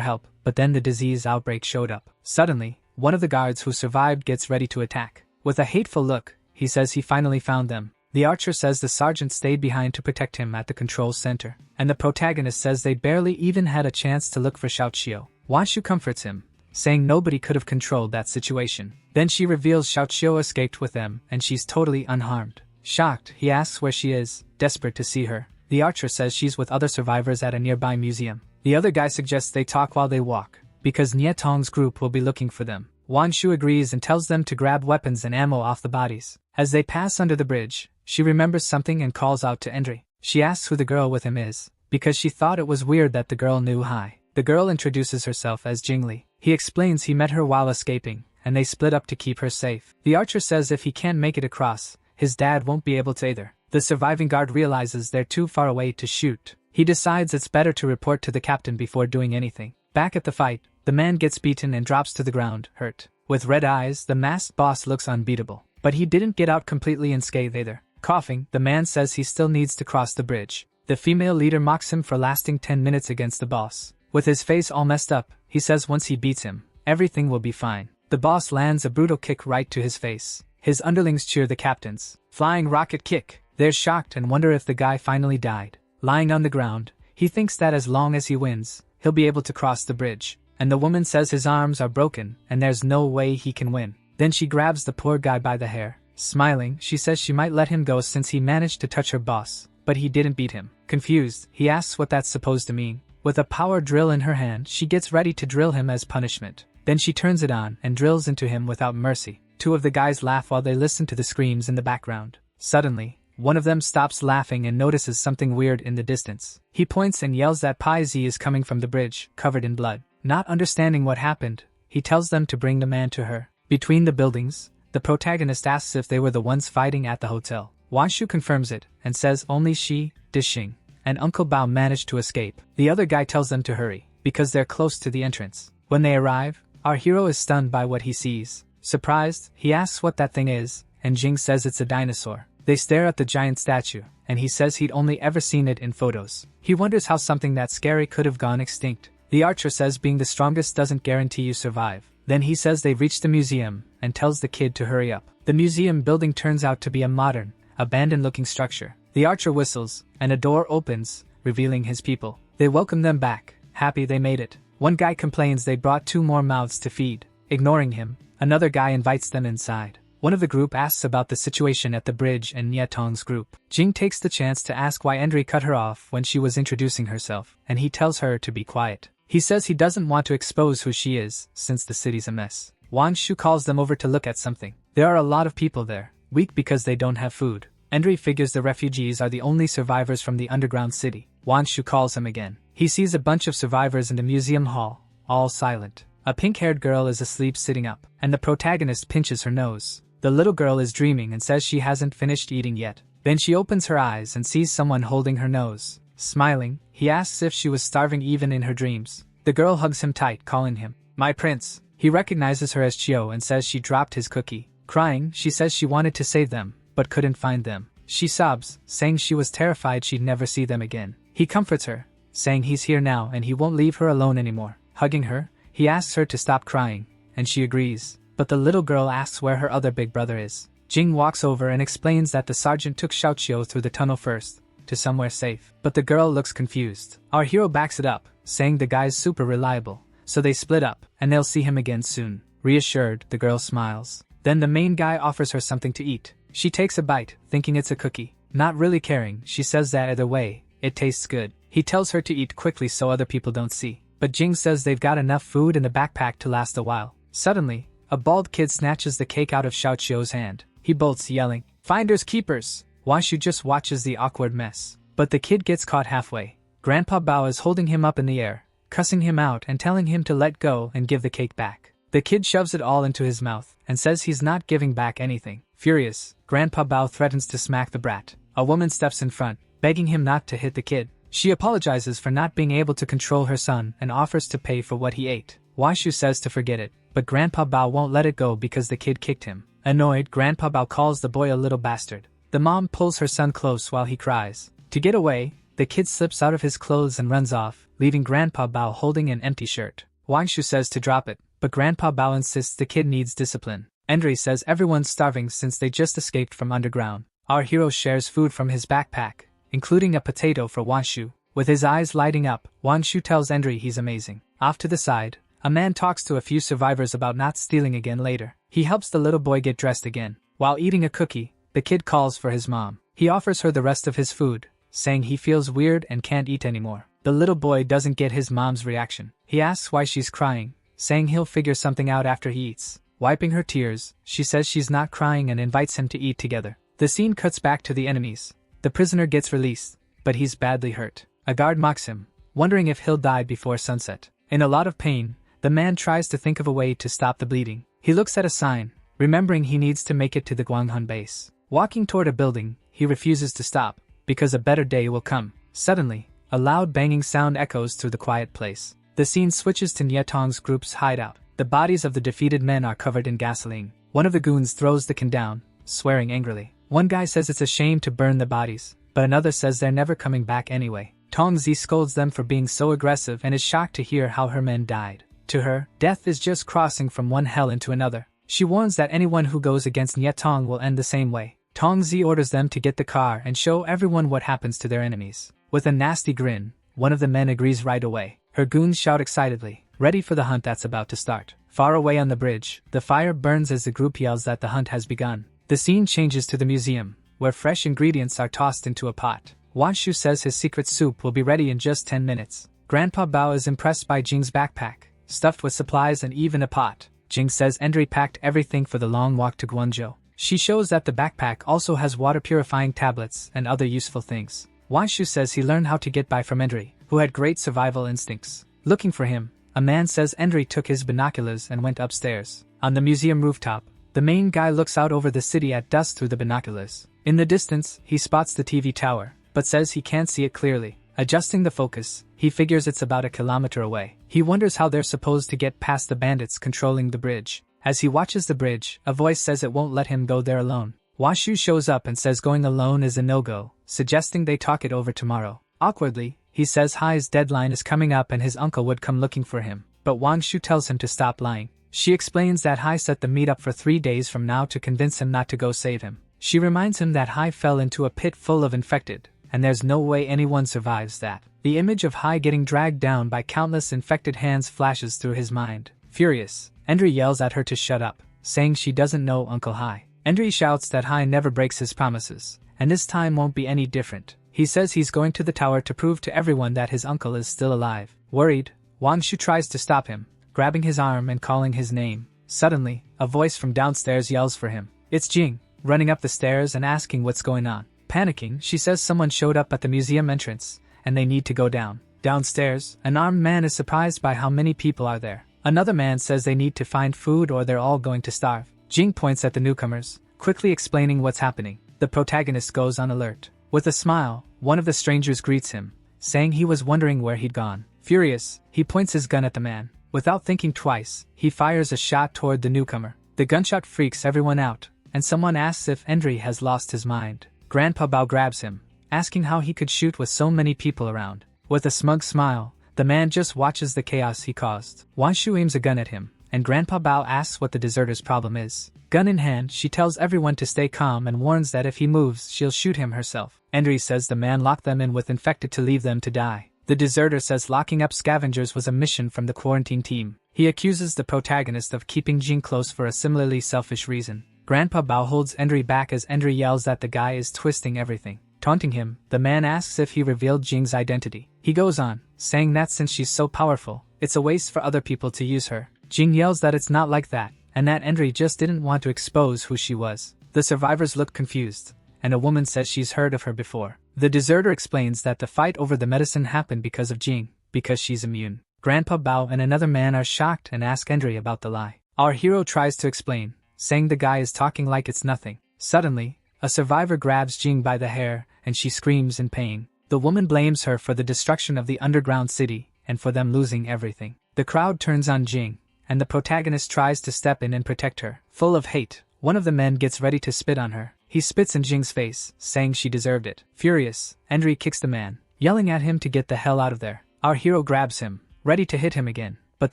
help, but then the disease outbreak showed up. Suddenly, one of the guards who survived gets ready to attack. With a hateful look, he says he finally found them. The archer says the sergeant stayed behind to protect him at the control center, and the protagonist says they barely even had a chance to look for Xiaoqiu. Wanshu comforts him, saying nobody could have controlled that situation. Then she reveals Xiaoqiu escaped with them and she's totally unharmed. Shocked, he asks where she is, desperate to see her. The archer says she's with other survivors at a nearby museum. The other guy suggests they talk while they walk, because Nye Tong's group will be looking for them. Wanshu agrees and tells them to grab weapons and ammo off the bodies. As they pass under the bridge, she remembers something and calls out to Endry. She asks who the girl with him is, because she thought it was weird that the girl knew Hai. The girl introduces herself as Jingli. He explains he met her while escaping, and they split up to keep her safe. The archer says if he can't make it across, his dad won't be able to either. The surviving guard realizes they're too far away to shoot. He decides it's better to report to the captain before doing anything. Back at the fight, the man gets beaten and drops to the ground, hurt. With red eyes, the masked boss looks unbeatable. But he didn't get out completely unscathed either. Coughing, the man says he still needs to cross the bridge. The female leader mocks him for lasting 10 minutes against the boss. With his face all messed up, he says once he beats him, everything will be fine. The boss lands a brutal kick right to his face. His underlings cheer the captain's flying rocket kick. They're shocked and wonder if the guy finally died. Lying on the ground, he thinks that as long as he wins, he'll be able to cross the bridge. And the woman says his arms are broken and there's no way he can win. Then she grabs the poor guy by the hair. Smiling, she says she might let him go since he managed to touch her boss, but he didn't beat him. Confused, he asks what that's supposed to mean. With a power drill in her hand, she gets ready to drill him as punishment. Then she turns it on and drills into him without mercy. Two of the guys laugh while they listen to the screams in the background. Suddenly, one of them stops laughing and notices something weird in the distance. He points and yells that Pai Zi is coming from the bridge, covered in blood. Not understanding what happened, he tells them to bring the man to her. Between the buildings, the protagonist asks if they were the ones fighting at the hotel. Wanshu confirms it and says only she, Dixing, and Uncle Bao managed to escape. The other guy tells them to hurry, because they're close to the entrance. When they arrive, our hero is stunned by what he sees. Surprised, he asks what that thing is, and Jing says it's a dinosaur. They stare at the giant statue, and he says he'd only ever seen it in photos. He wonders how something that scary could have gone extinct. The archer says being the strongest doesn't guarantee you survive. Then he says they've reached the museum, and tells the kid to hurry up. The museum building turns out to be a modern, abandoned-looking structure. The archer whistles, and a door opens, revealing his people. They welcome them back, happy they made it. One guy complains they brought 2 more mouths to feed. Ignoring him, another guy invites them inside. One of the group asks about the situation at the bridge and Nye Tong's group. Jing takes the chance to ask why Endry cut her off when she was introducing herself, and he tells her to be quiet. He says he doesn't want to expose who she is, since the city's a mess. Wanshu calls them over to look at something. There are a lot of people there, weak because they don't have food. Endry figures the refugees are the only survivors from the underground city. Wanshu calls him again. He sees a bunch of survivors in the museum hall, all silent. A pink-haired girl is asleep sitting up, and the protagonist pinches her nose. The little girl is dreaming and says she hasn't finished eating yet. Then she opens her eyes and sees someone holding her nose. Smiling, he asks if she was starving even in her dreams. The girl hugs him tight, calling him, "My prince." He recognizes her as Chio and says she dropped his cookie. Crying, she says she wanted to save them, but couldn't find them. She sobs, saying she was terrified she'd never see them again. He comforts her, saying he's here now and he won't leave her alone anymore. Hugging her, he asks her to stop crying, and she agrees. But the little girl asks where her other big brother is. Jing walks over and explains that the sergeant took Xiaoqiu through the tunnel first, to somewhere safe. But the girl looks confused. Our hero backs it up, saying the guy's super reliable. So they split up, and they'll see him again soon. Reassured, the girl smiles. Then the main guy offers her something to eat. She takes a bite, thinking it's a cookie. Not really caring, she says that either way, it tastes good. He tells her to eat quickly so other people don't see. But Jing says they've got enough food in the backpack to last a while. Suddenly, a bald kid snatches the cake out of Xiaoqiu's hand. He bolts, yelling, "Finders keepers!" Wanshu just watches the awkward mess. But the kid gets caught halfway, Grandpa Bao is holding him up in the air, cussing him out and telling him to let go and give the cake back. The kid shoves it all into his mouth and says he's not giving back anything. Furious, Grandpa Bao threatens to smack the brat. A woman steps in front, begging him not to hit the kid. She apologizes for not being able to control her son and offers to pay for what he ate. Washu says to forget it, but Grandpa Bao won't let it go because the kid kicked him. Annoyed, Grandpa Bao calls the boy a little bastard. The mom pulls her son close while he cries. To get away, the kid slips out of his clothes and runs off, leaving Grandpa Bao holding an empty shirt. Wangshu says to drop it, but Grandpa Bao insists the kid needs discipline. Endri says everyone's starving since they just escaped from underground. Our hero shares food from his backpack, including a potato for Wanshu. With his eyes lighting up, Wanshu tells Endri he's amazing. Off to the side, a man talks to a few survivors about not stealing again later. He helps the little boy get dressed again. While eating a cookie, the kid calls for his mom. He offers her the rest of his food, saying he feels weird and can't eat anymore. The little boy doesn't get his mom's reaction. He asks why she's crying, saying he'll figure something out after he eats. Wiping her tears, she says she's not crying and invites him to eat together. The scene cuts back to the enemies. The prisoner gets released, but he's badly hurt. A guard mocks him, wondering if he'll die before sunset. In a lot of pain, the man tries to think of a way to stop the bleeding. He looks at a sign, remembering he needs to make it to the Gwanghun base. Walking toward a building, he refuses to stop, because a better day will come. Suddenly, a loud banging sound echoes through the quiet place. The scene switches to Nyetong's group's hideout. The bodies of the defeated men are covered in gasoline. One of the goons throws the can down, swearing angrily. One guy says it's a shame to burn the bodies, but another says they're never coming back anyway. Tongzi scolds them for being so aggressive and is shocked to hear how her men died. To her, death is just crossing from one hell into another. She warns that anyone who goes against Nyetong will end the same way. Tongzi orders them to get the car and show everyone what happens to their enemies. With a nasty grin, one of the men agrees right away. Her goons shout excitedly, ready for the hunt that's about to start. Far away on the bridge, the fire burns as the group yells that the hunt has begun. The scene changes to the museum, where fresh ingredients are tossed into a pot. Wanshu says his secret soup will be ready in just 10 minutes. Grandpa Bao is impressed by Jing's backpack, stuffed with supplies and even a pot. Jing says Endri packed everything for the long walk to Guangzhou. She shows that the backpack also has water-purifying tablets and other useful things. Wanshu says he learned how to get by from Endri, who had great survival instincts. Looking for him, a man says Endri took his binoculars and went upstairs. On the museum rooftop, the main guy looks out over the city at dusk through the binoculars. In the distance, he spots the TV tower, but says he can't see it clearly. Adjusting the focus, he figures it's about a kilometer away. He wonders how they're supposed to get past the bandits controlling the bridge. As he watches the bridge, a voice says it won't let him go there alone. Washu shows up and says going alone is a no-go, suggesting they talk it over tomorrow. Awkwardly, he says Hai's deadline is coming up and his uncle would come looking for him, but Wangshu tells him to stop lying. She explains that Hai set the meetup for 3 days from now to convince him not to go save him. She reminds him that Hai fell into a pit full of infected, and there's no way anyone survives that. The image of Hai getting dragged down by countless infected hands flashes through his mind. Furious, Endri yells at her to shut up, saying she doesn't know Uncle Hai. Endri shouts that Hai never breaks his promises, and this time won't be any different. He says he's going to the tower to prove to everyone that his uncle is still alive. Worried, Wangshu tries to stop him, grabbing his arm and calling his name. Suddenly, a voice from downstairs yells for him. It's Jing, running up the stairs and asking what's going on. Panicking, she says someone showed up at the museum entrance, and they need to go down. Downstairs, an armed man is surprised by how many people are there. Another man says they need to find food or they're all going to starve. Jing points at the newcomers, quickly explaining what's happening. The protagonist goes on alert. With a smile, one of the strangers greets him, saying he was wondering where he'd gone. Furious, he points his gun at the man. Without thinking twice, he fires a shot toward the newcomer. The gunshot freaks everyone out, and someone asks if Endri has lost his mind. Grandpa Bao grabs him, asking how he could shoot with so many people around. With a smug smile, the man just watches the chaos he caused. Wanshu aims a gun at him, and Grandpa Bao asks what the deserter's problem is. Gun in hand, she tells everyone to stay calm and warns that if he moves, she'll shoot him herself. Endri says the man locked them in with infected to leave them to die. The deserter says locking up scavengers was a mission from the quarantine team. He accuses the protagonist of keeping Jing close for a similarly selfish reason. Grandpa Bao holds Endri back as Endri yells that the guy is twisting everything. Taunting him, the man asks if he revealed Jing's identity. He goes on, saying that since she's so powerful, it's a waste for other people to use her. Jing yells that it's not like that, and that Endri just didn't want to expose who she was. The survivors look confused, and a woman says she's heard of her before. The deserter explains that the fight over the medicine happened because of Jing, because she's immune. Grandpa Bao and another man are shocked and ask Endry about the lie. Our hero tries to explain, saying the guy is talking like it's nothing. Suddenly, a survivor grabs Jing by the hair and she screams in pain. The woman blames her for the destruction of the underground city and for them losing everything. The crowd turns on Jing, and the protagonist tries to step in and protect her. Full of hate, one of the men gets ready to spit on her. He spits in Jing's face, saying she deserved it. Furious, Endry kicks the man, yelling at him to get the hell out of there. Our hero grabs him, ready to hit him again, but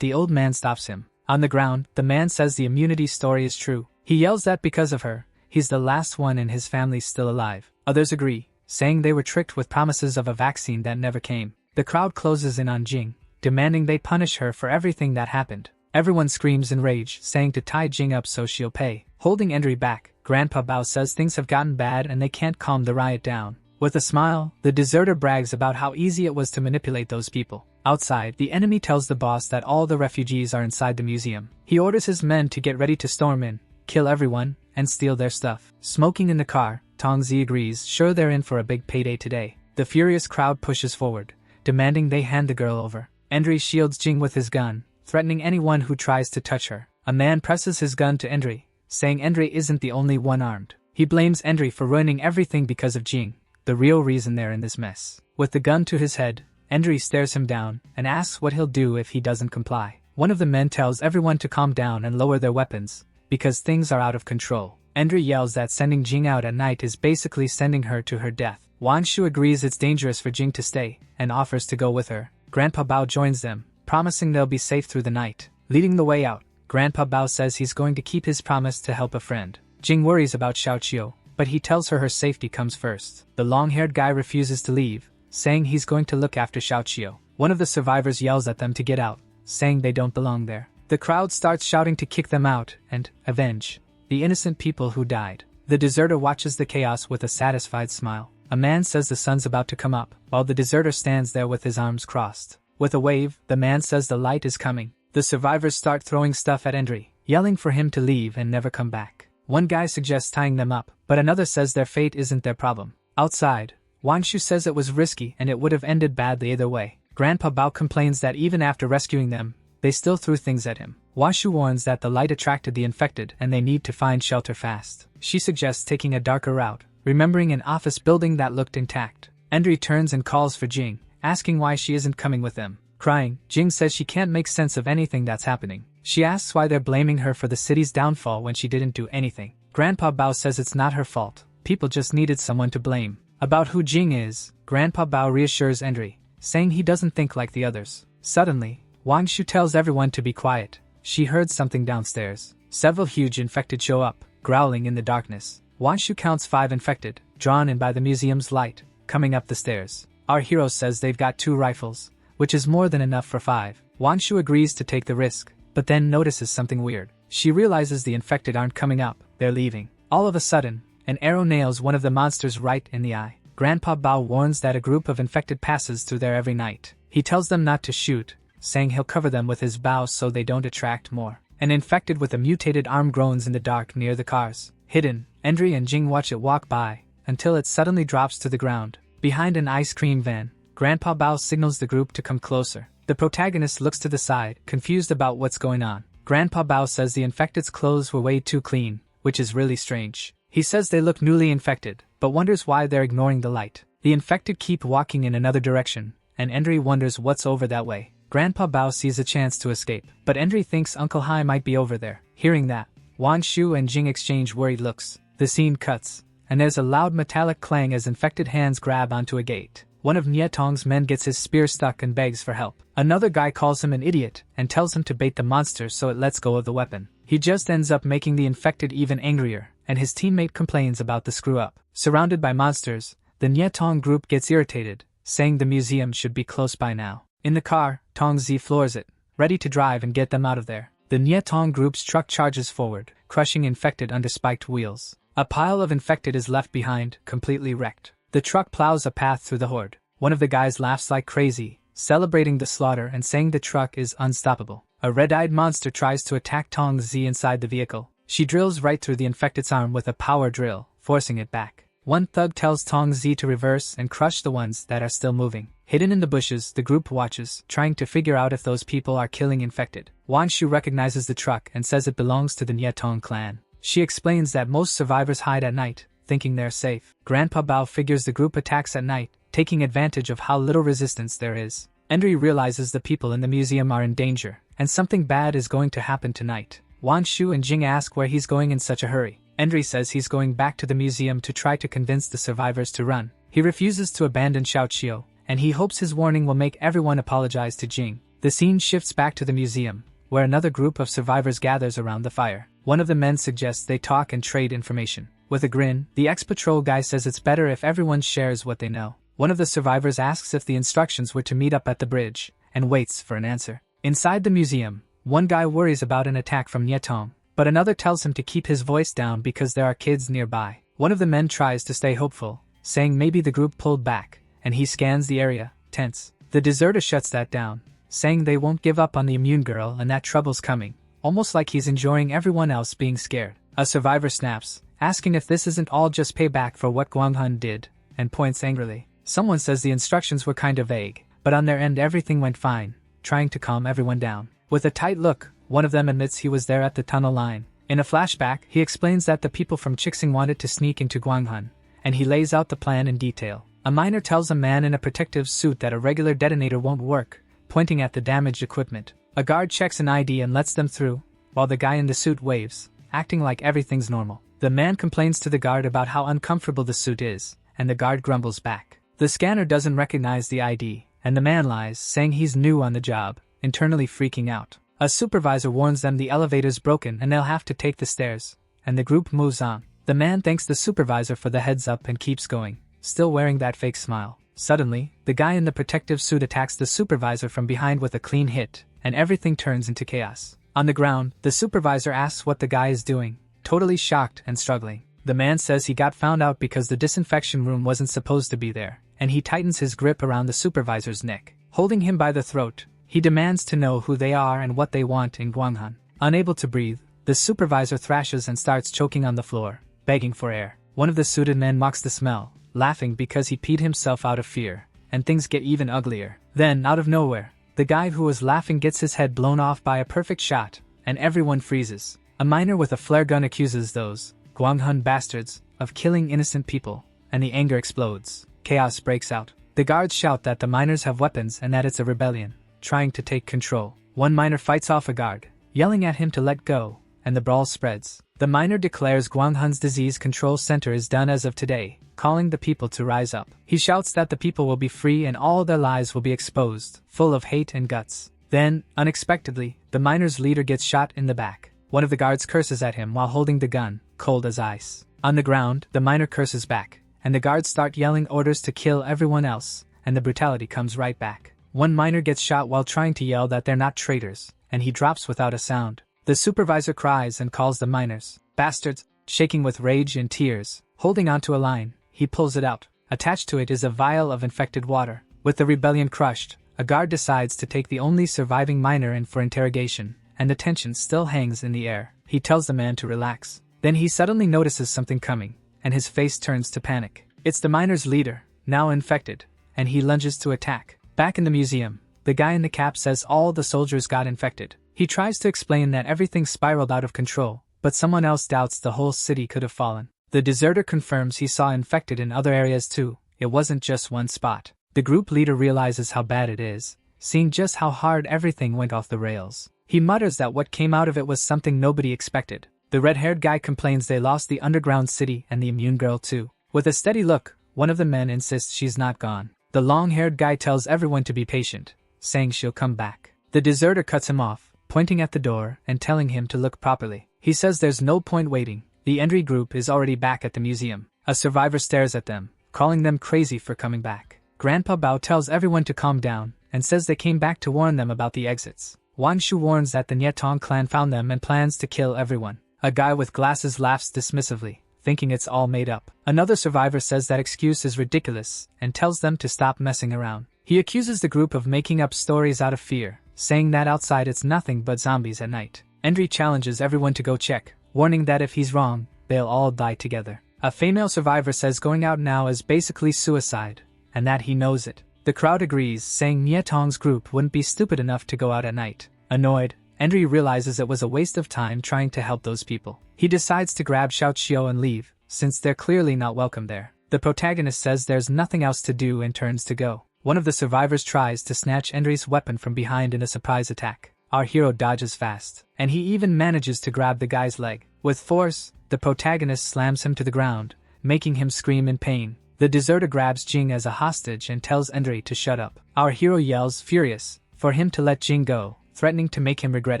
the old man stops him. On the ground, the man says the immunity story is true. He yells that because of her, he's the last one and his family's still alive. Others agree, saying they were tricked with promises of a vaccine that never came. The crowd closes in on Jing, demanding they punish her for everything that happened. Everyone screams in rage, saying to tie Jing up so she'll pay. Holding Endry back, Grandpa Bao says things have gotten bad and they can't calm the riot down. With a smile, the deserter brags about how easy it was to manipulate those people. Outside, the enemy tells the boss that all the refugees are inside the museum. He orders his men to get ready to storm in, kill everyone, and steal their stuff. Smoking in the car, Tongzi agrees, sure they're in for a big payday today. The furious crowd pushes forward, demanding they hand the girl over. Endry shields Jing with his gun, threatening anyone who tries to touch her. A man presses his gun to Endry, saying Endry isn't the only one armed. He blames Endry for ruining everything because of Jing, the real reason they're in this mess. With the gun to his head, Endry stares him down and asks what he'll do if he doesn't comply. One of the men tells everyone to calm down and lower their weapons, because things are out of control. Endry yells that sending Jing out at night is basically sending her to her death. Wan Shu agrees it's dangerous for Jing to stay, and offers to go with her. Grandpa Bao joins them, promising they'll be safe through the night. Leading the way out, Grandpa Bao says he's going to keep his promise to help a friend. Jing worries about Xiaoqiu, but he tells her safety comes first. The long-haired guy refuses to leave, saying he's going to look after Xiaoqiu. One of the survivors yells at them to get out, saying they don't belong there. The crowd starts shouting to kick them out and avenge the innocent people who died. The deserter watches the chaos with a satisfied smile. A man says the sun's about to come up, while the deserter stands there with his arms crossed. With a wave, the man says the light is coming. The survivors start throwing stuff at Endry, yelling for him to leave and never come back. One guy suggests tying them up, but another says their fate isn't their problem. Outside, Wang Shu says it was risky and it would have ended badly either way. Grandpa Bao complains that even after rescuing them, they still threw things at him. Wang Shu warns that the light attracted the infected and they need to find shelter fast. She suggests taking a darker route, remembering an office building that looked intact. Endry turns and calls for Jing, asking why she isn't coming with them. Crying, Jing says she can't make sense of anything that's happening. She asks why they're blaming her for the city's downfall when she didn't do anything. Grandpa Bao says it's not her fault, people just needed someone to blame. About who Jing is, Grandpa Bao reassures Endry, saying he doesn't think like the others. Suddenly, Wang Shu tells everyone to be quiet. She heard something downstairs. Several huge infected show up, growling in the darkness. Wang Shu counts 5 infected, drawn in by the museum's light, coming up the stairs. Our hero says they've got 2 rifles, which is more than enough for 5. Wang Shu agrees to take the risk, but then notices something weird. She realizes the infected aren't coming up, they're leaving. All of a sudden, an arrow nails one of the monsters right in the eye. Grandpa Bao warns that a group of infected passes through there every night. He tells them not to shoot, saying he'll cover them with his bow so they don't attract more. An infected with a mutated arm groans in the dark near the cars. Hidden, Endry and Jing watch it walk by, until it suddenly drops to the ground. Behind an ice cream van, Grandpa Bao signals the group to come closer. The protagonist looks to the side, confused about what's going on. Grandpa Bao says the infected's clothes were way too clean, which is really strange. He says they look newly infected, but wonders why they're ignoring the light. The infected keep walking in another direction, and Endry wonders what's over that way. Grandpa Bao sees a chance to escape, but Endry thinks Uncle Hai might be over there. Hearing that, Wang Shu and Jing exchange worried looks. The scene cuts, and there's a loud metallic clang as infected hands grab onto a gate. One of Nie Tong's men gets his spear stuck and begs for help. Another guy calls him an idiot and tells him to bait the monster so it lets go of the weapon. He just ends up making the infected even angrier, and his teammate complains about the screw-up. Surrounded by monsters, the Nie Tong group gets irritated, saying the museum should be close by now. In the car, Tongzi floors it, ready to drive and get them out of there. The Nie Tong group's truck charges forward, crushing infected under spiked wheels. A pile of infected is left behind, completely wrecked. The truck plows a path through the horde. One of the guys laughs like crazy, celebrating the slaughter and saying the truck is unstoppable. A red-eyed monster tries to attack Tongzi inside the vehicle. She drills right through the infected's arm with a power drill, forcing it back. One thug tells Tong Z to reverse and crush the ones that are still moving. Hidden in the bushes, the group watches, trying to figure out if those people are killing infected. Wan Shu recognizes the truck and says it belongs to the Nyetong clan. She explains that most survivors hide at night, thinking they're safe. Grandpa Bao figures the group attacks at night, taking advantage of how little resistance there is. Endry realizes the people in the museum are in danger, and something bad is going to happen tonight. Wan Shu and Jing ask where he's going in such a hurry. Endry says he's going back to the museum to try to convince the survivors to run. He refuses to abandon Xiaoqiu, and he hopes his warning will make everyone apologize to Jing. The scene shifts back to the museum, where another group of survivors gathers around the fire. One of the men suggests they talk and trade information. With a grin, the ex-patrol guy says it's better if everyone shares what they know. One of the survivors asks if the instructions were to meet up at the bridge, and waits for an answer. Inside the museum, one guy worries about an attack from Nyetong, but another tells him to keep his voice down because there are kids nearby. One of the men tries to stay hopeful, saying maybe the group pulled back, and he scans the area, tense. The deserter shuts that down, saying they won't give up on the immune girl and that trouble's coming, almost like he's enjoying everyone else being scared. A survivor snaps, asking if this isn't all just payback for what Guanghun did, and points angrily. Someone says the instructions were kind of vague, but on their end everything went fine, trying to calm everyone down. With a tight look, one of them admits he was there at the tunnel line. In a flashback, he explains that the people from Chixing wanted to sneak into Guanghun, and he lays out the plan in detail. A miner tells a man in a protective suit that a regular detonator won't work, pointing at the damaged equipment. A guard checks an ID and lets them through, while the guy in the suit waves, acting like everything's normal. The man complains to the guard about how uncomfortable the suit is, and the guard grumbles back. The scanner doesn't recognize the ID, and the man lies, saying he's new on the job, internally freaking out. A supervisor warns them the elevator's broken and they'll have to take the stairs, and the group moves on. The man thanks the supervisor for the heads up and keeps going, still wearing that fake smile. Suddenly, the guy in the protective suit attacks the supervisor from behind with a clean hit, and everything turns into chaos. On the ground, the supervisor asks what the guy is doing, totally shocked and struggling. The man says he got found out because the disinfection room wasn't supposed to be there, and he tightens his grip around the supervisor's neck. Holding him by the throat, he demands to know who they are and what they want in Guanghan. Unable to breathe, the supervisor thrashes and starts choking on the floor, begging for air. One of the suited men mocks the smell, laughing because he peed himself out of fear, and things get even uglier. Then, out of nowhere, the guy who was laughing gets his head blown off by a perfect shot, and everyone freezes. A miner with a flare gun accuses those Guanghan bastards of killing innocent people, and the anger explodes. Chaos breaks out. The guards shout that the miners have weapons and that it's a rebellion, trying to take control. One miner fights off a guard, yelling at him to let go, and the brawl spreads. The miner declares Guanghan's disease control center is done as of today, calling the people to rise up. He shouts that the people will be free and all their lives will be exposed, full of hate and guts. Then, unexpectedly, the miner's leader gets shot in the back. One of the guards curses at him while holding the gun, cold as ice. On the ground, the miner curses back, and the guards start yelling orders to kill everyone else, and the brutality comes right back. One miner gets shot while trying to yell that they're not traitors, and he drops without a sound. The supervisor cries and calls the miners bastards. Shaking with rage and tears, holding onto a line, he pulls it out. Attached to it is a vial of infected water. With the rebellion crushed, a guard decides to take the only surviving miner in for interrogation, and the tension still hangs in the air. He tells the man to relax. Then he suddenly notices something coming, and his face turns to panic. It's the miner's leader, now infected, and he lunges to attack. Back in the museum, the guy in the cap says all the soldiers got infected. He tries to explain that everything spiraled out of control, but someone else doubts the whole city could have fallen. The deserter confirms he saw infected in other areas too. It wasn't just one spot. The group leader realizes how bad it is, seeing just how hard everything went off the rails. He mutters that what came out of it was something nobody expected. The red-haired guy complains they lost the underground city and the immune girl too. With a steady look, one of the men insists she's not gone. The long-haired guy tells everyone to be patient, saying she'll come back. The deserter cuts him off, pointing at the door and telling him to look properly. He says there's no point waiting. The Endry group is already back at the museum. A survivor stares at them, calling them crazy for coming back. Grandpa Bao tells everyone to calm down and says they came back to warn them about the exits. Wan Shu warns that the Nyetong clan found them and plans to kill everyone. A guy with glasses laughs dismissively, thinking it's all made up. Another survivor says that excuse is ridiculous and tells them to stop messing around. He accuses the group of making up stories out of fear, saying that outside it's nothing but zombies at night. Endry challenges everyone to go check, warning that if he's wrong, they'll all die together. A female survivor says going out now is basically suicide, and that he knows it. The crowd agrees, saying Nietong's group wouldn't be stupid enough to go out at night. Annoyed, Henry realizes it was a waste of time trying to help those people. He decides to grab Xiao and leave, since they're clearly not welcome there. The protagonist says there's nothing else to do and turns to go. One of the survivors tries to snatch Henry's weapon from behind in a surprise attack. Our hero dodges fast, and he even manages to grab the guy's leg. With force, the protagonist slams him to the ground, making him scream in pain. The deserter grabs Jing as a hostage and tells Henry to shut up. Our hero yells, furious, for him to let Jing go, threatening to make him regret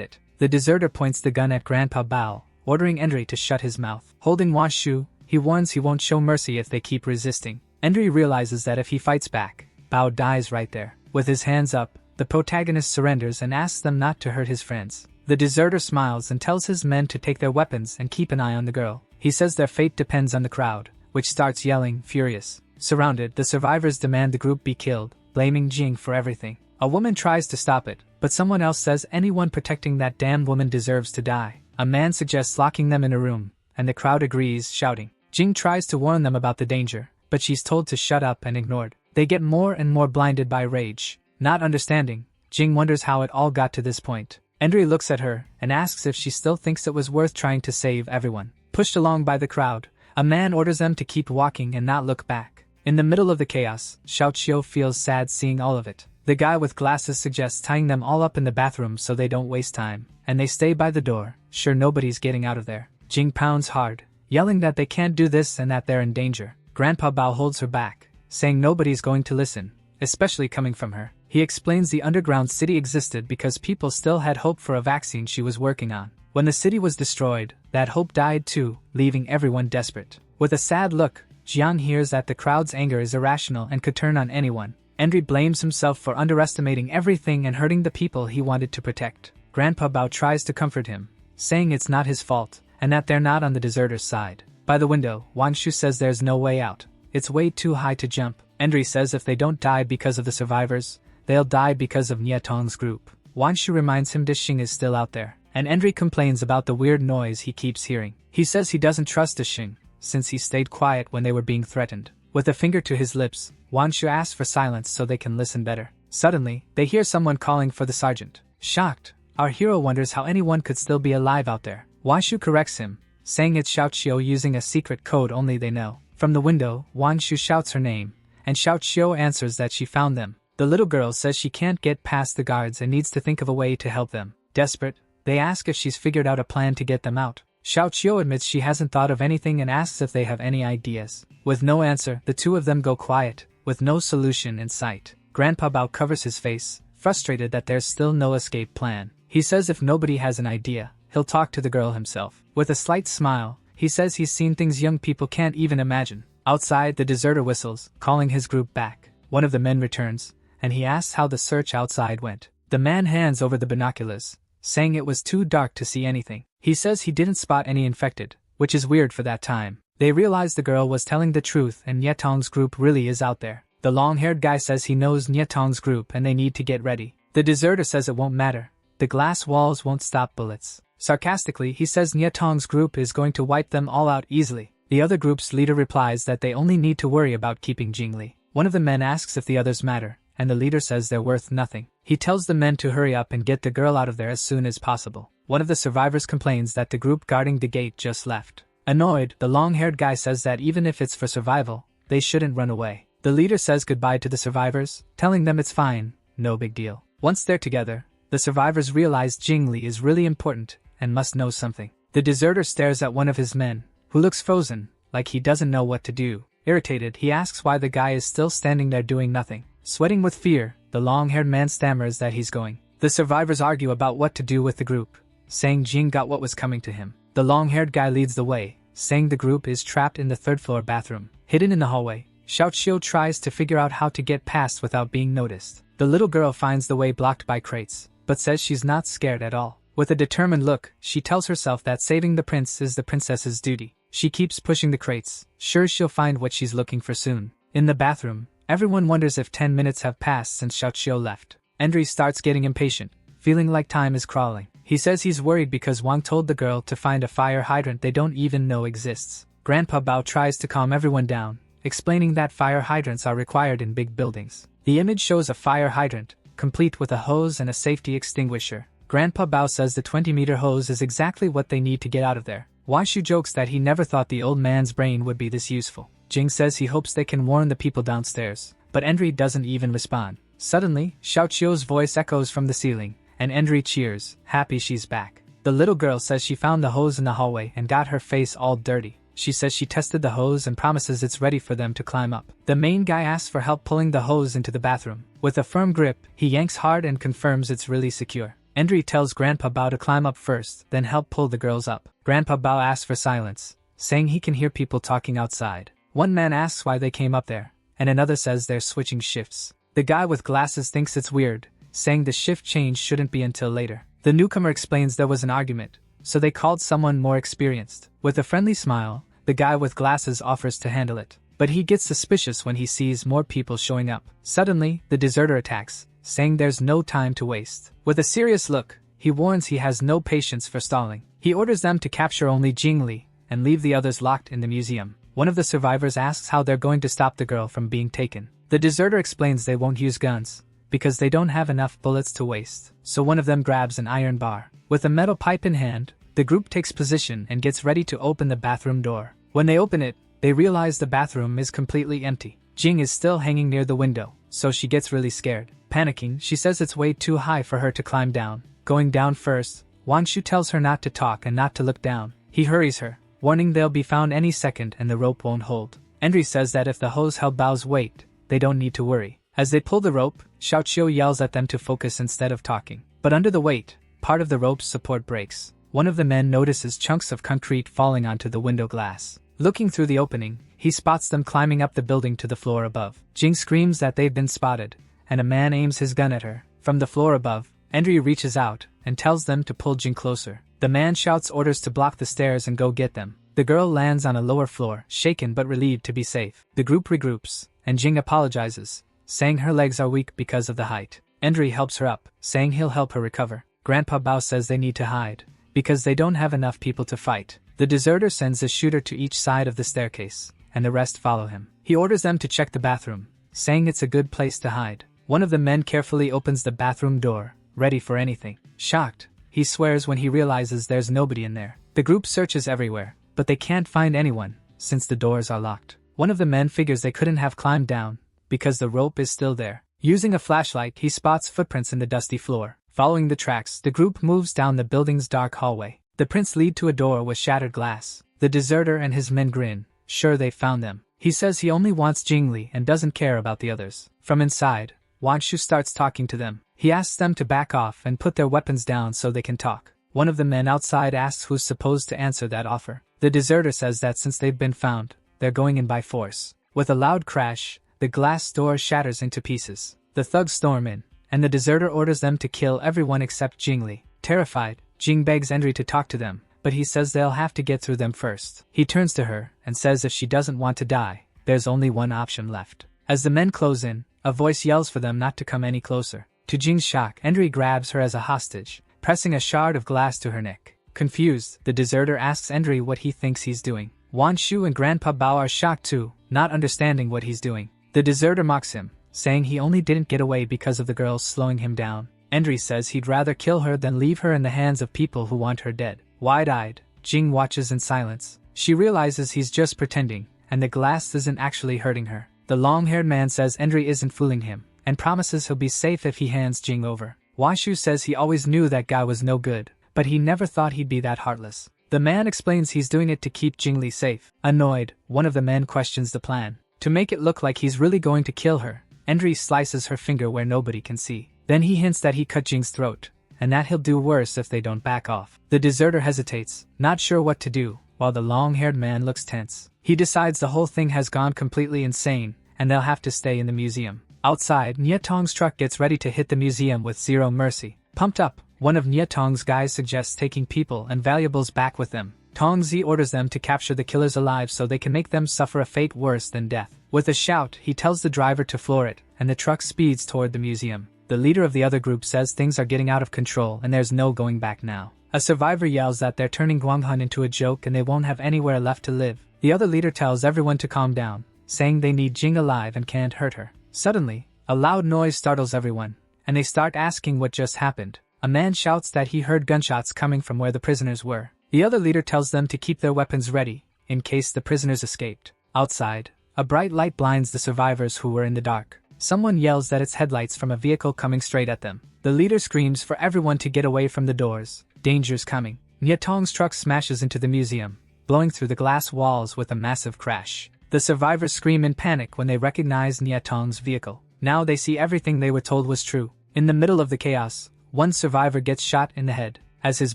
it. The deserter points the gun at Grandpa Bao, ordering Henry to shut his mouth. Holding Wanshu, he warns he won't show mercy if they keep resisting. Henry realizes that if he fights back, Bao dies right there. With his hands up, the protagonist surrenders and asks them not to hurt his friends. The deserter smiles and tells his men to take their weapons and keep an eye on the girl. He says their fate depends on the crowd, which starts yelling, furious. Surrounded, the survivors demand the group be killed, blaming Jing for everything. A woman tries to stop it, but someone else says anyone protecting that damn woman deserves to die. A man suggests locking them in a room, and the crowd agrees, shouting. Jing tries to warn them about the danger, but she's told to shut up and ignored. They get more and more blinded by rage. Not understanding, Jing wonders how it all got to this point. Henry looks at her and asks if she still thinks it was worth trying to save everyone. Pushed along by the crowd, a man orders them to keep walking and not look back. In the middle of the chaos, Xiao feels sad seeing all of it. The guy with glasses suggests tying them all up in the bathroom so they don't waste time, and they stay by the door, sure nobody's getting out of there. Jing pounds hard, yelling that they can't do this and that they're in danger. Grandpa Bao holds her back, saying nobody's going to listen, especially coming from her. He explains the underground city existed because people still had hope for a vaccine she was working on. When the city was destroyed, that hope died too, leaving everyone desperate. With a sad look, Jian hears that the crowd's anger is irrational and could turn on anyone. Henry blames himself for underestimating everything and hurting the people he wanted to protect. Grandpa Bao tries to comfort him, saying it's not his fault, and that they're not on the deserters' side. By the window, Wanshu says there's no way out. It's way too high to jump. Henry says if they don't die because of the survivors, they'll die because of Nietong's group. Wanshu reminds him Dishing is still out there, and Henry complains about the weird noise he keeps hearing. He says he doesn't trust Dishing, since he stayed quiet when they were being threatened. With a finger to his lips, Wanshu asks for silence so they can listen better. Suddenly, they hear someone calling for the sergeant. Shocked, our hero wonders how anyone could still be alive out there. Wanshu corrects him, saying it's Xiao using a secret code only they know. From the window, Wanshu shouts her name, and Xiao answers that she found them. The little girl says she can't get past the guards and needs to think of a way to help them. Desperate, they ask if she's figured out a plan to get them out. Xiao admits she hasn't thought of anything and asks if they have any ideas. With no answer, the two of them go quiet, with no solution in sight. Grandpa Bao covers his face, frustrated that there's still no escape plan. He says if nobody has an idea, he'll talk to the girl himself. With a slight smile, he says he's seen things young people can't even imagine. Outside, the deserter whistles, calling his group back. One of the men returns, and he asks how the search outside went. The man hands over the binoculars, saying it was too dark to see anything. He says he didn't spot any infected, which is weird for that time. They realize the girl was telling the truth and Nietong's group really is out there. The long-haired guy says he knows Nietong's group and they need to get ready. The deserter says it won't matter. The glass walls won't stop bullets. Sarcastically, he says Nietong's group is going to wipe them all out easily. The other group's leader replies that they only need to worry about keeping Jingli. One of the men asks if the others matter, and the leader says they're worth nothing. He tells the men to hurry up and get the girl out of there as soon as possible. One of the survivors complains that the group guarding the gate just left. Annoyed, the long-haired guy says that even if it's for survival, they shouldn't run away. The leader says goodbye to the survivors, telling them it's fine, no big deal. Once they're together, the survivors realize Jingli is really important and must know something. The deserter stares at one of his men, who looks frozen, like he doesn't know what to do. Irritated, he asks why the guy is still standing there doing nothing. Sweating with fear, the long-haired man stammers that he's going. The survivors argue about what to do with the group, saying Jing got what was coming to him. The long-haired guy leads the way, saying the group is trapped in the third-floor bathroom. Hidden in the hallway, Xiao tries to figure out how to get past without being noticed. The little girl finds the way blocked by crates, but says she's not scared at all. With a determined look, she tells herself that saving the prince is the princess's duty. She keeps pushing the crates, sure she'll find what she's looking for soon. In the bathroom, everyone wonders if 10 minutes have passed since Xiao left. Henry starts getting impatient, feeling like time is crawling. He says he's worried because Wang told the girl to find a fire hydrant they don't even know exists. Grandpa Bao tries to calm everyone down, explaining that fire hydrants are required in big buildings. The image shows a fire hydrant, complete with a hose and a safety extinguisher. Grandpa Bao says the 20-meter hose is exactly what they need to get out of there. Wanshu jokes that he never thought the old man's brain would be this useful. Jing says he hopes they can warn the people downstairs, but Endri doesn't even respond. Suddenly, Xiaoqiu's voice echoes from the ceiling, and Endri cheers, happy she's back. The little girl says she found the hose in the hallway and got her face all dirty. She says she tested the hose and promises it's ready for them to climb up. The main guy asks for help pulling the hose into the bathroom. With a firm grip, he yanks hard and confirms it's really secure. Endri tells Grandpa Bao to climb up first, then help pull the girls up. Grandpa Bao asks for silence, saying he can hear people talking outside. One man asks why they came up there, and another says they're switching shifts. The guy with glasses thinks it's weird, saying the shift change shouldn't be until later. The newcomer explains there was an argument, so they called someone more experienced. With a friendly smile, the guy with glasses offers to handle it, but he gets suspicious when he sees more people showing up. Suddenly, the deserter attacks, saying there's no time to waste. With a serious look, he warns he has no patience for stalling. He orders them to capture only Jingli and leave the others locked in the museum. One of the survivors asks how they're going to stop the girl from being taken. The deserter explains they won't use guns, because they don't have enough bullets to waste. So one of them grabs an iron bar. With a metal pipe in hand, the group takes position and gets ready to open the bathroom door. When they open it, they realize the bathroom is completely empty. Jing is still hanging near the window, so she gets really scared. Panicking, she says it's way too high for her to climb down. Going down first, Wanshu tells her not to talk and not to look down. He hurries her, warning they'll be found any second and the rope won't hold. Endri says that if the hose held Bao's weight, they don't need to worry. As they pull the rope, Xiaoqiu yells at them to focus instead of talking. But under the weight, part of the rope's support breaks. One of the men notices chunks of concrete falling onto the window glass. Looking through the opening, he spots them climbing up the building to the floor above. Jing screams that they've been spotted, and a man aims his gun at her. From the floor above, Endri reaches out and tells them to pull Jing closer. The man shouts orders to block the stairs and go get them. The girl lands on a lower floor, shaken but relieved to be safe. The group regroups, and Jing apologizes, saying her legs are weak because of the height. Endri helps her up, saying he'll help her recover. Grandpa Bao says they need to hide, because they don't have enough people to fight. The deserter sends a shooter to each side of the staircase, and the rest follow him. He orders them to check the bathroom, saying it's a good place to hide. One of the men carefully opens the bathroom door, ready for anything. Shocked, he swears when he realizes there's nobody in there. The group searches everywhere, but they can't find anyone, since the doors are locked. One of the men figures they couldn't have climbed down, because the rope is still there. Using a flashlight, he spots footprints in the dusty floor. Following the tracks, the group moves down the building's dark hallway. The prints lead to a door with shattered glass. The deserter and his men grin, sure they've found them. He says he only wants Jingli and doesn't care about the others. From inside, Wanshu starts talking to them. He asks them to back off and put their weapons down so they can talk. One of the men outside asks who's supposed to answer that offer. The deserter says that since they've been found, they're going in by force. With a loud crash, the glass door shatters into pieces. The thugs storm in, and the deserter orders them to kill everyone except Jingli. Terrified, Jing begs Endri to talk to them, but he says they'll have to get through them first. He turns to her and says if she doesn't want to die, there's only one option left. As the men close in, a voice yells for them not to come any closer. To Jing's shock, Endri grabs her as a hostage, pressing a shard of glass to her neck. Confused, the deserter asks Endri what he thinks he's doing. Wanshu and Grandpa Bao are shocked too, not understanding what he's doing. The deserter mocks him, saying he only didn't get away because of the girls slowing him down. Endri says he'd rather kill her than leave her in the hands of people who want her dead. Wide-eyed, Jing watches in silence. She realizes he's just pretending, and the glass isn't actually hurting her. The long-haired man says Endri isn't fooling him, and promises he'll be safe if he hands Jing over. Washu says he always knew that guy was no good, but he never thought he'd be that heartless. The man explains he's doing it to keep Jingli safe. Annoyed, one of the men questions the plan. To make it look like he's really going to kill her, Endri slices her finger where nobody can see. Then he hints that he cut Jing's throat, and that he'll do worse if they don't back off. The deserter hesitates, not sure what to do, while the long-haired man looks tense. He decides the whole thing has gone completely insane, and they'll have to stay in the museum. Outside, Niatong's truck gets ready to hit the museum with zero mercy. Pumped up, one of Niatong's guys suggests taking people and valuables back with them. Tongzi orders them to capture the killers alive so they can make them suffer a fate worse than death. With a shout, he tells the driver to floor it, and the truck speeds toward the museum. The leader of the other group says things are getting out of control and there's no going back now. A survivor yells that they're turning Guanghun into a joke and they won't have anywhere left to live. The other leader tells everyone to calm down, saying they need Jing alive and can't hurt her. Suddenly, a loud noise startles everyone, and they start asking what just happened. A man shouts that he heard gunshots coming from where the prisoners were. The other leader tells them to keep their weapons ready, in case the prisoners escaped. Outside, a bright light blinds the survivors who were in the dark. Someone yells that it's headlights from a vehicle coming straight at them. The leader screams for everyone to get away from the doors. Danger's coming. Nyatong's truck smashes into the museum, blowing through the glass walls with a massive crash. The survivors scream in panic when they recognize Nyatong's vehicle. Now they see everything they were told was true. In the middle of the chaos, one survivor gets shot in the head. As his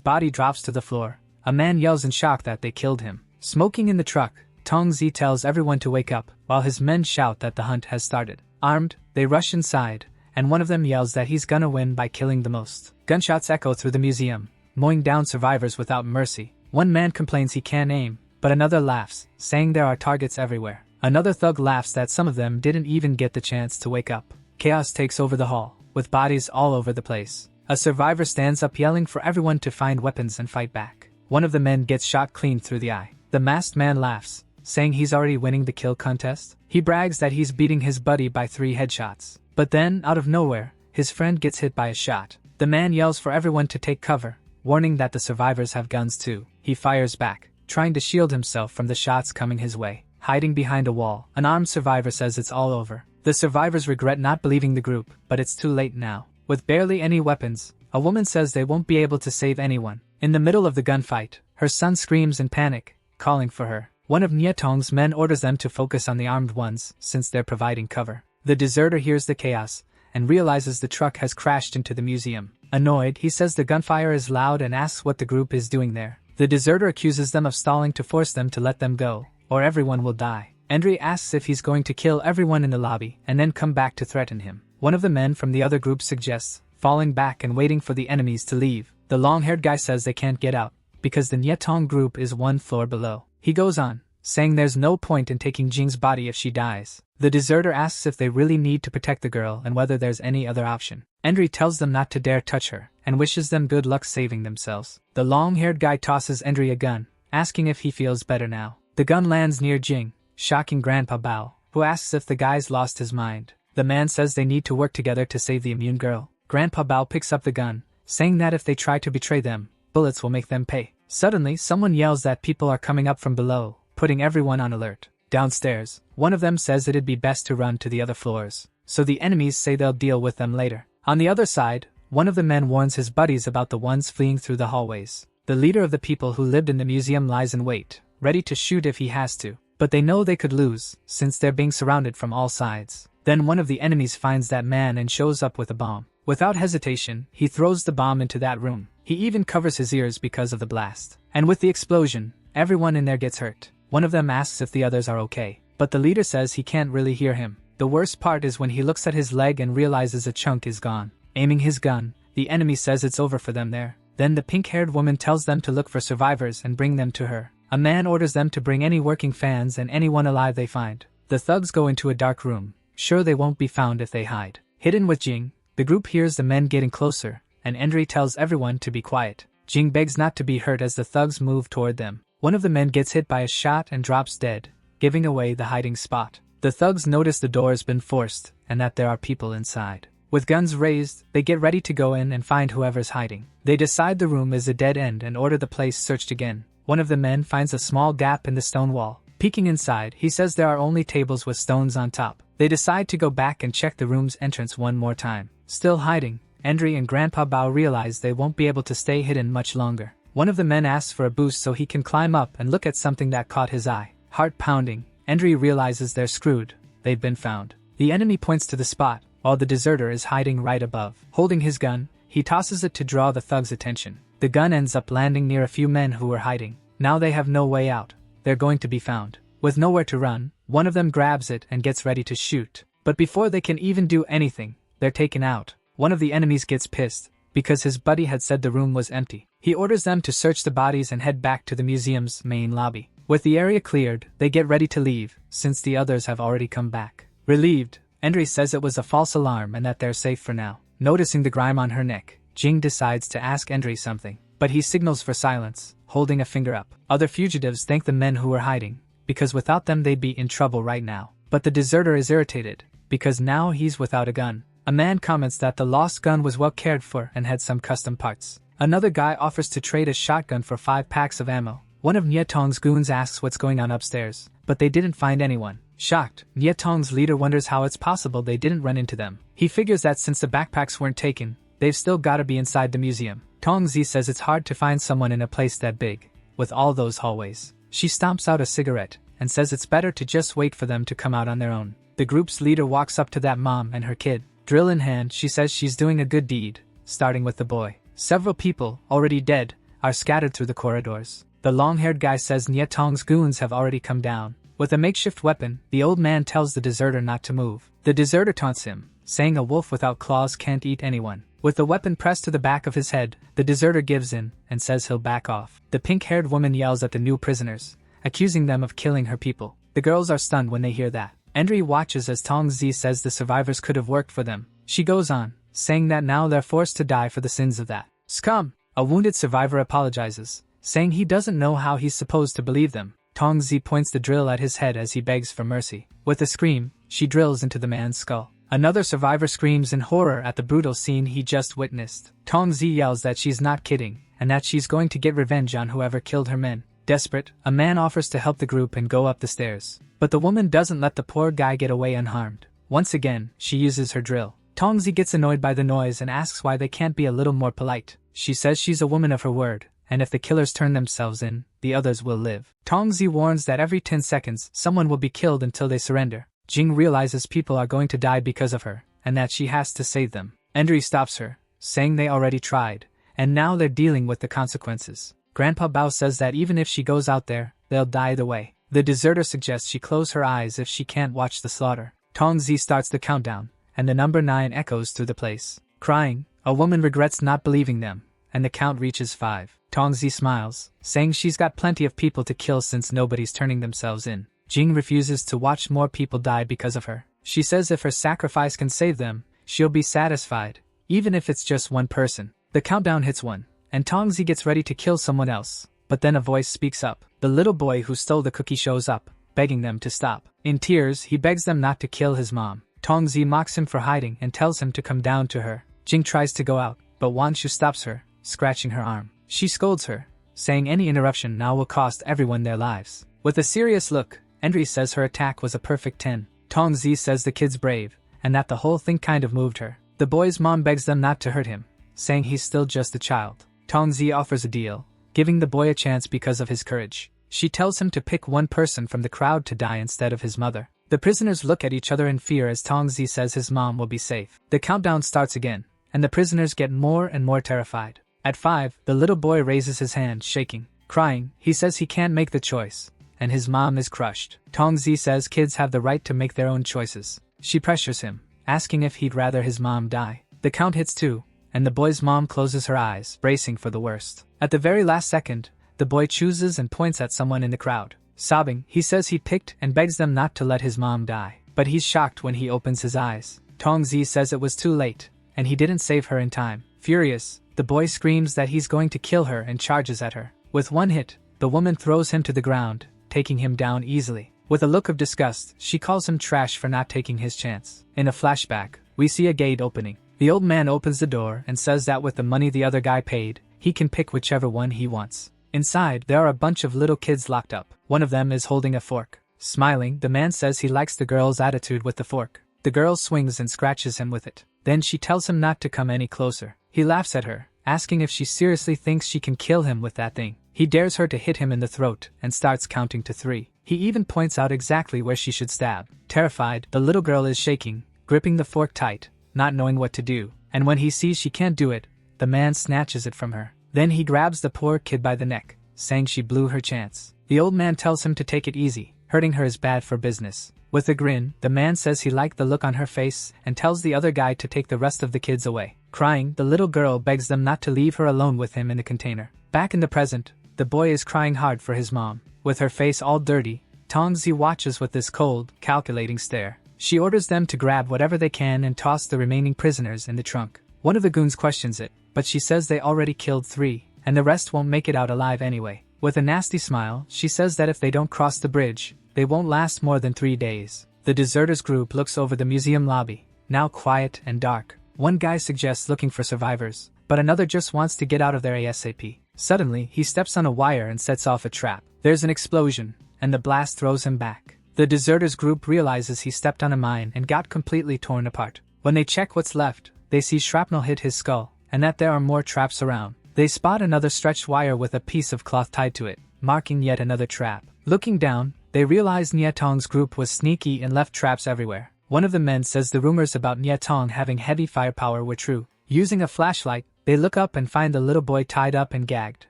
body drops to the floor, a man yells in shock that they killed him. Smoking in the truck, Tongzi tells everyone to wake up, while his men shout that the hunt has started. Armed, they rush inside, and one of them yells that he's gonna win by killing the most. Gunshots echo through the museum, mowing down survivors without mercy. One man complains he can't aim, but another laughs, saying there are targets everywhere. Another thug laughs that some of them didn't even get the chance to wake up. Chaos takes over the hall, with bodies all over the place. A survivor stands up yelling for everyone to find weapons and fight back. One of the men gets shot clean through the eye. The masked man laughs, saying he's already winning the kill contest. He brags that he's beating his buddy by 3 headshots. But then, out of nowhere, his friend gets hit by a shot. The man yells for everyone to take cover, warning that the survivors have guns too. He fires back, trying to shield himself from the shots coming his way. Hiding behind a wall, an armed survivor says it's all over. The survivors regret not believing the group, but it's too late now. With barely any weapons, a woman says they won't be able to save anyone. In the middle of the gunfight, her son screams in panic, calling for her. One of Nyatong's men orders them to focus on the armed ones, since they're providing cover. The deserter hears the chaos, and realizes the truck has crashed into the museum. Annoyed, he says the gunfire is loud and asks what the group is doing there. The deserter accuses them of stalling to force them to let them go, or everyone will die. Andre asks if he's going to kill everyone in the lobby, and then come back to threaten him. One of the men from the other group suggests falling back and waiting for the enemies to leave. The long-haired guy says they can't get out, because the Nyatong group is 1 floor below. He goes on, saying there's no point in taking Jing's body if she dies. The deserter asks if they really need to protect the girl and whether there's any other option. Andre tells them not to dare touch her, and wishes them good luck saving themselves. The long-haired guy tosses Andre a gun, asking if he feels better now. The gun lands near Jing, shocking Grandpa Bao, who asks if the guy's lost his mind. The man says they need to work together to save the immune girl. Grandpa Bao picks up the gun, saying that if they try to betray them, bullets will make them pay. Suddenly, someone yells that people are coming up from below, putting everyone on alert. Downstairs, one of them says it'd be best to run to the other floors, so the enemies say they'll deal with them later. On the other side, one of the men warns his buddies about the ones fleeing through the hallways. The leader of the people who lived in the museum lies in wait, ready to shoot if he has to, but they know they could lose, since they're being surrounded from all sides. Then one of the enemies finds that man and shows up with a bomb. Without hesitation, he throws the bomb into that room. He even covers his ears because of the blast. And with the explosion, everyone in there gets hurt. One of them asks if the others are okay, but the leader says he can't really hear him. The worst part is when he looks at his leg and realizes a chunk is gone. Aiming his gun, the enemy says it's over for them there. Then the pink-haired woman tells them to look for survivors and bring them to her. A man orders them to bring any working fans and anyone alive they find. The thugs go into a dark room, sure they won't be found if they hide. Hidden with Jing, the group hears the men getting closer, and Andre tells everyone to be quiet. Jing begs not to be hurt as the thugs move toward them. One of the men gets hit by a shot and drops dead, giving away the hiding spot. The thugs notice the door has been forced, and that there are people inside. With guns raised, they get ready to go in and find whoever's hiding. They decide the room is a dead end and order the place searched again. One of the men finds a small gap in the stone wall. Peeking inside, he says there are only tables with stones on top. They decide to go back and check the room's entrance one more time. Still hiding, Andre and Grandpa Bao realize they won't be able to stay hidden much longer. One of the men asks for a boost so he can climb up and look at something that caught his eye. Heart pounding, Andre realizes they're screwed. They've been found. The enemy points to the spot, while the deserter is hiding right above. Holding his gun, he tosses it to draw the thug's attention. The gun ends up landing near a few men who were hiding. Now they have no way out. They're going to be found. With nowhere to run, one of them grabs it and gets ready to shoot. But before they can even do anything, they're taken out. One of the enemies gets pissed, because his buddy had said the room was empty. He orders them to search the bodies and head back to the museum's main lobby. With the area cleared, they get ready to leave, since the others have already come back. Relieved, Andre says it was a false alarm and that they're safe for now. Noticing the grime on her neck, Jing decides to ask Andre something, but he signals for silence, holding a finger up. Other fugitives thank the men who were hiding, because without them they'd be in trouble right now. But the deserter is irritated, because now he's without a gun. A man comments that the lost gun was well cared for and had some custom parts. Another guy offers to trade a shotgun for 5 packs of ammo. One of Nyetong's goons asks what's going on upstairs, but they didn't find anyone. Shocked, Nyetong's leader wonders how it's possible they didn't run into them. He figures that since the backpacks weren't taken, they've still gotta be inside the museum. Tongzi says it's hard to find someone in a place that big, with all those hallways. She stomps out a cigarette, and says it's better to just wait for them to come out on their own. The group's leader walks up to that mom and her kid. Drill in hand, she says she's doing a good deed, starting with the boy. Several people, already dead, are scattered through the corridors. The long-haired guy says Nyetong's goons have already come down. With a makeshift weapon, the old man tells the deserter not to move. The deserter taunts him, saying a wolf without claws can't eat anyone. With the weapon pressed to the back of his head, the deserter gives in and says he'll back off. The pink-haired woman yells at the new prisoners, accusing them of killing her people. The girls are stunned when they hear that. Endri watches as Tongzi says the survivors could have worked for them. She goes on, saying that now they're forced to die for the sins of that scum. A wounded survivor apologizes, saying he doesn't know how he's supposed to believe them. Tongzi points the drill at his head as he begs for mercy. With a scream, she drills into the man's skull. Another survivor screams in horror at the brutal scene he just witnessed. Tongzi yells that she's not kidding, and that she's going to get revenge on whoever killed her men. Desperate, a man offers to help the group and go up the stairs. But the woman doesn't let the poor guy get away unharmed. Once again, she uses her drill. Tongzi gets annoyed by the noise and asks why they can't be a little more polite. She says she's a woman of her word, and if the killers turn themselves in, the others will live. Tongzi warns that every 10 seconds, someone will be killed until they surrender. Jing realizes people are going to die because of her, and that she has to save them. Endri stops her, saying they already tried, and now they're dealing with the consequences. Grandpa Bao says that even if she goes out there, they'll die either way. The deserter suggests she close her eyes if she can't watch the slaughter. Tongzi starts the countdown, and the number 9 echoes through the place. Crying, a woman regrets not believing them, and the count reaches 5. Tongzi smiles, saying she's got plenty of people to kill since nobody's turning themselves in. Jing refuses to watch more people die because of her. She says if her sacrifice can save them, she'll be satisfied, even if it's just one person. The countdown hits 1, and Tongzi gets ready to kill someone else, but then a voice speaks up. The little boy who stole the cookie shows up, begging them to stop. In tears, he begs them not to kill his mom. Tongzi mocks him for hiding and tells him to come down to her. Jing tries to go out, but Wanshu stops her, scratching her arm. She scolds her, saying any interruption now will cost everyone their lives. With a serious look, Endri says her attack was a perfect 10. Tongzi says the kid's brave, and that the whole thing kind of moved her. The boy's mom begs them not to hurt him, saying he's still just a child. Tongzi offers a deal, giving the boy a chance because of his courage. She tells him to pick one person from the crowd to die instead of his mother. The prisoners look at each other in fear as Tongzi says his mom will be safe. The countdown starts again, and the prisoners get more and more terrified. At 5, the little boy raises his hand, shaking. Crying, he says he can't make the choice, and his mom is crushed. Tongzi says kids have the right to make their own choices. She pressures him, asking if he'd rather his mom die. The count hits 2, and the boy's mom closes her eyes, bracing for the worst. At the very last second, the boy chooses and points at someone in the crowd. Sobbing, he says he picked and begs them not to let his mom die. But he's shocked when he opens his eyes. Tongzi says it was too late, and he didn't save her in time. Furious, the boy screams that he's going to kill her and charges at her. With one hit, the woman throws him to the ground, taking him down easily. With a look of disgust, she calls him trash for not taking his chance. In a flashback, we see a gate opening. The old man opens the door and says that with the money the other guy paid, he can pick whichever one he wants. Inside, there are a bunch of little kids locked up. One of them is holding a fork. Smiling, the man says he likes the girl's attitude with the fork. The girl swings and scratches him with it. Then she tells him not to come any closer. He laughs at her, asking if she seriously thinks she can kill him with that thing. He dares her to hit him in the throat and starts counting to 3. He even points out exactly where she should stab. Terrified, the little girl is shaking, gripping the fork tight, not knowing what to do. And when he sees she can't do it, the man snatches it from her. Then he grabs the poor kid by the neck, saying she blew her chance. The old man tells him to take it easy, hurting her is bad for business. With a grin, the man says he liked the look on her face and tells the other guy to take the rest of the kids away. Crying, the little girl begs them not to leave her alone with him in the container. Back in the present, the boy is crying hard for his mom. With her face all dirty, Tongzi watches with this cold, calculating stare. She orders them to grab whatever they can and toss the remaining prisoners in the trunk. One of the goons questions it, but she says they already killed 3, and the rest won't make it out alive anyway. With a nasty smile, she says that if they don't cross the bridge, they won't last more than 3 days. The deserters group looks over the museum lobby, now quiet and dark. One guy suggests looking for survivors, but another just wants to get out of there ASAP. Suddenly, he steps on a wire and sets off a trap. There's an explosion, and the blast throws him back. The deserters group realizes he stepped on a mine and got completely torn apart. When they check what's left, they see shrapnel hit his skull, and that there are more traps around. They spot another stretched wire with a piece of cloth tied to it, marking yet another trap. Looking down, they realize Nietong's group was sneaky and left traps everywhere. One of the men says the rumors about Nietong having heavy firepower were true. Using a flashlight, they look up and find the little boy tied up and gagged.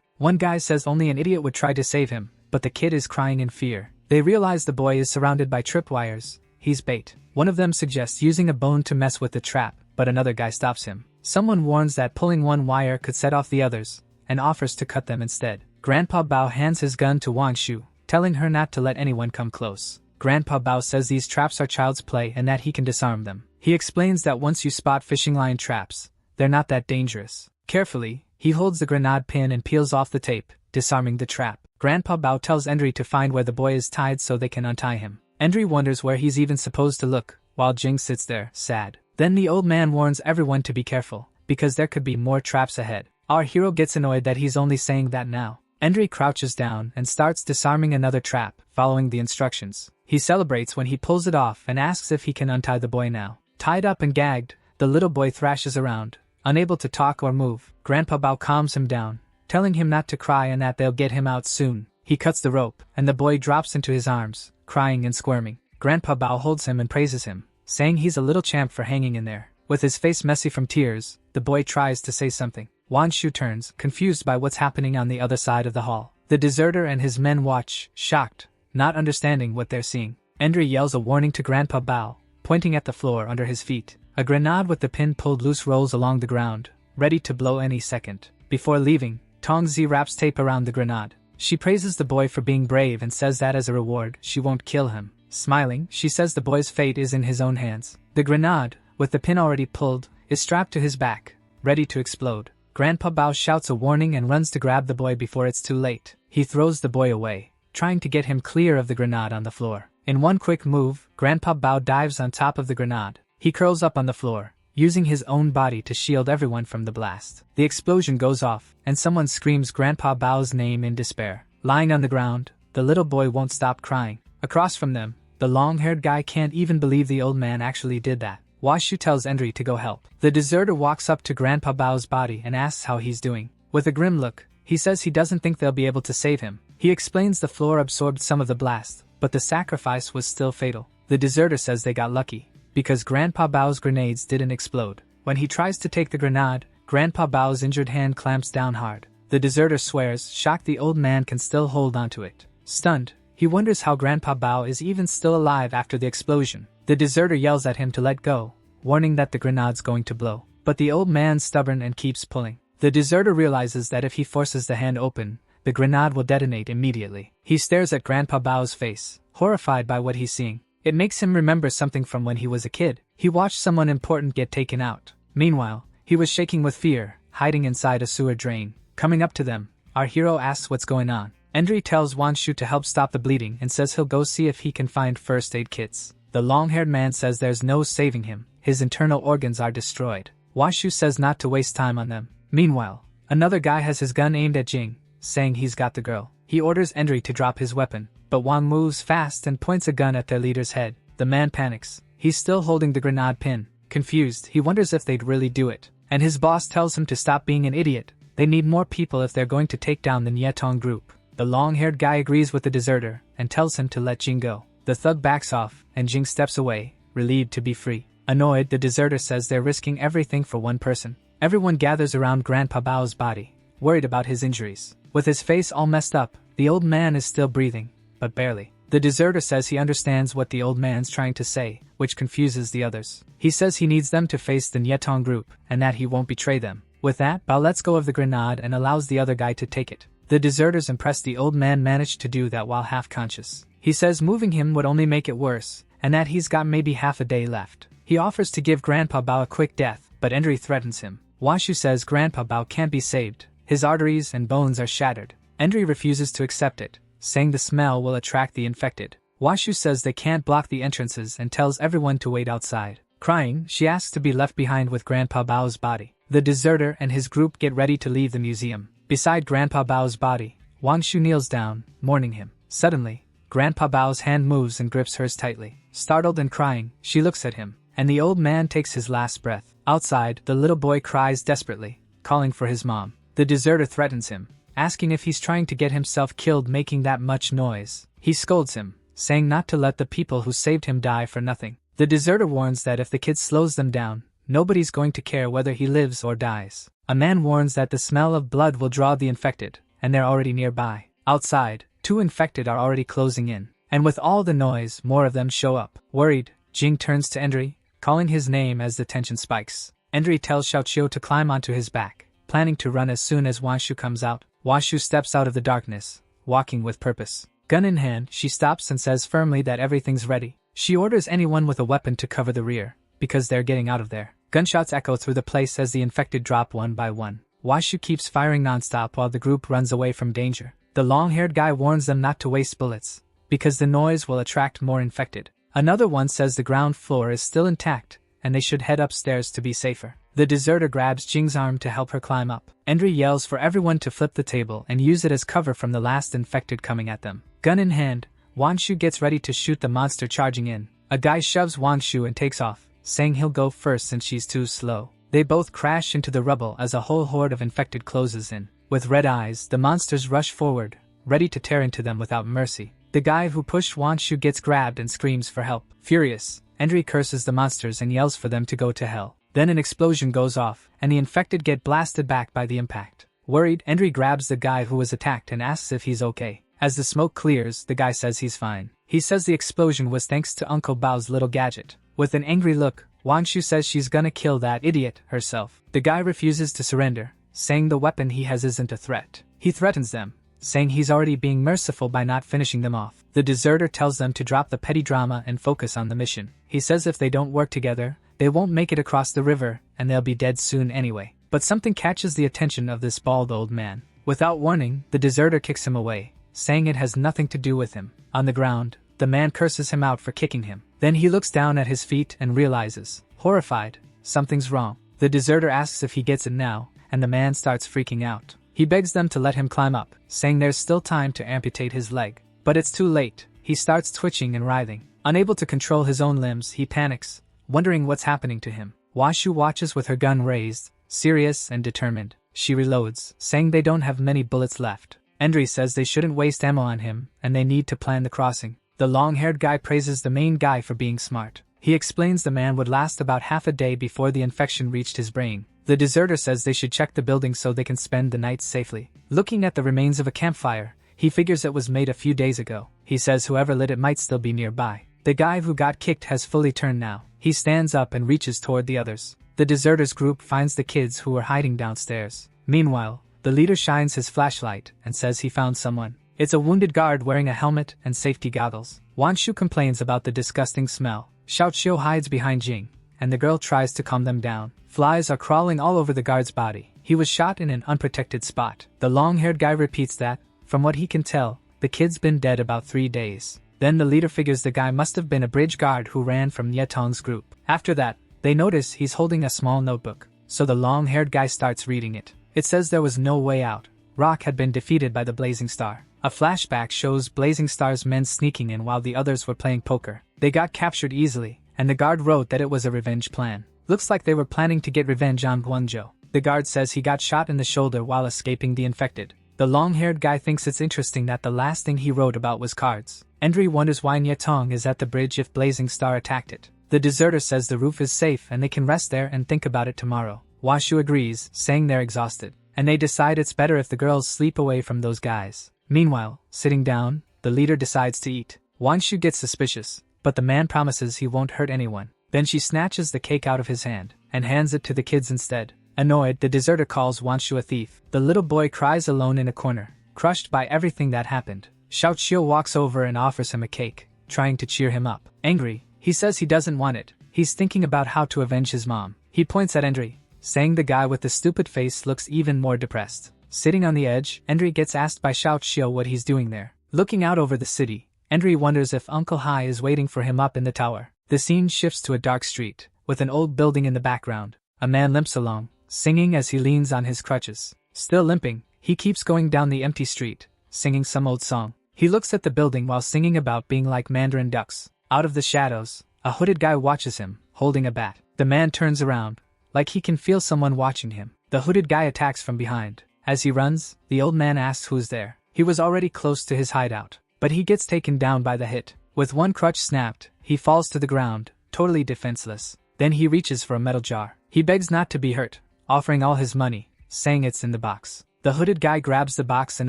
One guy says only an idiot would try to save him, but the kid is crying in fear. They realize the boy is surrounded by tripwires. He's bait. One of them suggests using a bone to mess with the trap, but another guy stops him. Someone warns that pulling one wire could set off the others, and offers to cut them instead. Grandpa Bao hands his gun to Wang Shu, telling her not to let anyone come close. Grandpa Bao says these traps are child's play and that he can disarm them. He explains that once you spot fishing line traps, they're not that dangerous. Carefully, he holds the grenade pin and peels off the tape, disarming the trap. Grandpa Bao tells Endri to find where the boy is tied so they can untie him. Endri wonders where he's even supposed to look, while Jing sits there, sad. Then the old man warns everyone to be careful, because there could be more traps ahead. Our hero gets annoyed that he's only saying that now. Endri crouches down and starts disarming another trap, following the instructions. He celebrates when he pulls it off and asks if he can untie the boy now. Tied up and gagged, the little boy thrashes around, unable to talk or move. Grandpa Bao calms him down, telling him not to cry and that they'll get him out soon. He cuts the rope, and the boy drops into his arms, crying and squirming. Grandpa Bao holds him and praises him, saying he's a little champ for hanging in there. With his face messy from tears, the boy tries to say something. Wan Shu turns, confused by what's happening on the other side of the hall. The deserter and his men watch, shocked, not understanding what they're seeing. Endri yells a warning to Grandpa Bao, pointing at the floor under his feet. A grenade with the pin pulled loose rolls along the ground, ready to blow any second. Before leaving, Tongzi wraps tape around the grenade. She praises the boy for being brave and says that as a reward, she won't kill him. Smiling, she says the boy's fate is in his own hands. The grenade, with the pin already pulled, is strapped to his back, ready to explode. Grandpa Bao shouts a warning and runs to grab the boy before it's too late. He throws the boy away, trying to get him clear of the grenade on the floor. In one quick move, Grandpa Bao dives on top of the grenade. He curls up on the floor, using his own body to shield everyone from the blast. The explosion goes off, and someone screams Grandpa Bao's name in despair. Lying on the ground, the little boy won't stop crying. Across from them, the long-haired guy can't even believe the old man actually did that. Washu tells Endri to go help. The deserter walks up to Grandpa Bao's body and asks how he's doing. With a grim look, he says he doesn't think they'll be able to save him. He explains the floor absorbed some of the blast, but the sacrifice was still fatal. The deserter says they got lucky, because Grandpa Bao's grenades didn't explode. When he tries to take the grenade, Grandpa Bao's injured hand clamps down hard. The deserter swears, shocked the old man can still hold onto it. Stunned, he wonders how Grandpa Bao is even still alive after the explosion. The deserter yells at him to let go, warning that the grenade's going to blow. But the old man's stubborn and keeps pulling. The deserter realizes that if he forces the hand open, the grenade will detonate immediately. He stares at Grandpa Bao's face, horrified by what he's seeing. It makes him remember something from when he was a kid. He watched someone important get taken out. Meanwhile, he was shaking with fear, hiding inside a sewer drain. Coming up to them, our hero asks what's going on. Endri tells Wanshu to help stop the bleeding and says he'll go see if he can find first aid kits. The long-haired man says there's no saving him. His internal organs are destroyed. Wanshu says not to waste time on them. Meanwhile, another guy has his gun aimed at Jing, saying he's got the girl. He orders Endri to drop his weapon, but Wang moves fast and points a gun at their leader's head. The man panics. He's still holding the grenade pin. Confused, he wonders if they'd really do it. And his boss tells him to stop being an idiot. They need more people if they're going to take down the Nyetong group. The long-haired guy agrees with the deserter and tells him to let Jing go. The thug backs off, and Jing steps away, relieved to be free. Annoyed, the deserter says they're risking everything for one person. Everyone gathers around Grandpa Bao's body, worried about his injuries. With his face all messed up, the old man is still breathing, but barely. The deserter says he understands what the old man's trying to say, which confuses the others. He says he needs them to face the Nyetong group, and that he won't betray them. With that, Bao lets go of the grenade and allows the other guy to take it. The deserters impressed the old man managed to do that while half-conscious. He says moving him would only make it worse, and that he's got maybe half a day left. He offers to give Grandpa Bao a quick death, but Endri threatens him. Washu says Grandpa Bao can't be saved. His arteries and bones are shattered. Endry refuses to accept it, saying the smell will attract the infected. Washu says they can't block the entrances and tells everyone to wait outside. Crying, she asks to be left behind with Grandpa Bao's body. The deserter and his group get ready to leave the museum. Beside Grandpa Bao's body, Wangshu kneels down, mourning him. Suddenly, Grandpa Bao's hand moves and grips hers tightly. Startled and crying, she looks at him, and the old man takes his last breath. Outside, the little boy cries desperately, calling for his mom. The deserter threatens him, asking if he's trying to get himself killed making that much noise. He scolds him, saying not to let the people who saved him die for nothing. The deserter warns that if the kid slows them down, nobody's going to care whether he lives or dies. A man warns that the smell of blood will draw the infected, and they're already nearby. Outside, 2 infected are already closing in, and with all the noise, more of them show up. Worried, Jing turns to Endry, calling his name as the tension spikes. Endry tells Xiaoqiu to climb onto his back, planning to run as soon as Wanshu comes out. Wanshu steps out of the darkness, walking with purpose. Gun in hand, she stops and says firmly that everything's ready. She orders anyone with a weapon to cover the rear, because they're getting out of there. Gunshots echo through the place as the infected drop one by one. Washu keeps firing nonstop while the group runs away from danger. The long-haired guy warns them not to waste bullets, because the noise will attract more infected. Another one says the ground floor is still intact, and they should head upstairs to be safer. The deserter grabs Jing's arm to help her climb up. Endry yells for everyone to flip the table and use it as cover from the last infected coming at them. Gun in hand, Wangshu gets ready to shoot the monster charging in. A guy shoves Wangshu and takes off, saying he'll go first since she's too slow. They both crash into the rubble as a whole horde of infected closes in. With red eyes, the monsters rush forward, ready to tear into them without mercy. The guy who pushed Wangshu gets grabbed and screams for help. Furious, Endry curses the monsters and yells for them to go to hell. Then an explosion goes off, and the infected get blasted back by the impact. Worried, Endry grabs the guy who was attacked and asks if he's okay. As the smoke clears, the guy says he's fine. He says the explosion was thanks to Uncle Bao's little gadget. With an angry look, Wangshu says she's gonna kill that idiot herself. The guy refuses to surrender, saying the weapon he has isn't a threat. He threatens them, saying he's already being merciful by not finishing them off. The deserter tells them to drop the petty drama and focus on the mission. He says if they don't work together, they won't make it across the river, and they'll be dead soon anyway. But something catches the attention of this bald old man. Without warning, the deserter kicks him away, saying it has nothing to do with him. On the ground, the man curses him out for kicking him. Then he looks down at his feet and realizes, horrified, something's wrong. The deserter asks if he gets it now, and the man starts freaking out. He begs them to let him climb up, saying there's still time to amputate his leg. But it's too late. He starts twitching and writhing. Unable to control his own limbs, he panics, wondering what's happening to him. Washu watches with her gun raised, serious and determined. She reloads, saying they don't have many bullets left. Endry says they shouldn't waste ammo on him, and they need to plan the crossing. The long-haired guy praises the main guy for being smart. He explains the man would last about half a day before the infection reached his brain. The deserter says they should check the building so they can spend the night safely. Looking at the remains of a campfire, he figures it was made a few days ago. He says whoever lit it might still be nearby. The guy who got kicked has fully turned now. He stands up and reaches toward the others. The deserters group finds the kids who were hiding downstairs. Meanwhile, the leader shines his flashlight and says he found someone. It's a wounded guard wearing a helmet and safety goggles. Wanshu complains about the disgusting smell. Xiaoqiu hides behind Jing, and the girl tries to calm them down. Flies are crawling all over the guard's body. He was shot in an unprotected spot. The long-haired guy repeats that, from what he can tell, the kid's been dead about 3 days. Then the leader figures the guy must have been a bridge guard who ran from Yetong's group. After that, they notice he's holding a small notebook, so the long-haired guy starts reading it. It says there was no way out. Rock had been defeated by the Blazing Star. A flashback shows Blazing Star's men sneaking in while the others were playing poker. They got captured easily, and the guard wrote that it was a revenge plan. Looks like they were planning to get revenge on Guangzhou. The guard says he got shot in the shoulder while escaping the infected. The long-haired guy thinks it's interesting that the last thing he wrote about was cards. Endry wonders why Nyetong is at the bridge if Blazing Star attacked it. The deserter says the roof is safe and they can rest there and think about it tomorrow. Washu agrees, saying they're exhausted, and they decide it's better if the girls sleep away from those guys. Meanwhile, sitting down, the leader decides to eat. Wanshu gets suspicious, but the man promises he won't hurt anyone. Then she snatches the cake out of his hand and hands it to the kids instead. Annoyed, the deserter calls Wanshu a thief. The little boy cries alone in a corner, crushed by everything that happened. Xiaoqiu walks over and offers him a cake, trying to cheer him up. Angry, he says he doesn't want it. He's thinking about how to avenge his mom. He points at Endry, saying the guy with the stupid face looks even more depressed. Sitting on the edge, Endry gets asked by Xiao Xiao what he's doing there. Looking out over the city, Endry wonders if Uncle Hai is waiting for him up in the tower. The scene shifts to a dark street, with an old building in the background. A man limps along, singing as he leans on his crutches. Still limping, he keeps going down the empty street, singing some old song. He looks at the building while singing about being like mandarin ducks. Out of the shadows, a hooded guy watches him, holding a bat. The man turns around, like he can feel someone watching him. The hooded guy attacks from behind. As he runs, the old man asks who's there. He was already close to his hideout, but he gets taken down by the hit. With one crutch snapped, he falls to the ground, totally defenseless. Then he reaches for a metal jar. He begs not to be hurt, offering all his money, saying it's in the box. The hooded guy grabs the box and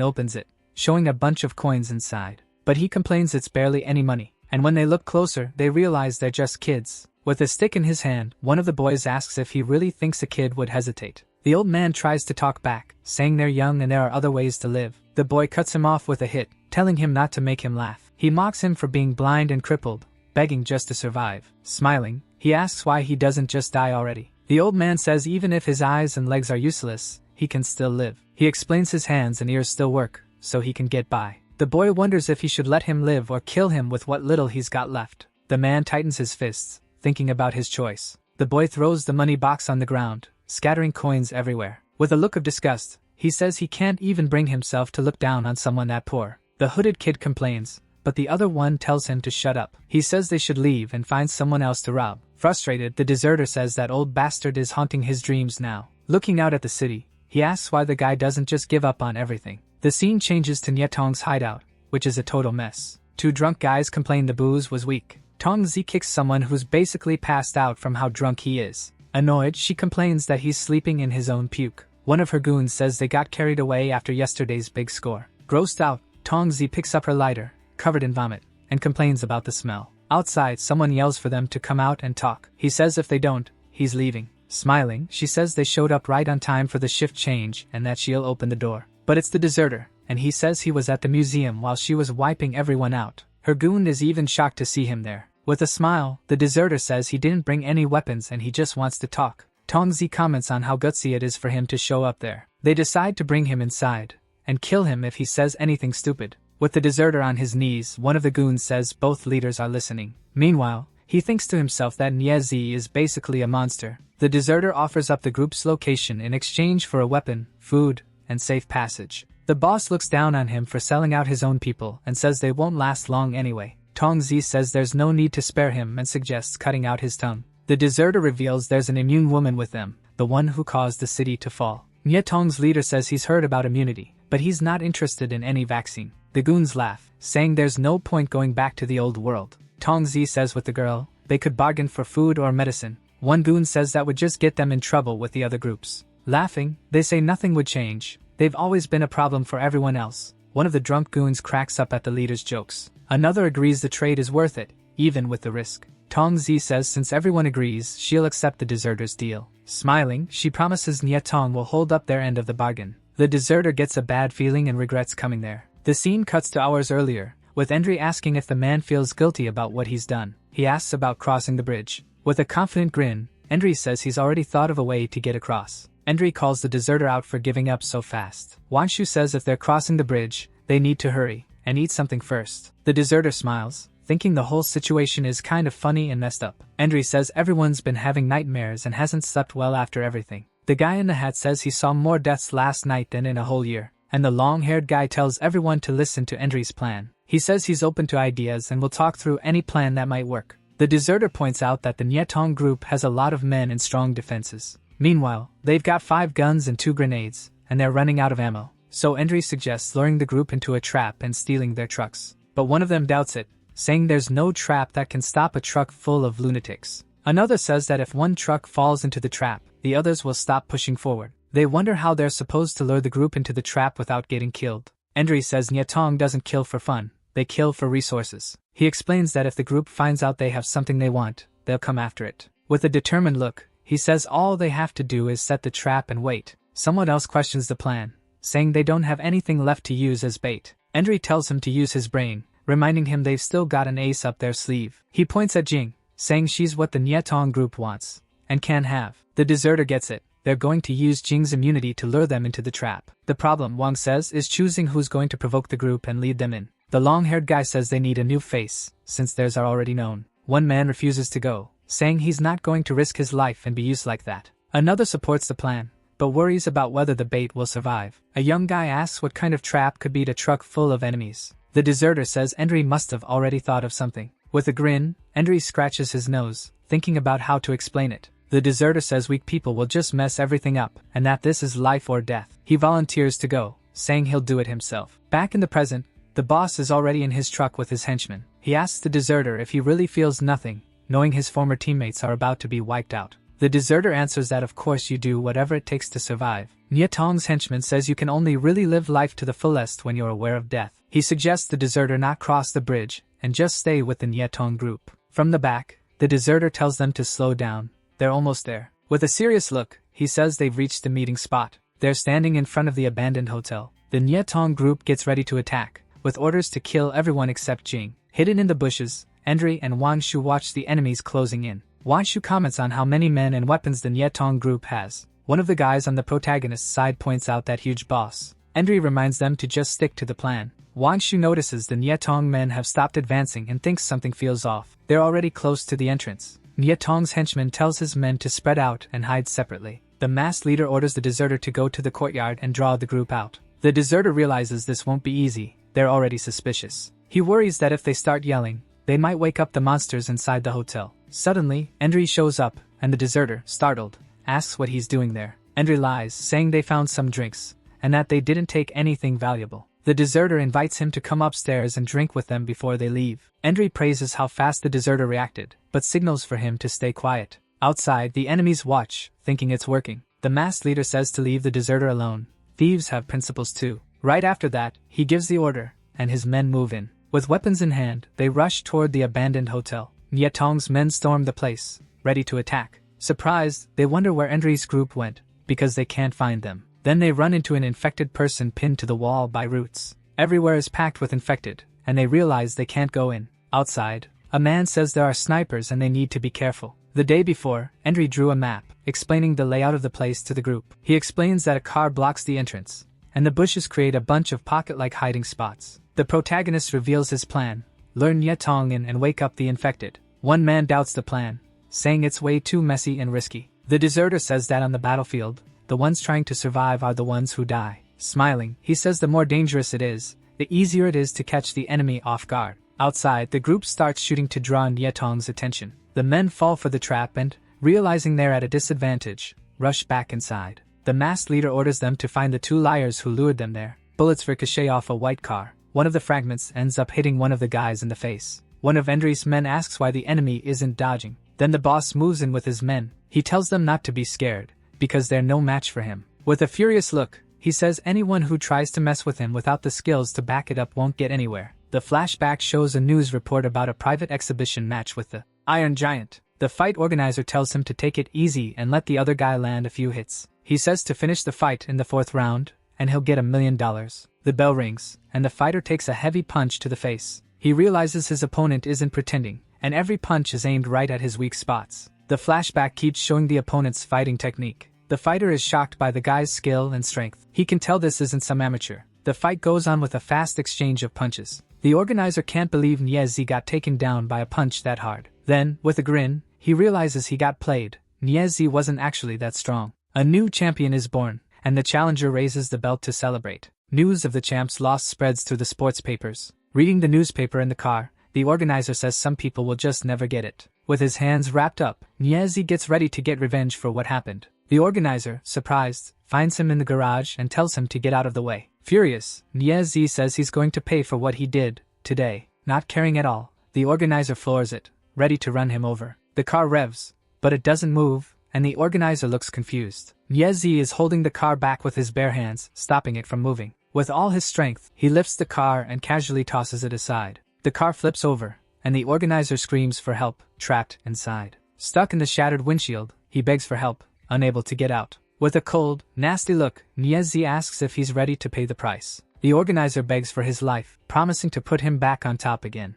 opens it, showing a bunch of coins inside. But he complains it's barely any money. And when they look closer, they realize they're just kids. With a stick in his hand, one of the boys asks if he really thinks a kid would hesitate. The old man tries to talk back, saying they're young and there are other ways to live. The boy cuts him off with a hit, telling him not to make him laugh. He mocks him for being blind and crippled, begging just to survive. Smiling, he asks why he doesn't just die already. The old man says even if his eyes and legs are useless, he can still live. He explains his hands and ears still work, so he can get by. The boy wonders if he should let him live or kill him with what little he's got left. The man tightens his fists, thinking about his choice. The boy throws the money box on the ground, scattering coins everywhere. With a look of disgust, he says he can't even bring himself to look down on someone that poor. The hooded kid complains, but the other one tells him to shut up. He says they should leave and find someone else to rob. Frustrated, the deserter says that old bastard is haunting his dreams now. Looking out at the city, he asks why the guy doesn't just give up on everything. The scene changes to Nietong's hideout, which is a total mess. Two drunk guys complain the booze was weak. Tongzi kicks someone who's basically passed out from how drunk he is. Annoyed, she complains that he's sleeping in his own puke. One of her goons says they got carried away after yesterday's big score. Grossed out, Tongzi picks up her lighter, covered in vomit, and complains about the smell. Outside, someone yells for them to come out and talk. He says if they don't, he's leaving. Smiling, she says they showed up right on time for the shift change and that she'll open the door. But it's the deserter, and he says he was at the museum while she was wiping everyone out. Her goon is even shocked to see him there. With a smile, the deserter says he didn't bring any weapons and he just wants to talk. Tongzi comments on how gutsy it is for him to show up there. They decide to bring him inside, and kill him if he says anything stupid. With the deserter on his knees, one of the goons says both leaders are listening. Meanwhile, he thinks to himself that Niezi is basically a monster. The deserter offers up the group's location in exchange for a weapon, food, and safe passage. The boss looks down on him for selling out his own people and says they won't last long anyway. Tongzi says there's no need to spare him and suggests cutting out his tongue. The deserter reveals there's an immune woman with them, the one who caused the city to fall. Nietong's leader says he's heard about immunity, but he's not interested in any vaccine. The goons laugh, saying there's no point going back to the old world. Tongzi says with the girl, they could bargain for food or medicine. One goon says that would just get them in trouble with the other groups. Laughing, they say nothing would change. They've always been a problem for everyone else. One of the drunk goons cracks up at the leader's jokes. Another agrees the trade is worth it, even with the risk. Tongzi says since everyone agrees, she'll accept the deserter's deal. Smiling, she promises Nietong will hold up their end of the bargain. The deserter gets a bad feeling and regrets coming there. The scene cuts to hours earlier, with Endry asking if the man feels guilty about what he's done. He asks about crossing the bridge. With a confident grin, Endry says he's already thought of a way to get across. Endry calls the deserter out for giving up so fast. Wanshu says if they're crossing the bridge, they need to hurry and eat something first. The deserter smiles, thinking the whole situation is kind of funny and messed up. Endry says everyone's been having nightmares and hasn't slept well after everything. The guy in the hat says he saw more deaths last night than in a whole year, and the long-haired guy tells everyone to listen to Endry's plan. He says he's open to ideas and will talk through any plan that might work. The deserter points out that the Nietong group has a lot of men and strong defenses. Meanwhile, they've got 5 guns and 2 grenades, and they're running out of ammo. So Endry suggests luring the group into a trap and stealing their trucks. But one of them doubts it, saying there's no trap that can stop a truck full of lunatics. Another says that if one truck falls into the trap, the others will stop pushing forward. They wonder how they're supposed to lure the group into the trap without getting killed. Endry says Nietong doesn't kill for fun, they kill for resources. He explains that if the group finds out they have something they want, they'll come after it. With a determined look, he says all they have to do is set the trap and wait. Someone else questions the plan, saying they don't have anything left to use as bait. Endry tells him to use his brain, reminding him they've still got an ace up their sleeve. He points at Jing, saying she's what the Nietong group wants, and can have. The deserter gets it, they're going to use Jing's immunity to lure them into the trap. The problem, Wang says, is choosing who's going to provoke the group and lead them in. The long-haired guy says they need a new face, since theirs are already known. One man refuses to go, saying he's not going to risk his life and be used like that. Another supports the plan, but worries about whether the bait will survive. A young guy asks what kind of trap could beat a truck full of enemies. The deserter says Endry must have already thought of something. With a grin, Endry scratches his nose, thinking about how to explain it. The deserter says weak people will just mess everything up, and that this is life or death. He volunteers to go, saying he'll do it himself. Back in the present, the boss is already in his truck with his henchmen. He asks the deserter if he really feels nothing, knowing his former teammates are about to be wiped out. The deserter answers that of course you do whatever it takes to survive. Nietong's henchman says you can only really live life to the fullest when you're aware of death. He suggests the deserter not cross the bridge, and just stay with the Nietong group. From the back, the deserter tells them to slow down. They're almost there. With a serious look, he says they've reached the meeting spot. They're standing in front of the abandoned hotel. The Nietong group gets ready to attack, with orders to kill everyone except Jing. Hidden in the bushes, Endry and Wang Shu watch the enemies closing in. Wang Shu comments on how many men and weapons the Nietong group has. One of the guys on the protagonist's side points out that huge boss. Endry reminds them to just stick to the plan. Wang Shu notices the Nietong men have stopped advancing and thinks something feels off. They're already close to the entrance. Nietong's henchman tells his men to spread out and hide separately. The masked leader orders the deserter to go to the courtyard and draw the group out. The deserter realizes this won't be easy. They're already suspicious. He worries that if they start yelling, they might wake up the monsters inside the hotel. Suddenly, Endry shows up, and the deserter, startled, asks what he's doing there. Endry lies, saying they found some drinks, and that they didn't take anything valuable. The deserter invites him to come upstairs and drink with them before they leave. Endry praises how fast the deserter reacted, but signals for him to stay quiet. Outside, the enemies watch, thinking it's working. The masked leader says to leave the deserter alone. Thieves have principles too. Right after that, he gives the order, and his men move in. With weapons in hand, they rush toward the abandoned hotel. Nietong's men storm the place, ready to attack. Surprised, they wonder where Endry's group went, because they can't find them. Then they run into an infected person pinned to the wall by roots. Everywhere is packed with infected, and they realize they can't go in. Outside, a man says there are snipers and they need to be careful. The day before, Endry drew a map, explaining the layout of the place to the group. He explains that a car blocks the entrance, and the bushes create a bunch of pocket-like hiding spots. The protagonist reveals his plan: lure Nietong in and wake up the infected. One man doubts the plan, saying it's way too messy and risky. The deserter says that on the battlefield, the ones trying to survive are the ones who die. Smiling, he says the more dangerous it is, the easier it is to catch the enemy off guard. Outside, the group starts shooting to draw Nietong's attention. The men fall for the trap and, realizing they're at a disadvantage, rush back inside. The masked leader orders them to find the two liars who lured them there. Bullets ricochet off a white car. One of the fragments ends up hitting one of the guys in the face. One of Endry's men asks why the enemy isn't dodging. Then the boss moves in with his men. He tells them not to be scared, because they're no match for him. With a furious look, he says anyone who tries to mess with him without the skills to back it up won't get anywhere. The flashback shows a news report about a private exhibition match with the Iron Giant. The fight organizer tells him to take it easy and let the other guy land a few hits. He says to finish the fight in the 4th round, and he'll get $1 million. The bell rings, and the fighter takes a heavy punch to the face. He realizes his opponent isn't pretending, and every punch is aimed right at his weak spots. The flashback keeps showing the opponent's fighting technique. The fighter is shocked by the guy's skill and strength. He can tell this isn't some amateur. The fight goes on with a fast exchange of punches. The organizer can't believe Niezi got taken down by a punch that hard. Then, with a grin, he realizes he got played. Niezi wasn't actually that strong. A new champion is born, and the challenger raises the belt to celebrate. News of the champ's loss spreads through the sports papers. Reading the newspaper in the car, the organizer says some people will just never get it. With his hands wrapped up, Niezi gets ready to get revenge for what happened. The organizer, surprised, finds him in the garage and tells him to get out of the way. Furious, Niezi says he's going to pay for what he did today. Not caring at all, the organizer floors it, ready to run him over. The car revs, but it doesn't move, and the organizer looks confused. Niezi is holding the car back with his bare hands, stopping it from moving. With all his strength, he lifts the car and casually tosses it aside. The car flips over, and the organizer screams for help, trapped inside. Stuck in the shattered windshield, he begs for help, unable to get out. With a cold, nasty look, Niezi asks if he's ready to pay the price. The organizer begs for his life, promising to put him back on top again.